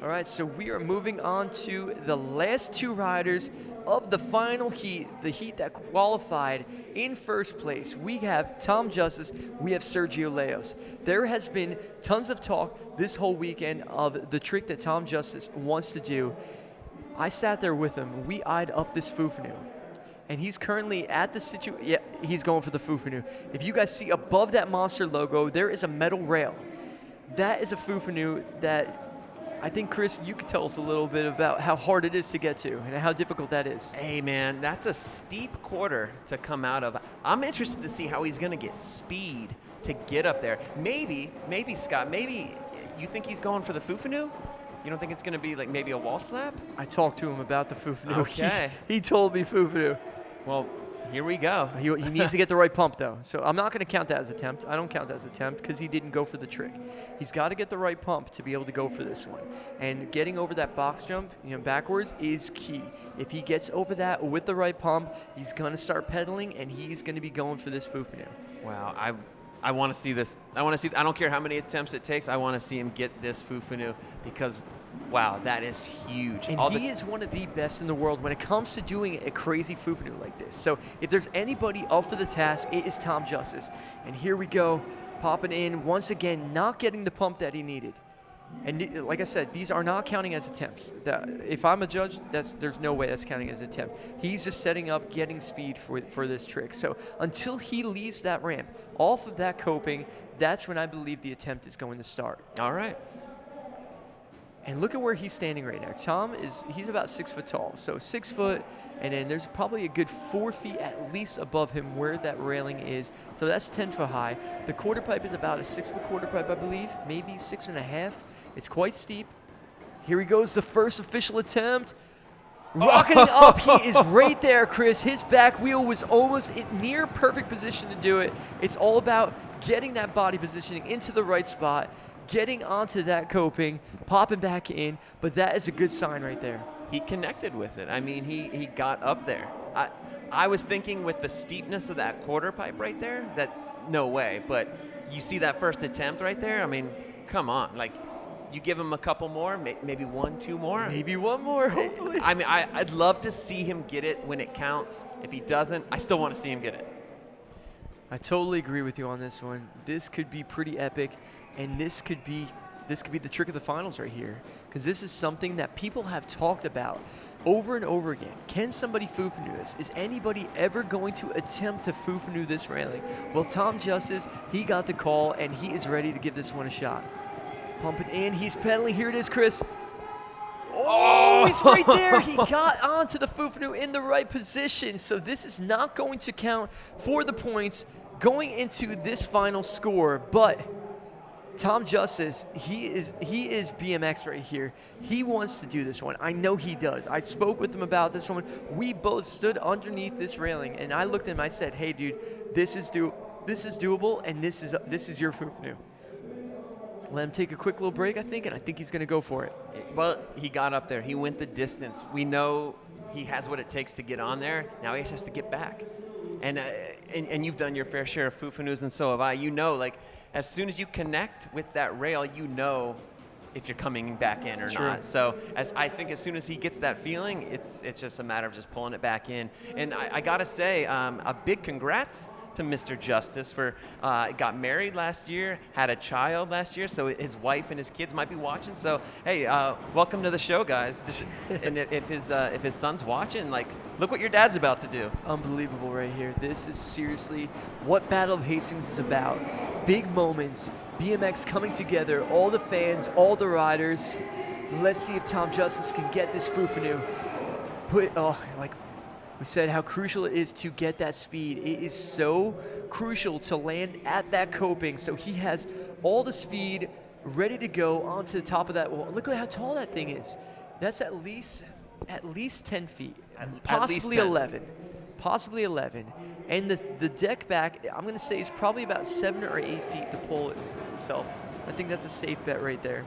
Speaker 1: All right, so we are moving on to the last two riders of the final heat, the heat that qualified in first place. We have Tom Justice, we have Sergio Leos. There has been tons of talk this whole weekend of the trick that Tom Justice wants to do. I sat there with him. We eyed up this Fufanu. And he's currently at the yeah, he's going for the Fufanu. If you guys see above that Monster logo, there is a metal rail. That is a Fufanu that I think, Chris, you could tell us a little bit about how hard it is to get to and how difficult that is.
Speaker 2: Hey, man, that's a steep quarter to come out of. I'm interested to see how he's going to get speed to get up there. Maybe, Scott, maybe you think he's going for the Fufanu? You don't think it's going to be like maybe a wall slap?
Speaker 1: I talked to him about the Fufanu.
Speaker 2: Okay.
Speaker 1: He told me Fufanu.
Speaker 2: Well, here we go.
Speaker 1: He needs to get the right pump, though. So I'm not going to count that as attempt. I don't count that as attempt because he didn't go for the trick. He's got to get the right pump to be able to go for this one. And getting over that box jump, you know, backwards is key. If he gets over that with the right pump, he's going to start pedaling, and he's going to be going for this Fufanu.
Speaker 2: Wow, I want to see this. I don't care how many attempts it takes. I want to see him get this Fufanu because, wow, that is huge.
Speaker 1: And he is one of the best in the world when it comes to doing a crazy Fufanu like this. So if there's anybody up for the task, it is Tom Justice. And here we go, popping in once again, not getting the pump that he needed. And like I said, these are not counting as attempts. If I'm a judge, there's no way that's counting as an attempt. He's just setting up, getting speed for this trick. So until he leaves that ramp, off of that coping, that's when I believe the attempt is going to start.
Speaker 2: All right.
Speaker 1: And look at where he's standing right now. Tom he's about 6 foot tall. So 6 foot, and then there's probably a good 4 feet at least above him where that railing is. So that's 10 foot high. The quarter pipe is about a 6 foot quarter pipe, I believe, maybe 6.5. It's quite steep. Here he goes, the first official attempt. Rocketing up, he is right there, Chris. His back wheel was almost in near perfect position to do it. It's all about getting that body positioning into the right spot, getting onto that coping, popping back in, but that is a good sign right there.
Speaker 2: He connected with it. I mean, he got up there. I was thinking with the steepness of that quarter pipe right there, that no way, but you see that first attempt right there? I mean, come on. Like, you give him a couple more, maybe 1, 2 more.
Speaker 1: Maybe one more, hopefully.
Speaker 2: I mean, I'd love to see him get it when it counts. If he doesn't, I still want to see him get it.
Speaker 1: I totally agree with you on this one. This could be pretty epic, and this could be the trick of the finals right here, because this is something that people have talked about over and over again. Can somebody Fufanu this? Is anybody ever going to attempt to Fufanu this railing? Well, Tom Justice, he got the call, and he is ready to give this one a shot. Pump it in. He's pedaling. Here it is, Chris. Oh, he's right there. He got onto the Fufanu in the right position. So this is not going to count for the points going into this final score. But Tom Justice, he is BMX right here. He wants to do this one. I know he does. I spoke with him about this one. We both stood underneath this railing, and I looked at him. I said, "Hey, dude, this is doable, and this is your Fufanu." Let him take a quick little break, I think, and I think he's going to go for it.
Speaker 2: Well, he got up there. He went the distance. We know he has what it takes to get on there. Now he has to get back. And you've done your fair share of Fufanus, and so have I. You know, like, as soon as you connect with that rail, you know if you're coming back in or not. So I think as soon as he gets that feeling, it's just a matter of just pulling it back in. And I got to say, a big congrats to Mr. Justice for got married last year, had a child last year, so his wife and his kids might be watching. So hey, welcome to the show, guys. And if his son's watching, like, look what your dad's about to do.
Speaker 1: Unbelievable right here. This is seriously what Battle of Hastings is about. Big moments, BMX coming together, all the fans, all the riders. Let's see if Tom Justice can get this Fufanu. But like we said, how crucial it is to get that speed. It is so crucial to land at that coping. So he has all the speed ready to go onto the top of that wall. Look at how tall that thing is. That's at least 10 feet, possibly
Speaker 2: 10.
Speaker 1: 11, possibly 11. And the deck back, I'm going to say, is probably about 7 or 8 feet to pull it itself. I think that's a safe bet right there.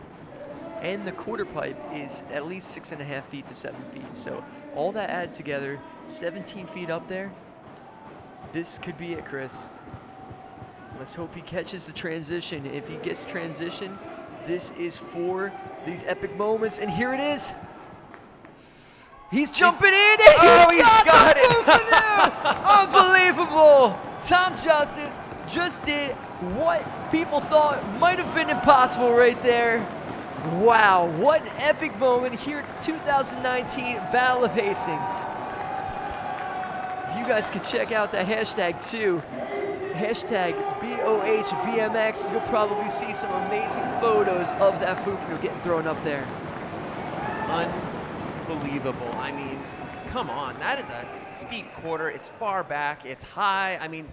Speaker 1: And the quarter pipe is at least 6.5 feet to 7 feet. So all that added together, 17 feet up there. This could be it, Chris. Let's hope he catches the transition. If he gets transition, this is for these epic moments. And here it is. He's jumping in. And he's got it. Unbelievable. Tom Justice just did what people thought might have been impossible right there. Wow, what an epic moment here at the 2019 Battle of Hastings. You guys can check out the hashtag too. Hashtag BOHBMX. You'll probably see some amazing photos of that Fufanu getting thrown up there.
Speaker 2: Unbelievable. I mean, come on. That is a steep quarter. It's far back. It's high. I mean,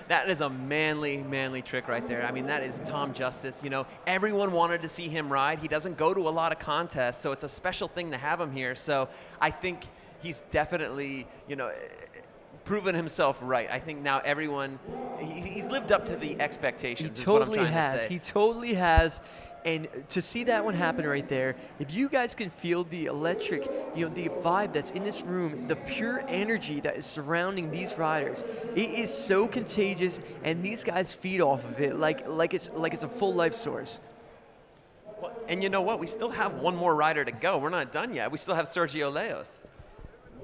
Speaker 2: that is a manly trick right there. I mean, that is Tom Justice. You know, everyone wanted to see him ride. He doesn't go to a lot of contests, so it's a special thing to have him here. So I think he's definitely, you know, proven himself right. I think now everyone, he's lived up to the expectations.
Speaker 1: He
Speaker 2: is what I'm
Speaker 1: totally
Speaker 2: trying
Speaker 1: has.
Speaker 2: to say.
Speaker 1: He totally has. And to see that one happen right there, if you guys can feel the electric, you know, the vibe that's in this room, the pure energy that is surrounding these riders, it is so contagious, and these guys feed off of it like it's a full life source.
Speaker 2: Well, and you know what? We still have one more rider to go. We're not done yet. We still have Sergio Leos.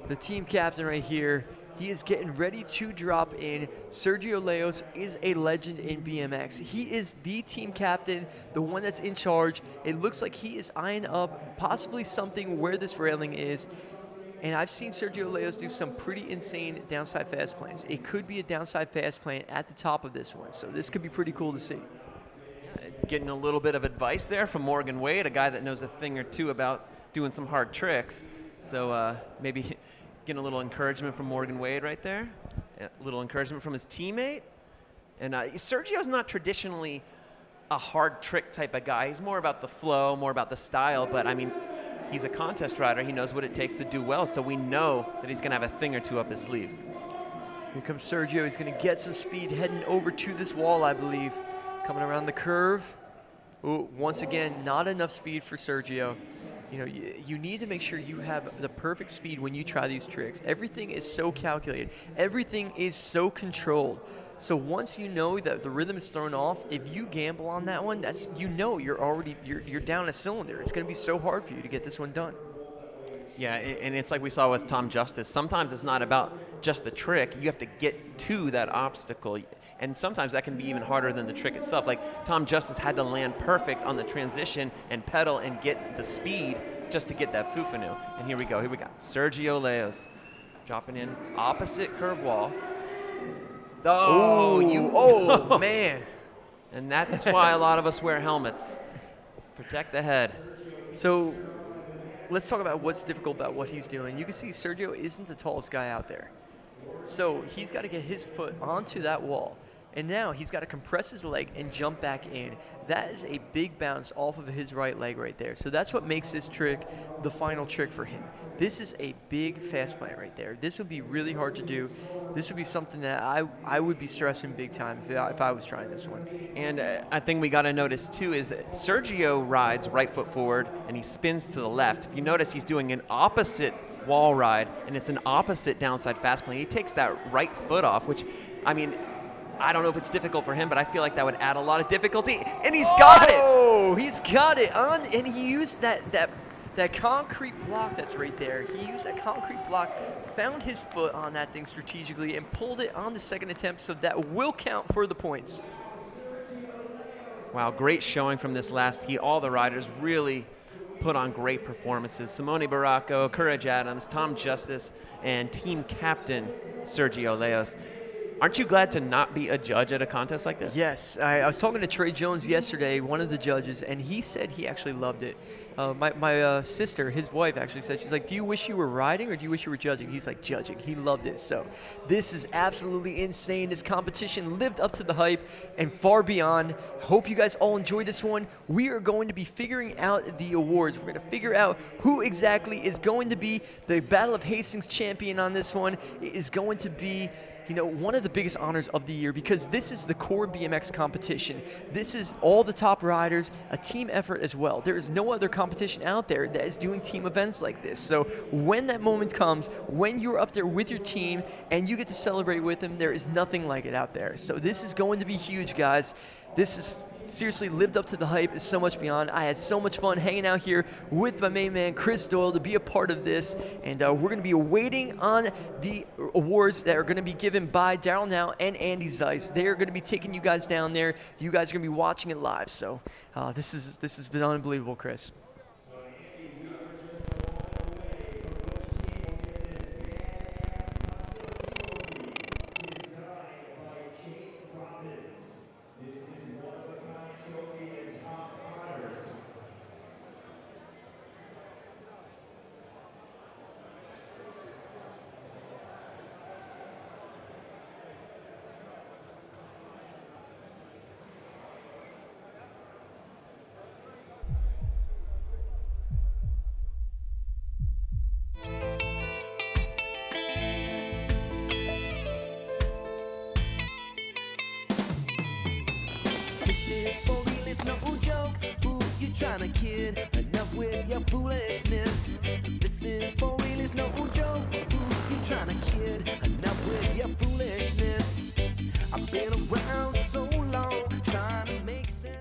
Speaker 1: The team captain right here, he is getting ready to drop in. Sergio Leos is a legend in BMX. He is the team captain, the one that's in charge. It looks like he is eyeing up possibly something where this railing is. And I've seen Sergio Leos do some pretty insane downside fast plans. It could be a downside fast plan at the top of this one. So this could be pretty cool to see.
Speaker 2: Getting a little bit of advice there from Morgan Wade, a guy that knows a thing or two about doing some hard tricks. So maybe getting a little encouragement from Morgan Wade right there, a little encouragement from his teammate. And Sergio's not traditionally a hard trick type of guy. He's more about the flow, more about the style, but I mean, he's a contest rider. He knows what it takes to do well, so we know that he's gonna have a thing or two up his sleeve.
Speaker 1: Here comes Sergio. He's gonna get some speed heading over to this wall, I believe. Coming around the curve. Ooh, once again, not enough speed for Sergio. You know, you need to make sure you have the perfect speed when you try these tricks. Everything is so calculated. Everything is so controlled. So once you know that the rhythm is thrown off, if you gamble on that one, that's, you know, you're down a cylinder. It's going to be so hard for you to get this one done.
Speaker 2: Yeah, and it's like we saw with Tom Justice. Sometimes it's not about just the trick. You have to get to that obstacle. And sometimes that can be even harder than the trick itself. Like Tom Justice had to land perfect on the transition and pedal and get the speed just to get that Fufanu. And here we go. Here we got Sergio Leos dropping in opposite curve wall.
Speaker 1: Oh, man.
Speaker 2: And that's why a lot of us wear helmets. Protect the head.
Speaker 1: So let's talk about what's difficult about what he's doing. You can see Sergio isn't the tallest guy out there. So he's got to get his foot onto that wall. And now he's got to compress his leg and jump back in. That is a big bounce off of his right leg right there. So that's what makes this trick the final trick for him. This is a big fast plan right there. This would be really hard to do. This would be something that I would be stressing big time if I was trying this one.
Speaker 2: And a thing we got to notice too is Sergio rides right foot forward and he spins to the left. If you notice, he's doing an opposite wall ride and it's an opposite downside fast plane. He takes that right foot off, which, I mean, I don't know if it's difficult for him, but I feel like that would add a lot of difficulty. And he's got it!
Speaker 1: Oh, he's got it on, and he used that concrete block that's right there. He used that concrete block, found his foot on that thing strategically, and pulled it on the second attempt, so that will count for the points.
Speaker 2: Wow, great showing from this last heat. All the riders really put on great performances. Simone Baracco, Courage Adams, Tom Justice, and team captain Sergio Leos. Aren't you glad to not be a judge at a contest like this?
Speaker 1: Yes, I was talking to Trey Jones yesterday, one of the judges, and he said he actually loved it. My sister, his wife, actually said, she's like, do you wish you were riding or do you wish you were judging? He's like, judging. He loved it. So this is absolutely insane. This competition lived up to the hype and far beyond. Hope you guys all enjoyed this one. We are going to be figuring out the awards. We're going to figure out who exactly is going to be the Battle of Hastings champion on this one. It is going to be, you know, one of the biggest honors of the year because this is the core BMX competition. This is all the top riders, a team effort as well. There is no other competition out there that is doing team events like this. So when that moment comes, when you're up there with your team and you get to celebrate with them, there is nothing like it out there. So this is going to be huge, guys. This is seriously lived up to the hype. It's so much beyond. I had so much fun hanging out here with my main man Chris Doyle to be a part of this, and we're going to be waiting on the awards that are going to be given by Daryl Now and Andy Zeiss. They are going to be taking you guys down there. You guys are going to be watching it live. So this has been unbelievable, Chris.
Speaker 6: This is for real, it's no joke. Who you tryna kid? Enough with your foolishness. This is for real, it's no joke. Who you tryna kid? Enough with your foolishness. I've been around so long, trying to make sense.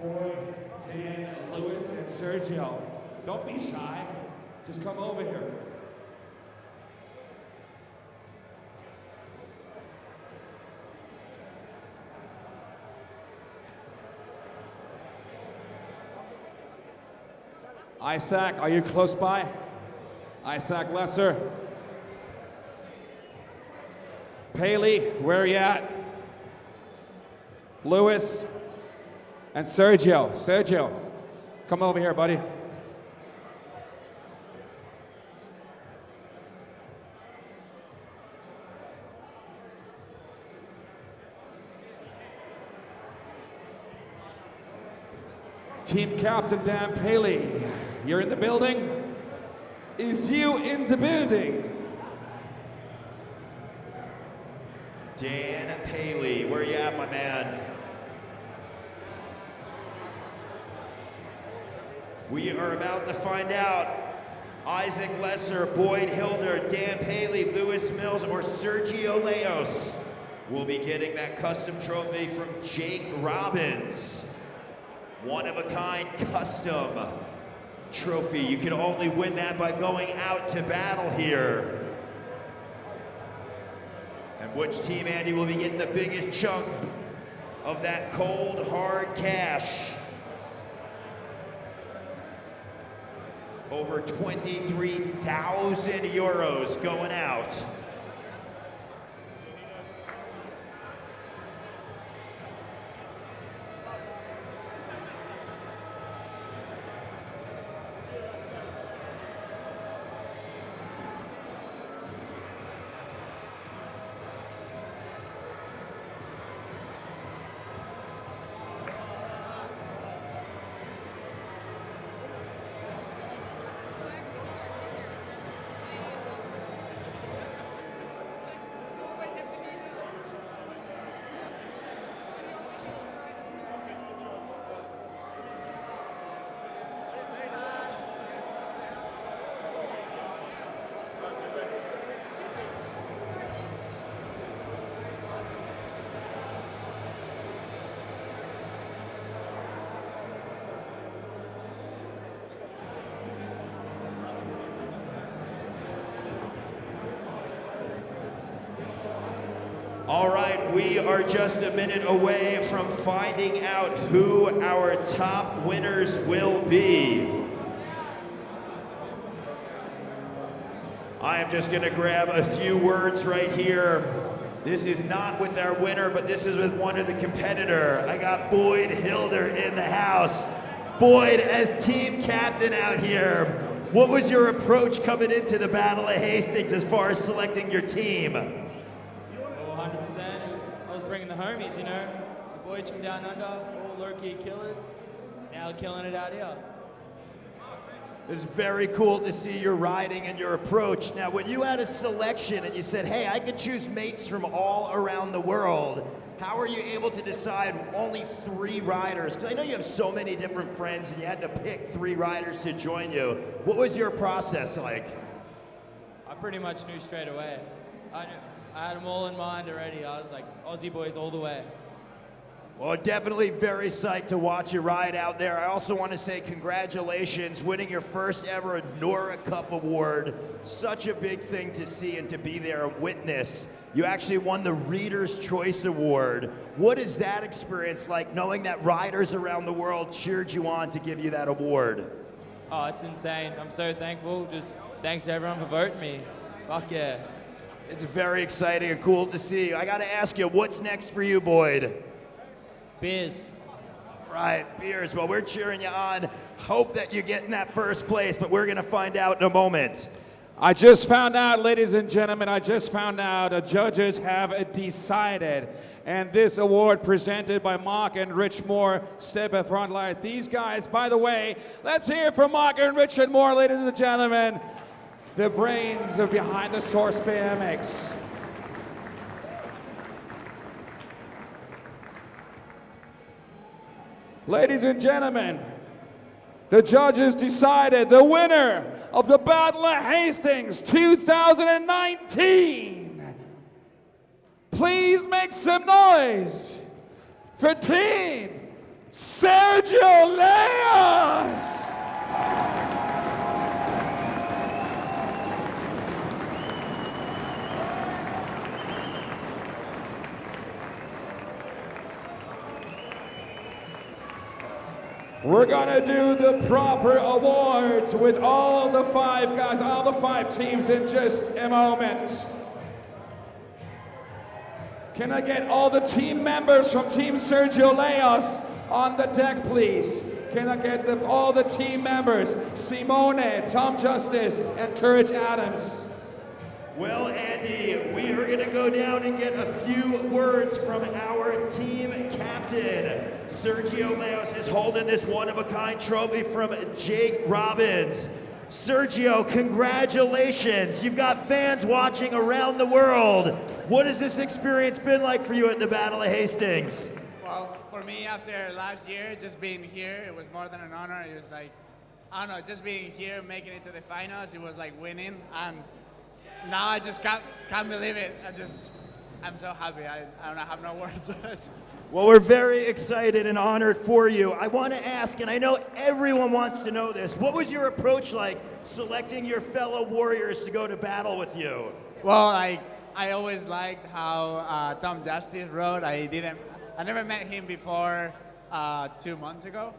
Speaker 9: Boyd, Dan, Lewis, and Sergio. Don't be shy. Just come over here. Isaac, are you close by? Isaac Lesser. Paley, where are you at? Lewis and Sergio. Sergio, come over here, buddy. Team Captain Dan Paley, you're in the building? Is you in the building?
Speaker 10: Dan Paley, where you at, my man? We are about to find out. Isaac Lesser, Boyd Hilder, Dan Paley, Lewis Mills, or Sergio Leos will be getting that custom trophy from Jake Robbins. One-of-a-kind custom trophy. You can only win that by going out to battle here. And which team, Andy, will be getting the biggest chunk of that cold, hard cash? Over 23,000 euros going out. All right, we are just a minute away from finding out who our top winners will be. I am just gonna grab a few words right here. This is not with our winner, but this is with one of the competitor. I got Boyd Hilder in the house. Boyd, as team captain out here, what was your approach coming into the Battle of Hastings as far as selecting your team?
Speaker 11: Well, 100%. I was bringing the homies, you know, the boys from down under, all low-key killers. Now killing it out here.
Speaker 10: It's very cool to see your riding and your approach. Now, when you had a selection and you said, hey, I could choose mates from all around the world, how are you able to decide only 3 riders? Because I know you have so many different friends and you had to pick 3 riders to join you. What was your process like?
Speaker 11: I pretty much knew straight away. I had them all in mind already. I was like, Aussie boys all the way.
Speaker 10: Well, definitely very psyched to watch you ride out there. I also want to say congratulations, winning your first ever Nora Cup Award. Such a big thing to see and to be there a witness. You actually won the Reader's Choice Award. What is that experience like, knowing that riders around the world cheered you on to give you that award?
Speaker 11: Oh, it's insane. I'm so thankful. Just thanks to everyone for voting me. Fuck yeah.
Speaker 10: It's very exciting and cool to see. I got to ask you, what's next for you, Boyd?
Speaker 11: Beers.
Speaker 10: Right, beers. Well, we're cheering you on. Hope that you get in that first place, but we're going to find out in a moment.
Speaker 9: I just found out, ladies and gentlemen, the judges have decided. And this award presented by Mark and Rich Moore, step at front line. These guys, by the way, let's hear from Mark and Richard Moore, ladies and gentlemen. The brains are behind the Source BMX. Ladies and gentlemen, the judges decided the winner of the Battle of Hastings 2019. Please make some noise for Team Sergio Leos. We're gonna do the proper awards with all the 5 guys, all the 5 teams in just a moment. Can I get all the team members from Team Sergio Leos on the deck, please? Can I get all the team members, Simone, Tom Justice, and Courage Adams?
Speaker 10: Well, Andy, we are going to go down and get a few words from our team captain. Sergio Leos is holding this one-of-a-kind trophy from Jake Robbins. Sergio, congratulations. You've got fans watching around the world. What has this experience been like for you at the Battle of Hastings?
Speaker 12: Well, for me, after last year, just being here, it was more than an honor. It was like, I don't know, just being here, making it to the finals, it was like winning. And now I just can't believe it. I'm so happy. I don't know, I have no words.
Speaker 10: Well, we're very excited and honored for you. I want to ask, and I know everyone wants to know this, what was your approach like selecting your fellow warriors to go to battle with you?
Speaker 12: Well, I always liked how Tom Justice rode. I never met him before 2 months ago.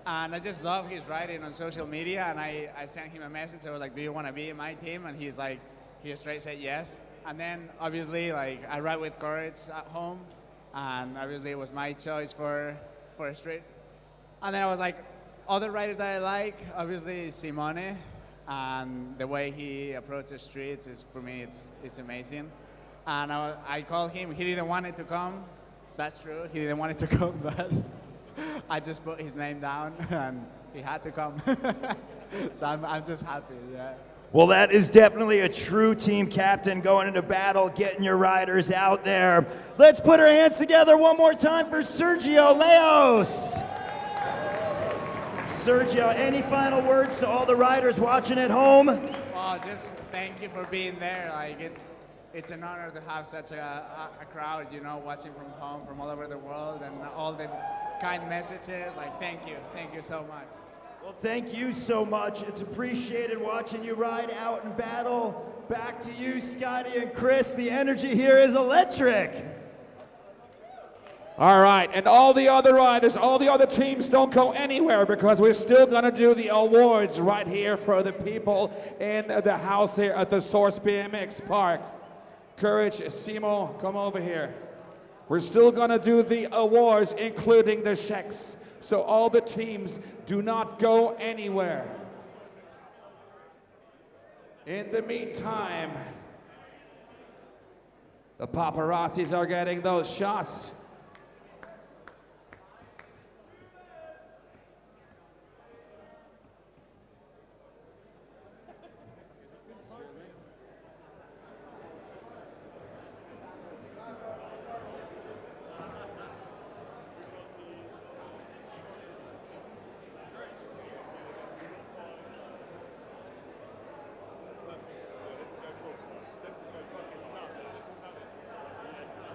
Speaker 12: And I just love his writing on social media. And I sent him a message. I was like, do you want to be in my team? And he straight said yes. And then obviously, like, I ride with Courage at home. And obviously it was my choice for a street. And then I was like, other riders that I like, obviously Simone, and the way he approaches streets is, for me, it's amazing. And I called him. He didn't want it to come. That's true. He didn't want it to come, but I just put his name down, and he had to come. So I'm just happy. Yeah.
Speaker 10: Well, that is definitely a true team captain going into battle, getting your riders out there. Let's put our hands together one more time for Sergio Leos. Sergio, any final words to all the riders watching at home?
Speaker 12: Well, just thank you for being there. Like, it's an honor to have such a crowd, you know, watching from home, from all over the world, and all the kind messages. Like, thank you so much.
Speaker 10: Well, thank you so much. It's appreciated watching you ride out in battle. Back to you, Scotty and Chris. The energy here is electric.
Speaker 9: All right, and all the other riders, all the other teams don't go anywhere because we're still gonna do the awards right here for the people in the house here at the Source BMX Park. Courage, Simo, come over here. We're still gonna do the awards, including the checks. So all the teams do not go anywhere. In the meantime, the paparazzis are getting those shots.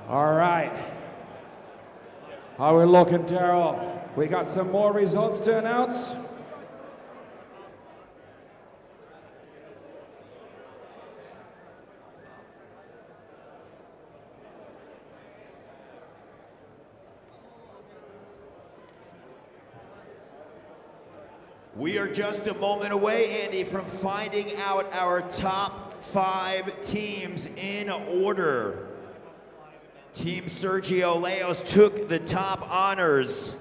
Speaker 9: All right. How are we looking, Daryl? We got some more results to announce.
Speaker 10: We are just a moment away, Andy, from finding out our top 5 teams in order. Team Sergio Leos took the top honors.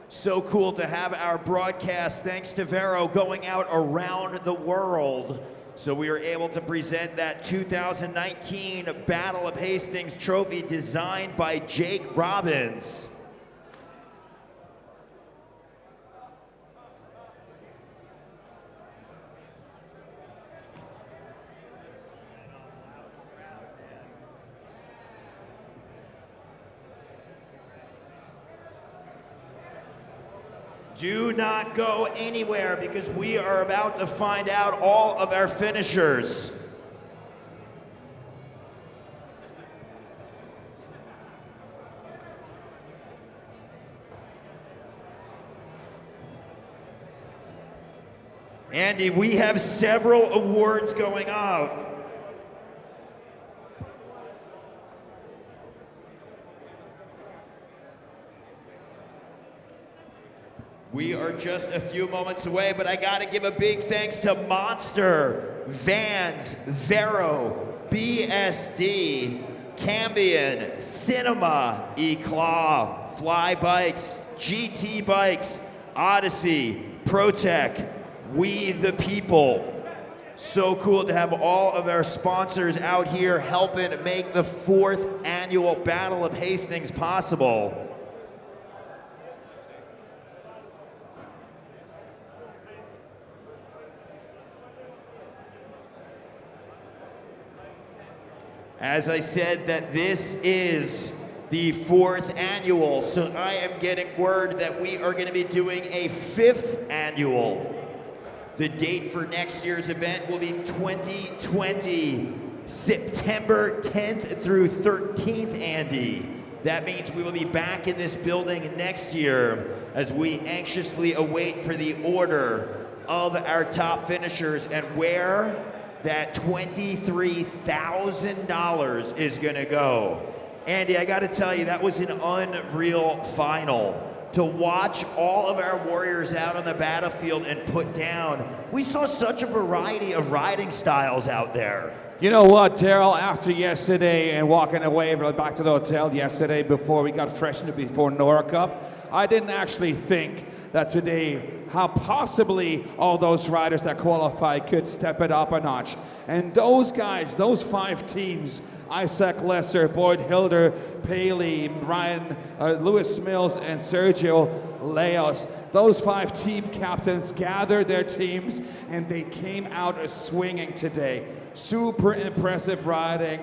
Speaker 10: So cool to have our broadcast, thanks to Vero, going out around the world. So we were able to present that 2019 Battle of Hastings trophy designed by Jake Robbins. Do not go anywhere because we are about to find out all of our finishers. Andy, we have several awards going out. We are just a few moments away, but I gotta give a big thanks to Monster, Vans, Vero, BSD, Cambion, Cinema, Eclaw, Fly Bikes, GT Bikes, Odyssey, ProTech, We the People. So cool to have all of our sponsors out here helping make the 4th annual Battle of Hastings possible. As I said, that this is the 4th annual, so I am getting word that we are going to be doing a 5th annual. The date for next year's event will be 2020, September 10th through 13th, Andy. That means we will be back in this building next year as we anxiously await for the order of our top finishers and where that $23,000 is gonna go. Andy, I gotta tell you, that was an unreal final. To watch all of our warriors out on the battlefield and put down, we saw such a variety of riding styles out there.
Speaker 9: You know what, Daryl, after yesterday and walking away back to the hotel yesterday before we got freshened before Nora Cup, I didn't actually think that today, how possibly all those riders that qualify could step it up a notch. And those guys, those 5 teams, Isaac Lesser, Boyd Hilder, Paley, Ryan, Lewis Mills, and Sergio Leos, those 5 team captains gathered their teams and they came out swinging today. Super impressive riding.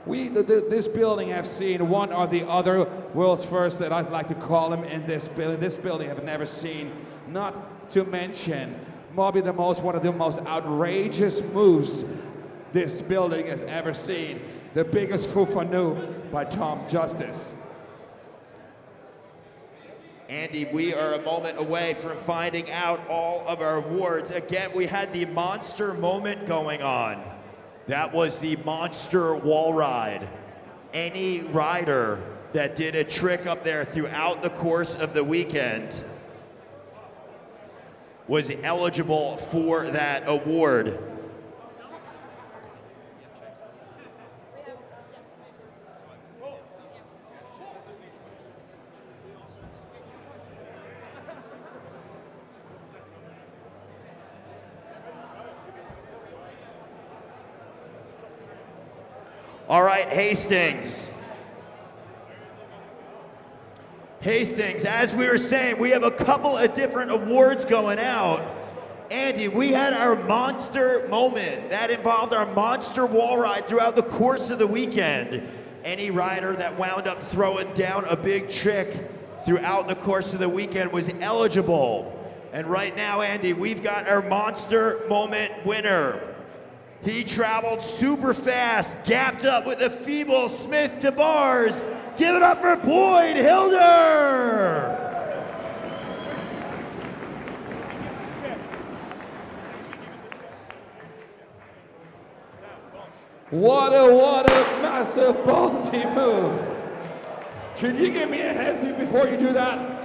Speaker 9: This building have seen one or the other world's first, that I like to call them, in this building. This building have never seen, not to mention, probably one of the most outrageous moves this building has ever seen. The biggest fufanu by Tom Justice.
Speaker 10: Andy, we are a moment away from finding out all of our awards. Again, we had the monster moment going on. That was the monster wall ride. Any rider that did a trick up there throughout the course of the weekend was eligible for that award. All right, Hastings. Hastings, as we were saying, we have a couple of different awards going out. Andy, we had our monster moment. That involved our monster wall ride throughout the course of the weekend. Any rider that wound up throwing down a big trick throughout the course of the weekend was eligible. And right now, Andy, we've got our monster moment winner. He traveled super fast, gapped up with a feeble Smith to bars. Give it up for Boyd Hilder!
Speaker 9: What a massive ballsy move. Can you give me a hezzy before you do that?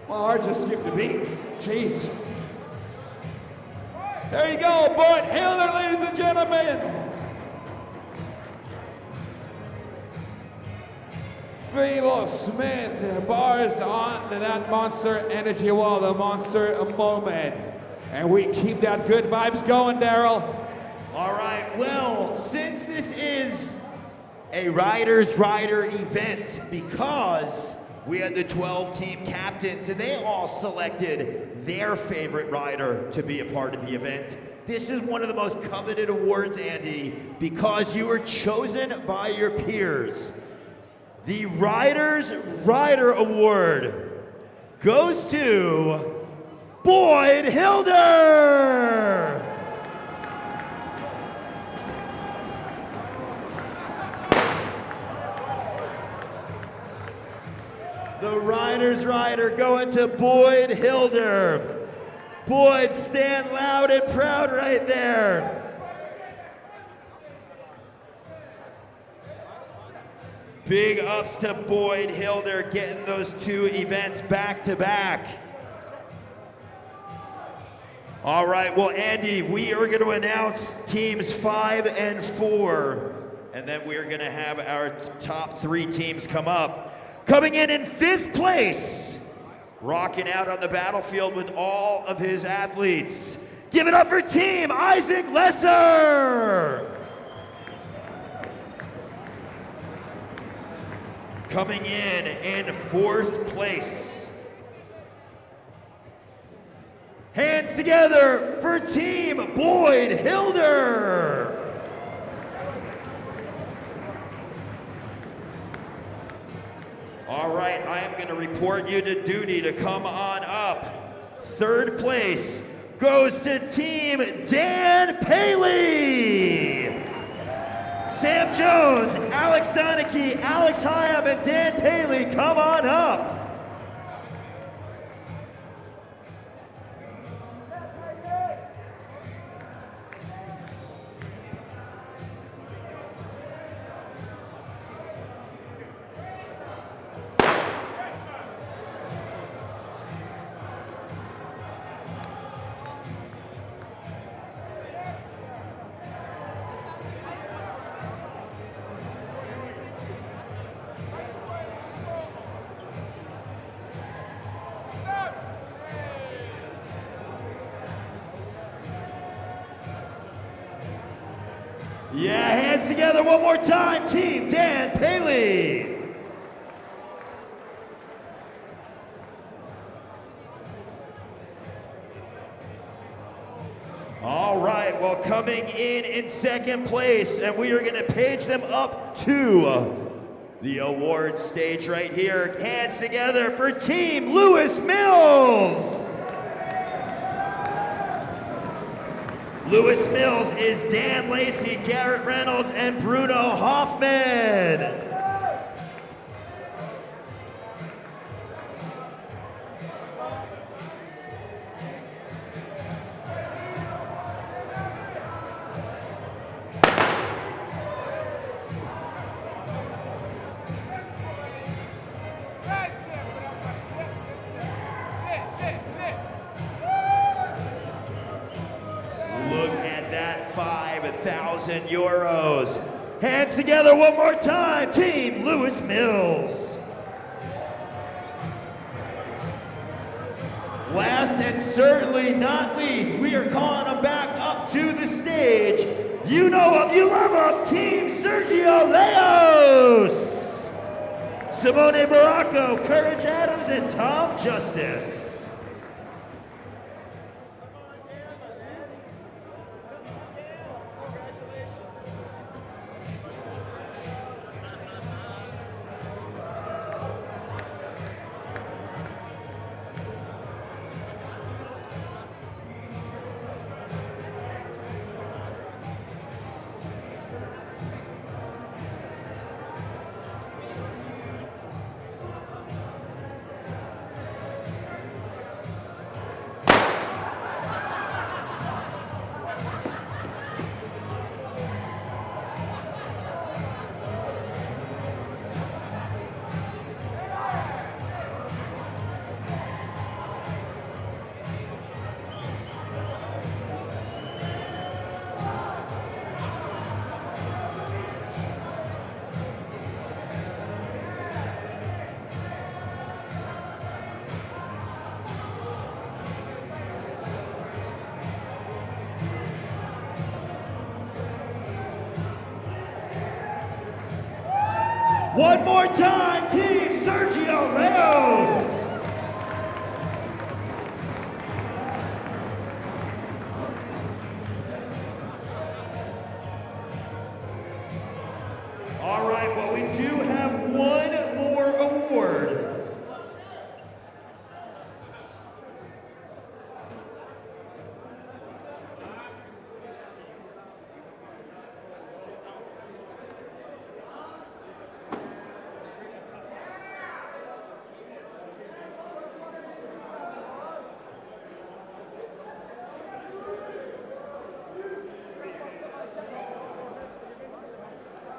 Speaker 9: Well, I just skipped a beat. Jeez. There you go, Boyd Hilder, ladies and gentlemen. Feeble Smith bars on that monster energy wall, the monster moment. And we keep that good vibes going, Daryl.
Speaker 10: All right, well, since this is a Riders Rider event, because we had the 12 team captains and they all selected their favorite rider to be a part of the event. This is one of the most coveted awards, Andy, because you were chosen by your peers. The Riders Rider Award goes to Boyd Hilder! The Riders Rider going to Boyd Hilder. Boyd, stand loud and proud right there. Big ups to Boyd Hilder getting those two events back to back. All right, well, Andy, we are going to announce teams 5 and 4, and then we're going to have our top 3 teams come up. Coming in 5th place, rocking out on the battlefield with all of his athletes. Give it up for Team Isaac Lesser! Coming in 4th place. Hands together for Team Boyd Hilder! All right, I am going to report you to duty to come on up. 3rd place goes to Team Dan Paley. Sam Jones, Alex Donachie, Alex Hyam, and Dan Paley, come on up. Yeah, hands together one more time, Team Dan Paley. All right, well, coming in 2nd place, and we are going to page them up to the awards stage right here. Hands together for Team Lewis Mills. Lewis Mills is Dan Lacey, Garrett Reynolds, and Bruno Hoffman. 1,000 euros. Hands together one more time, Team Lewis Mills. Last and certainly not least, we are calling them back up to the stage. You know them, you love them, Team Sergio Leos. Simone Baracco, Courage Adams, and Tom Justice. One more time, Team Sergio Leos. All right, well, we do have one more award.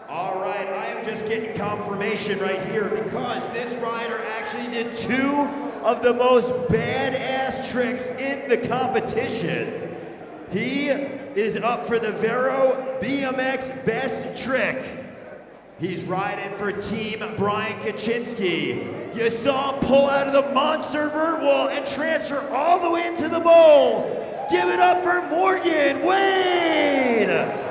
Speaker 10: All right, I am just getting confirmation right here because this rider actually did two of the most badass tricks in the competition. He is up for the Vero BMX Best Trick. He's riding for Team Brian Kaczynski. You saw him pull out of the monster vert wall and transfer all the way into the bowl. Give it up for Morgan Wade.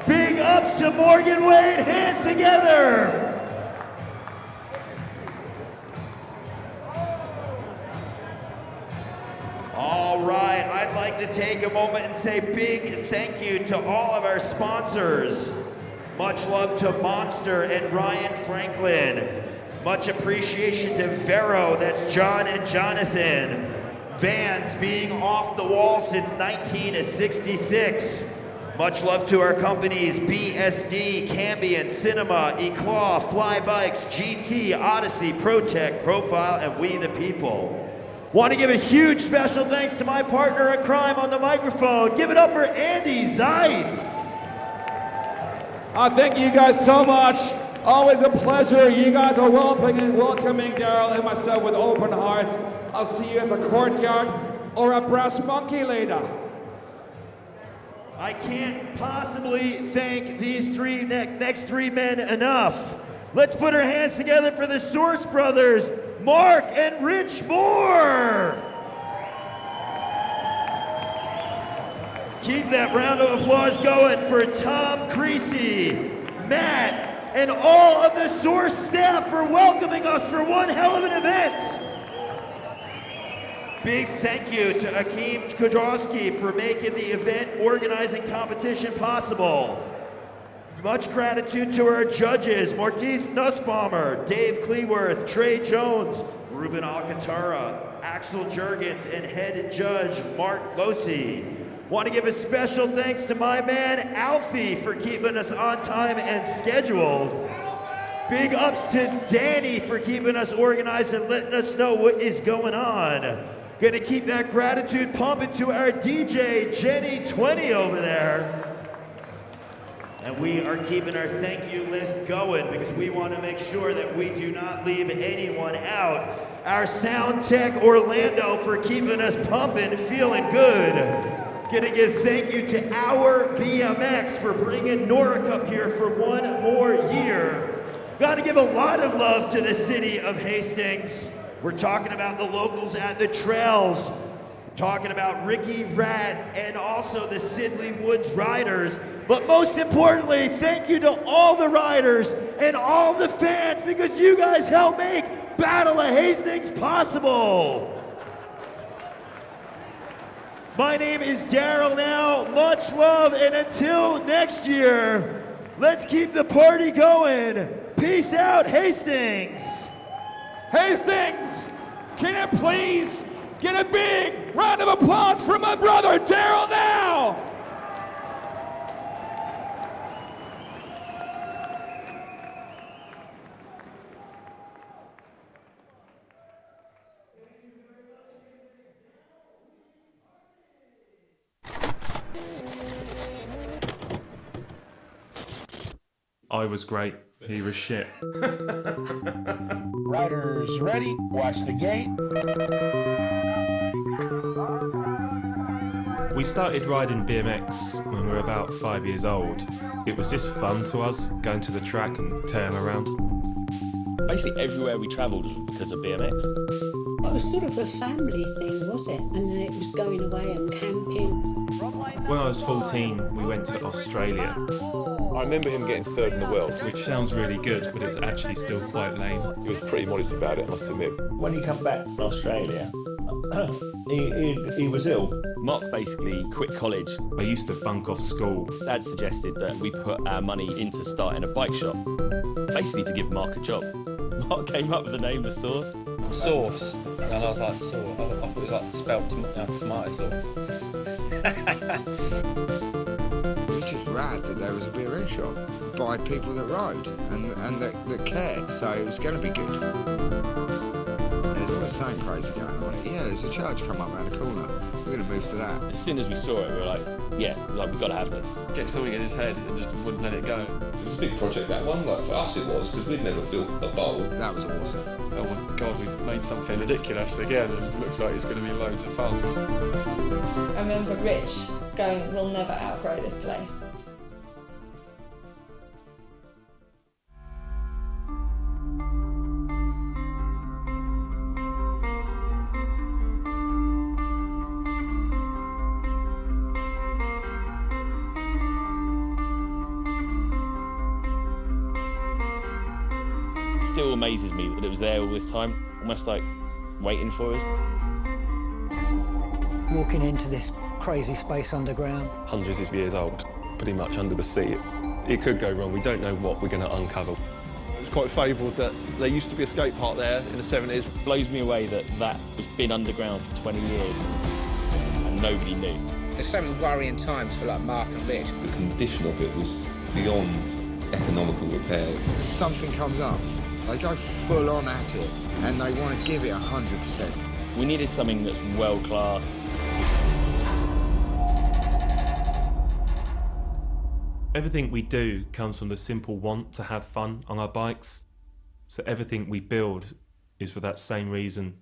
Speaker 10: Big ups to Morgan Wade, hands together. All right, I'd like to take a moment and say big thank you to all of our sponsors. Much love to Monster and Ryan Franklin. Much appreciation to Vero, that's John and Jonathan. Vans being off the wall since 1966. Much love to our companies, BSD, Cambion, Cinema, Eclaw, Fly Bikes, GT, Odyssey, ProTech, Profile, and We the People. Want to give a huge special thanks to my partner in crime on the microphone. Give it up for Andy Zeiss.
Speaker 9: Thank you guys so much. Always a pleasure. You guys are welcoming Daryl and myself with open hearts. I'll see you in the courtyard or at Brass Monkey later.
Speaker 10: I can't possibly thank these next three men enough. Let's put our hands together for the Source Brothers, Mark and Rich Moore. Keep that round of applause going for Tom Creasy, Matt, and all of the Source staff for welcoming us for one hell of an event. Big thank you to Akeem Kudrowski for making the event organizing competition possible. Much gratitude to our judges, Marquise Nussbaumer, Dave Cleworth, Trey Jones, Ruben Alcantara, Axel Jurgens, and head judge Mark Losi. Want to give a special thanks to my man Alfie for keeping us on time and scheduled. Big ups to Danny for keeping us organized and letting us know what is going on. Gonna keep that gratitude pumping to our DJ, Jenny20 over there. And we are keeping our thank you list going because we want to make sure that we do not leave anyone out. Our sound tech, Orlando, for keeping us pumping, feeling good. Gonna give thank you to our BMX for bringing Norick up here for one more year. Gotta give a lot of love to the city of Hastings. We're talking about the locals at the trails, talking about Ricky Rat and also the Sidley Woods Riders. But most importantly, thank you to all the riders and all the fans because you guys helped make Battle of Hastings possible. My name is Daryl now. Much love, and until next year, let's keep the party going. Peace out, Hastings.
Speaker 9: Hastings, can I please get a big round of applause for my brother, Daryl now?
Speaker 13: I was great. He was shit.
Speaker 14: Riders ready, watch the gate.
Speaker 13: We started riding BMX when we were about 5 years old. It was just fun to us, going to the track and turning around.
Speaker 15: Basically everywhere we travelled was because of BMX.
Speaker 16: It was sort of a family thing, was it? And then it was going away and camping.
Speaker 13: When I was 14, we went to Australia.
Speaker 17: I remember him getting third in the world.
Speaker 13: Which sounds really good, but it's actually still quite lame.
Speaker 17: He was pretty modest about it, I must admit.
Speaker 14: When he came back from Australia, he was ill.
Speaker 15: Mark basically quit college.
Speaker 13: I used to bunk off school.
Speaker 15: Dad suggested that we put our money into starting a bike shop, basically to give Mark a job. Mark came up with the name of Sauce.
Speaker 18: Sauce. And I was like, sauce. I thought it was like spelled tomato sauce.
Speaker 19: It was just rad that there was a BMX shop by people that ride and that cared, so it was going to be good. There's always something crazy going on. Yeah, there's a church come up around the corner. We're going to move to that.
Speaker 15: As soon as we saw it, we were like, yeah, we've got to have this.
Speaker 18: Get something in his head and just wouldn't let it go.
Speaker 20: It was a big project, that one. Like for us it was, because we'd never built a bowl.
Speaker 19: That was awesome.
Speaker 18: Oh my God, we've made something ridiculous again and it looks like it's going to be loads of fun.
Speaker 21: I remember Rich going, we'll never outgrow this place.
Speaker 15: It still amazes me that it was there all this time, almost like waiting for us.
Speaker 22: Walking into this crazy space underground.
Speaker 17: Hundreds of years old, pretty much under the sea. It could go wrong. We don't know what we're going to uncover.
Speaker 23: It's quite favoured that there used to be a skate park there in the 70s.
Speaker 15: It blows me away that that has been underground for 20 years and nobody knew.
Speaker 24: There's so many worrying times for like Mark and Rich.
Speaker 20: The condition of it was beyond economical repair.
Speaker 19: Something comes up, they go full on at it and they want to give it 100%.
Speaker 15: We needed something that's world class.
Speaker 13: Everything we do comes from the simple want to have fun on our bikes. So everything we build is for that same reason.